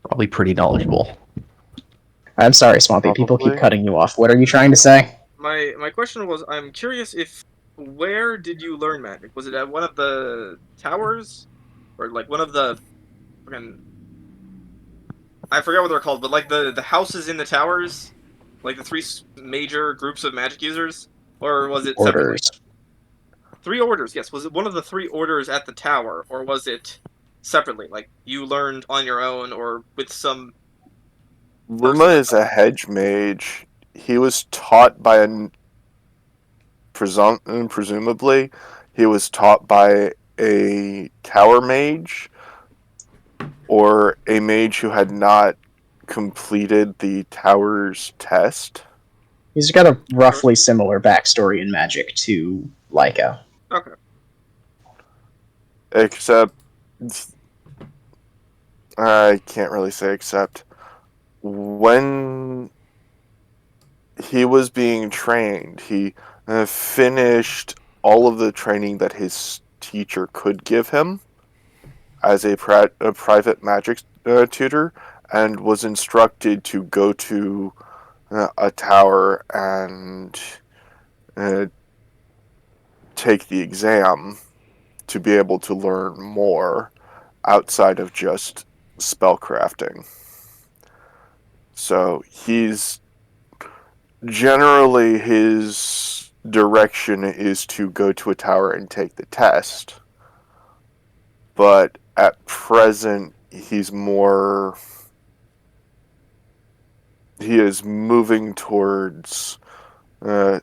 probably pretty knowledgeable. I'm sorry, Swampy. People keep Probably. cutting you off. What are you trying to say? My question was, I'm curious if where did you learn magic? Was it at one of the towers, or like one of the fucking, I forget what they're called, but like the houses in the towers, like the three major groups of magic users, or was it separately? Orders. Three orders, yes. Was it one of the three orders at the tower, or was it separately? Like you learned on your own, or with some Luma person? is a hedge mage. He was taught by presumably, he was taught by a tower mage or a mage who had not completed the tower's test. He's got a roughly similar backstory in magic to Leica. Okay. Except, I can't really say except, when he was being trained, he finished all of the training that his teacher could give him as a private magic tutor, and was instructed to go to a tower and uh, take the exam to be able to learn more outside of just spellcrafting. So he's generally, his direction is to go to a tower and take the test. But at present, he is moving towards uh,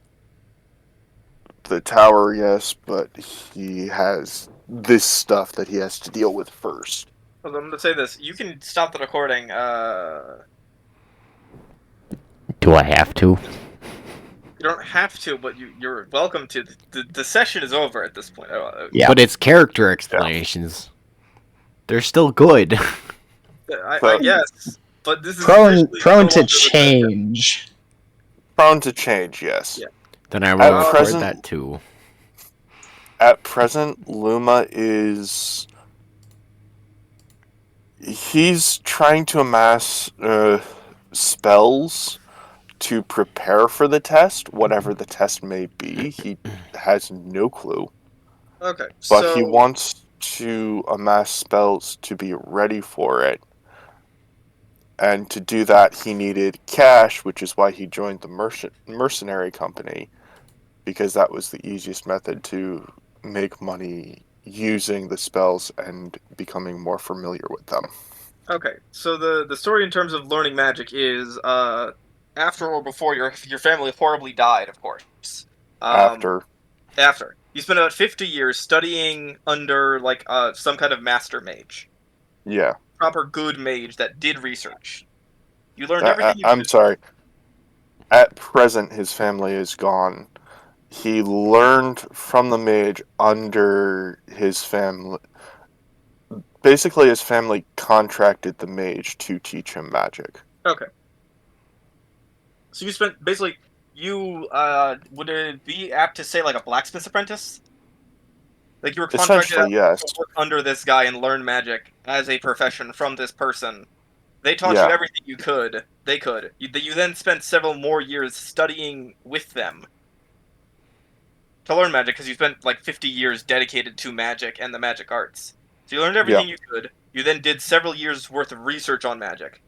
the tower, yes, but he has this stuff that he has to deal with first. Well, I'm gonna say this. You can stop the recording. Do I have to? You don't have to, but you're welcome to. The session is over at this point. Yeah. But it's character explanations. They're still good. I guess, but this is Prone officially no prone longer to the session. change. Prone to change, yes. Yeah. Then I will At record present- that too. At present, Luma is... He's trying to amass spells to prepare for the test, whatever the test may be. He has no clue. Okay, But so he wants to amass spells to be ready for it. And to do that, he needed cash, which is why he joined the mercenary company, because that was the easiest method to make money using the spells and becoming more familiar with them. okay, so the story in terms of learning magic is after or before your family horribly died, of course. Um, After, after you spent about 50 years studying under like some kind of master mage, yeah. proper good mage that did research. You learned everything you I'm could. sorry. At present, his family is gone. He learned from the mage under his family. Basically, his family contracted the mage to teach him magic. Okay. So you spent basically you would it be apt to say like a blacksmith's apprentice? Like you were contracted out Essentially, yes. to work under this guy and learn magic as a profession from this person. They taught you Yeah. everything you could. They could. You then spent several more years studying with them to learn magic because you spent like 50 years dedicated to magic and the magic arts. So you learned Yeah. everything you could. You then did several years worth of research on magic.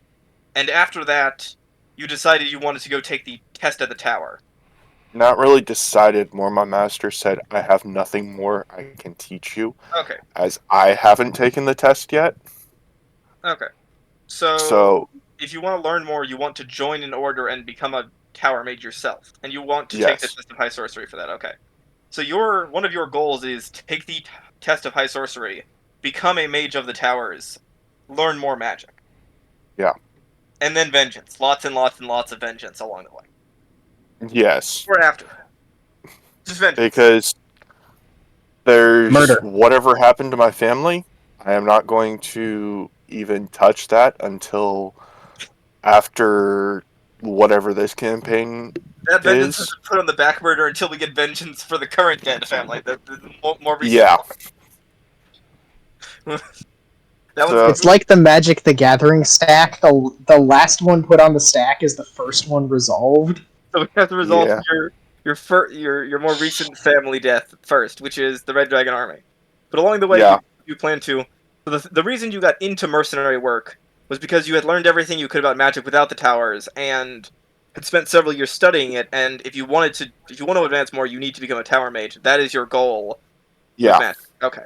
And after that, you decided you wanted to go take the test at the tower. Not really decided. More, my master said, I have nothing more I can teach you, Okay. as I haven't taken the test yet. Okay. So So, if you want to learn more, you want to join an order and become a tower mage yourself, and you want to take the yes. test of high sorcery for that. Okay. So your one of your goals is to take the test of high sorcery, become a mage of the towers, learn more magic. Yeah. And then vengeance. Lots and lots and lots of vengeance along the way. Yes. Or after that. Just vengeance. Because there's Murder. whatever happened to my family, I am not going to even touch that until after whatever this campaign That vengeance has is. been put on the back burner until we get vengeance for the current dead family. The more recent Yeah. one. That one's So, It's like the Magic the Gathering stack. The last one put on the stack is the first one resolved. so we have to resolve yeah. your more recent family death first, which is the Red Dragon Army. But along the way, Yeah. you plan to. So the reason you got into mercenary work was because you had learned everything you could about magic without the towers and had spent several years studying it. And if you want to advance more, you need to become a tower mage. That is your goal with Yeah. magic. Okay.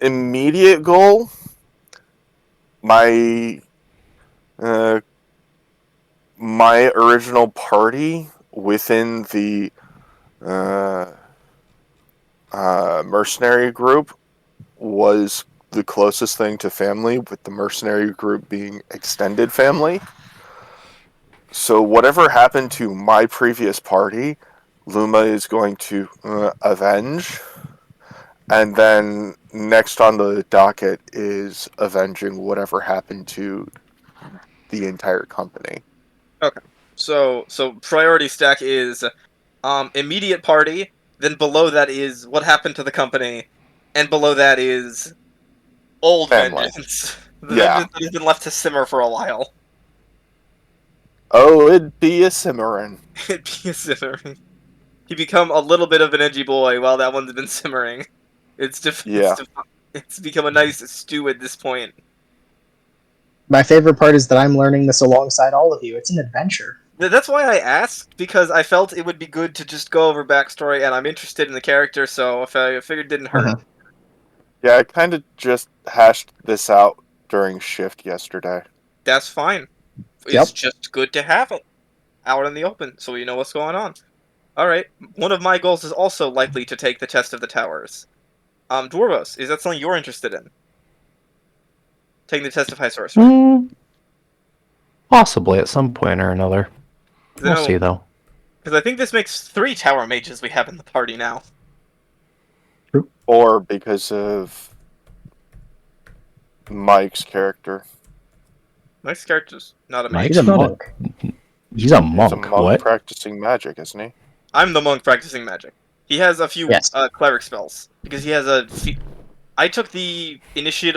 Immediate goal, my uh, my original party within the uh, mercenary group was the closest thing to family, with the mercenary group being extended family. So whatever happened to my previous party, Luma is going to avenge. And then next on the docket is avenging whatever happened to the entire company. Okay. So priority stack is immediate party, then below that is what happened to the company, and below that is old Family. vengeance. The Yeah. vengeance that has been left to simmer for a while. Oh, it'd be a simmering. It'd be a simmering. You become a little bit of an edgy boy while that one's been simmering. Yeah. It's become a nice stew at this point. My favorite part is that I'm learning this alongside all of you. It's an adventure. That's why I asked, because I felt it would be good to just go over backstory, and I'm interested in the character, so I figured it didn't hurt. Mhm. Yeah, I kind of just hashed this out during shift yesterday. That's fine. It's Yep. just good to have it out in the open, so we know what's going on. Alright, one of my goals is also likely to take the test of the towers. Dwarvos, is that something you're interested in? Taking the test of high sorcery? Possibly at some point or another. We'll see, though. Because I think this makes 3 tower mages we have in the party now. Or because of Mike's character. Mike's character's not a Mike's mage. He's a not monk. He's a He's a monk. monk What? practicing magic, isn't he? I'm the monk practicing magic. He has a few Yes. cleric spells because he has a feat. I took the initiate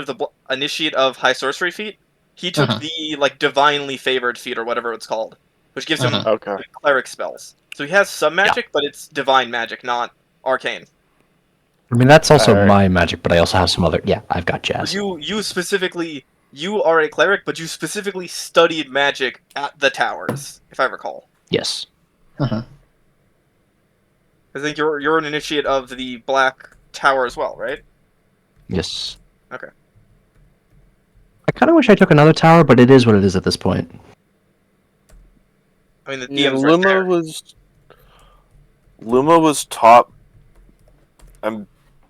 of high sorcery feat. He took the like divinely favored feat or whatever it's called, which gives him Okay. cleric spells. So he has some magic, but it's divine magic, not arcane. I mean, that's also Alright. my magic, but I also have some other. Yeah, I've got jazz. You specifically, you are a cleric, but you specifically studied magic at the towers, if I recall. Yes. I think you're an initiate of the Black Tower as well, right? Yes. Okay. I kind of wish I took another tower, but it is what it is at this point. I mean, the Yeah, DM's right there. Luma was top. I'm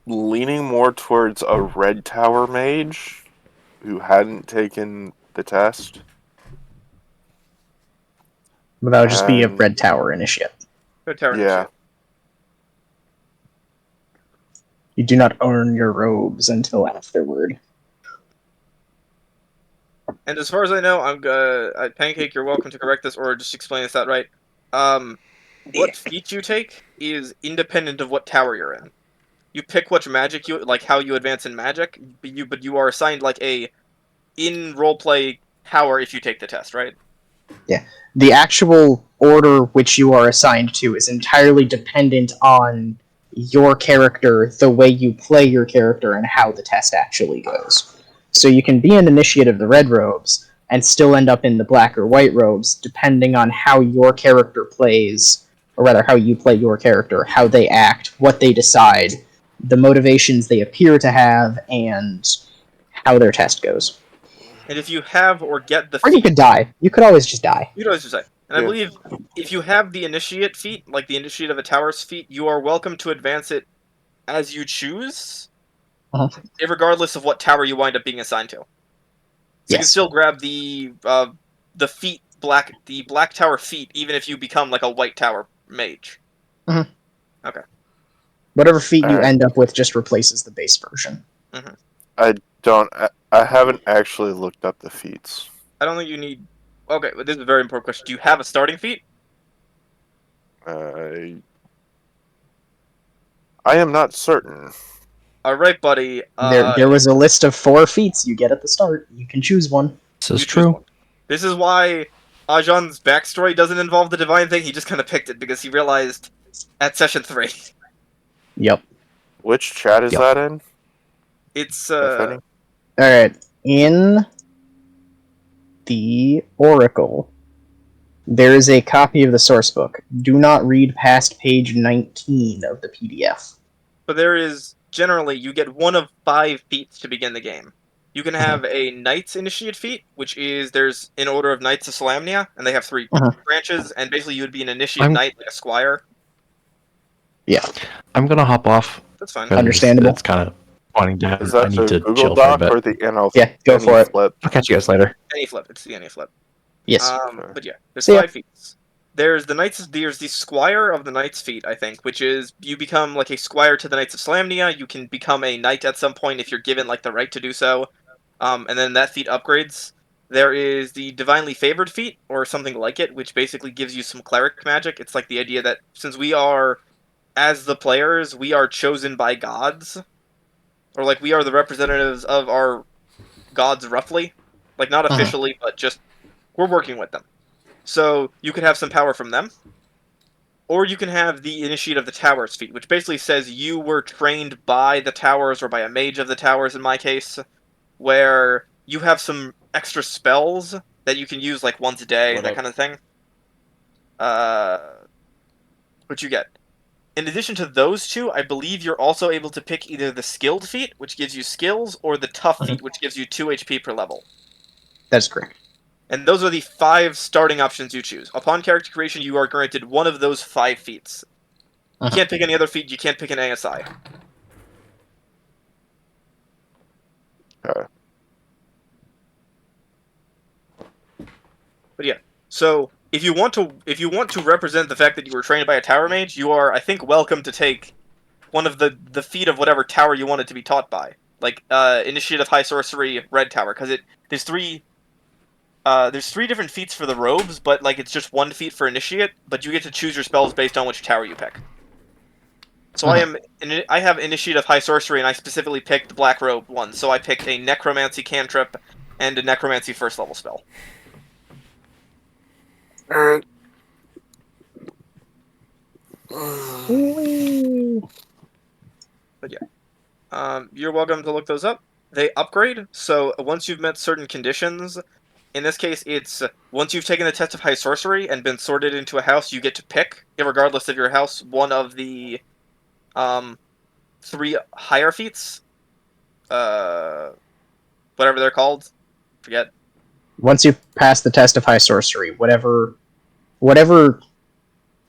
leaning more towards a red tower mage who hadn't taken the test. But that would just be a And- Red Tower initiate. Red Tower Yeah. initiate. You do not earn your robes until afterward. And as far as I know, Pancake, you're welcome to correct this or just explain this outright. What feat you take is independent of what tower you're in. You pick which magic how you advance in magic, but you are assigned like a in roleplay tower if you take the test, right? Yeah. The actual order which you are assigned to is entirely dependent on your character, the way you play your character, and how the test actually goes. So you can be an initiate of the red robes and still end up in the black or white robes, depending on how your character plays, or rather, how you play your character, how they act, what they decide, the motivations they appear to have, and how their test goes. And if you have or get the Or you feat, could die. You could always just die. you'd always decide. And I Yeah. believe if you have the initiate feat, like the initiate of a tower's feat, you are welcome to advance it as you choose, Uh-huh. regardless of what tower you wind up being assigned to. So you can Yes. still grab the black tower feat, even if you become like a white tower mage. Whatever feat you Alright. end up with just replaces the base version. I don't. I haven't actually looked up the feats. I don't think you need. Okay, but this is a very important question. Do you have a starting feat? I am not certain. All right, buddy. There was a list of 4 feats you get at the start. You can choose one. This is you choose true. one. This is why Ajan's backstory doesn't involve the divine thing. He just kind of picked it because he realized at session 3. Yep. Which chat is Yep. that in? It's If any? Alright. In the Oracle, there is a copy of the source book. Do not read past page 19 of the PDF. but there is generally you get one of 5 feats to begin the game. You can have a Knight's Initiate feat, which is there's an order of Knights of Solamnia, and they have 3 branches, and basically you would be an Initiate Knight, like a Squire. Yeah. I'm gonna hop off. That's fine. 'Cause Understandable. It's kind of winding down. Is I that need the to Google chill for a Doc bit. or the NL? Yeah, go for it. Flip? I'll catch you guys later. Any flip. It's the any flip. Yes. But yeah, there's See ya. 5 feats. There's the Squire of the Knight's feat, I think, which is you become like a Squire to the Knights of Solamnia. You can become a Knight at some point if you're given like the right to do so. And then that feat upgrades. There is the Divinely Favored feat, or something like it, which basically gives you some cleric magic. It's like the idea that since we are, as the players, we are chosen by gods, or like we are the representatives of our gods roughly. Like not officially, but just we're working with them. So you could have some power from them. Or you can have the Initiate of the Towers feat, which basically says you were trained by the towers, or by a mage of the towers in my case, where you have some extra spells that you can use like once a day, that kind of thing. What you get. In addition to those 2, I believe you're also able to pick either the Skilled feat, which gives you skills, or the Tough feat, which gives you 2 HP per level. That's correct. And those are the 5 starting options you choose. Upon character creation, you are granted one of those 5 feats. You can't pick any other feat, you can't pick an ASI. Okay. But yeah, so if you want to represent the fact that you were trained by a tower mage, you are, I think, welcome to take one of the feat of whatever tower you wanted to be taught by, like Initiate of High Sorcery, Red Tower, because there's 3 different feats for the robes, but like it's just 1 feat for Initiate, but you get to choose your spells based on which tower you pick. So I have Initiate of High Sorcery, and I specifically picked the Black Robe one, so I picked a Necromancy cantrip and a Necromancy first level spell. Alright. But yeah, you're welcome to look those up. They upgrade, so once you've met certain conditions, in this case, it's once you've taken the test of High Sorcery and been sorted into a house, you get to pick, regardless of your house, one of the 3 higher feats. Whatever they're called. Forget. Once you pass the test of High Sorcery, whatever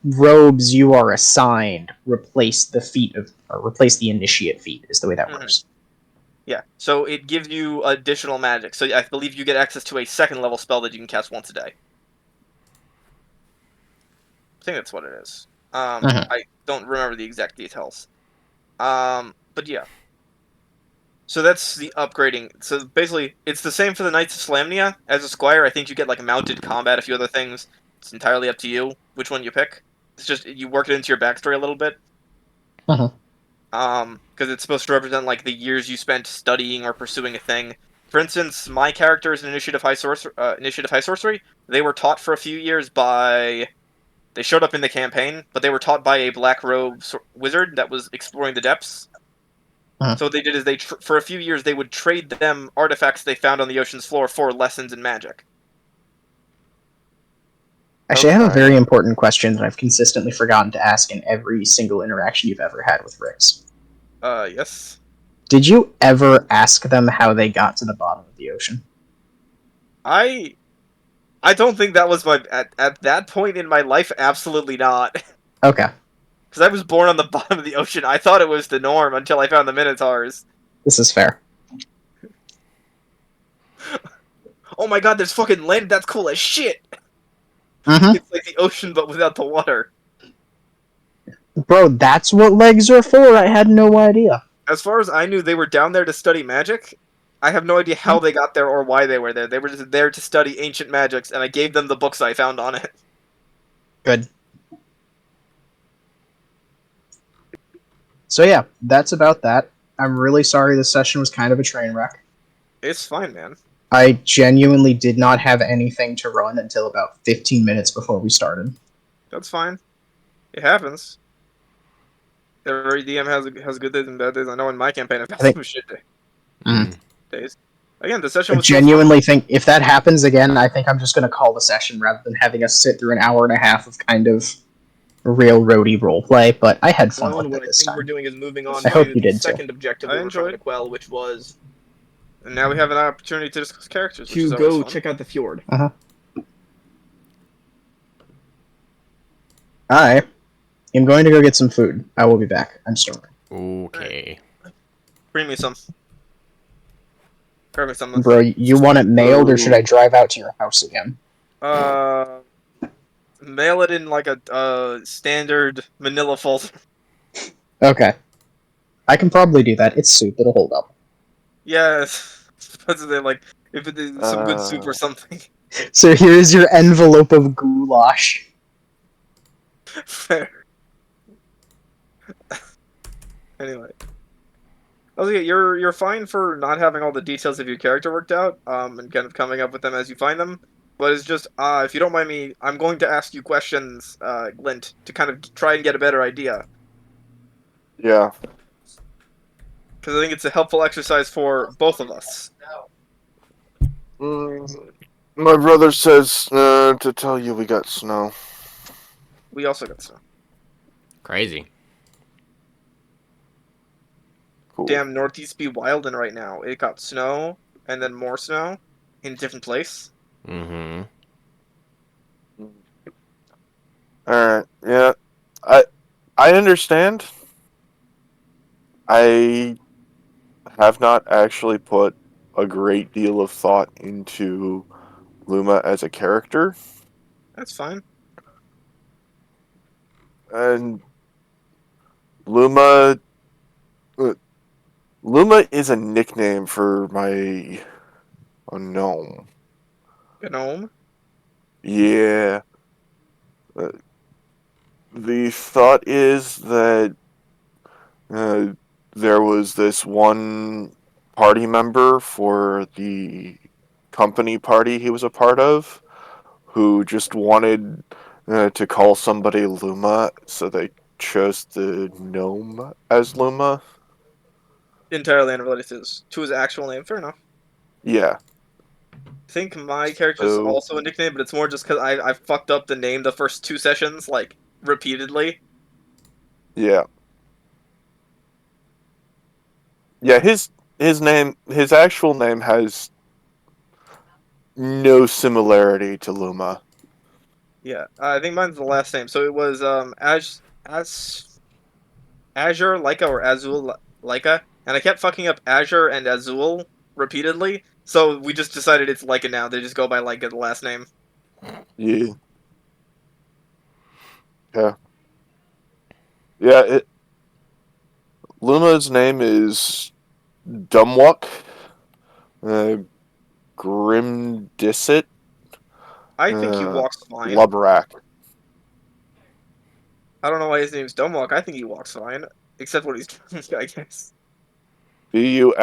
robes you are assigned replace the Initiate feat, is the way that works. Yeah, so it gives you additional magic. So I believe you get access to a 2nd level spell that you can cast once a day. I think that's what it is. I don't remember the exact details. But yeah. So that's the upgrading. So basically, it's the same for the Knights of Slamnia. As a squire, I think you get like mounted combat, a few other things. It's entirely up to you which one you pick. It's just you work it into your backstory a little bit. Uh-huh. Because it's supposed to represent like the years you spent studying or pursuing a thing. For instance, my character is an Initiative High Sorcery. They were taught for a few years by. They showed up in the campaign, but they were taught by a black robe wizard that was exploring the depths. Uh-huh. So what they did is for a few years they would trade them artifacts they found on the ocean's floor for lessons in magic. Actually, I have a Okay. very important question that I've consistently forgotten to ask in every single interaction you've ever had with Rix. Yes. Did you ever ask them how they got to the bottom of the ocean? I don't think that was my at that point in my life. Absolutely not. Okay, Because I was born on the bottom of the ocean. I thought it was the norm until I found the Minotaurs. this is fair. Oh my god, there's fucking land. That's cool as shit. Mm-hmm. It's like the ocean but without the water. Bro, that's what legs are for. I had no idea. As far as I knew, they were down there to study magic. I have no idea how they got there or why they were there. They were just there to study ancient magics, and I gave them the books I found on it. Good. So yeah, that's about that. I'm really sorry this session was kind of a train wreck. It's fine, man. I genuinely did not have anything to run until about 15 minutes before we started. That's fine. It happens. Every DM has good days and bad days. I know in my campaign I've had I think- some shit Mm. days. Again, the session I was so genuinely think if that happens again, I think I'm just going to call the session rather than having us sit through an hour and a half of kind of real roadie roleplay. But I had fun fun. with What it I this think we're time. doing is moving on I hope to you the did too. second objective we were trying to quell, which was, and now we have an opportunity to discuss characters. Which is To always go fun. check out the fjord. I am going to go get some food. I will be back. I'm starving. Okay. Bring me some. Grab me some. Bro, you want it mailed or should I drive out to your house again? Mail it in like a standard Manila folder. Okay. I can probably do that. It's soup. It'll hold up. Yes. Depends if they like if it is some good soup or something. So here's your envelope of goulash. Fair. Anyway. Oh yeah, you're fine for not having all the details of your character worked out, and kind of coming up with them as you find them. But it's just, if you don't mind me, I'm going to ask you questions, Glint, to kind of try and get a better idea. Yeah. Because I think it's a helpful exercise for both of us. My brother says to tell you we got snow. We also got some. Crazy. Cool. Damn, Northeast be wildin' right now. It got snow, and then more snow, in a different place. Mm-hmm. Alright, yeah. I understand. I have not actually put a great deal of thought into Luma as a character. That's fine. And Luma is a nickname for a gnome. Gnome? Yeah. The thought is that there was this one party member for the company party he was a part of who just wanted to call somebody Luma, so they chose the gnome as Luma. Entirely unrelated to his actual name. Fair enough. Yeah. I think my character's So- also a nickname, but it's more just because I fucked up the name the first 2 sessions, like, repeatedly. Yeah. Yeah, his actual name has no similarity to Luma. Yeah, I think mine's the last name. So it was Azure Leica or Azul Leica, and I kept fucking up Azure and Azul repeatedly. So we just decided it's Leica now. They just go by Leica the last name. Yeah. Yeah. Yeah, Luma's name is Dumwalk, Grimdisset, I think he walks fine. Lubrak. I don't know why his name's Domwalk. I think he walks fine, except when he's drunk, I guess. Bumwuck.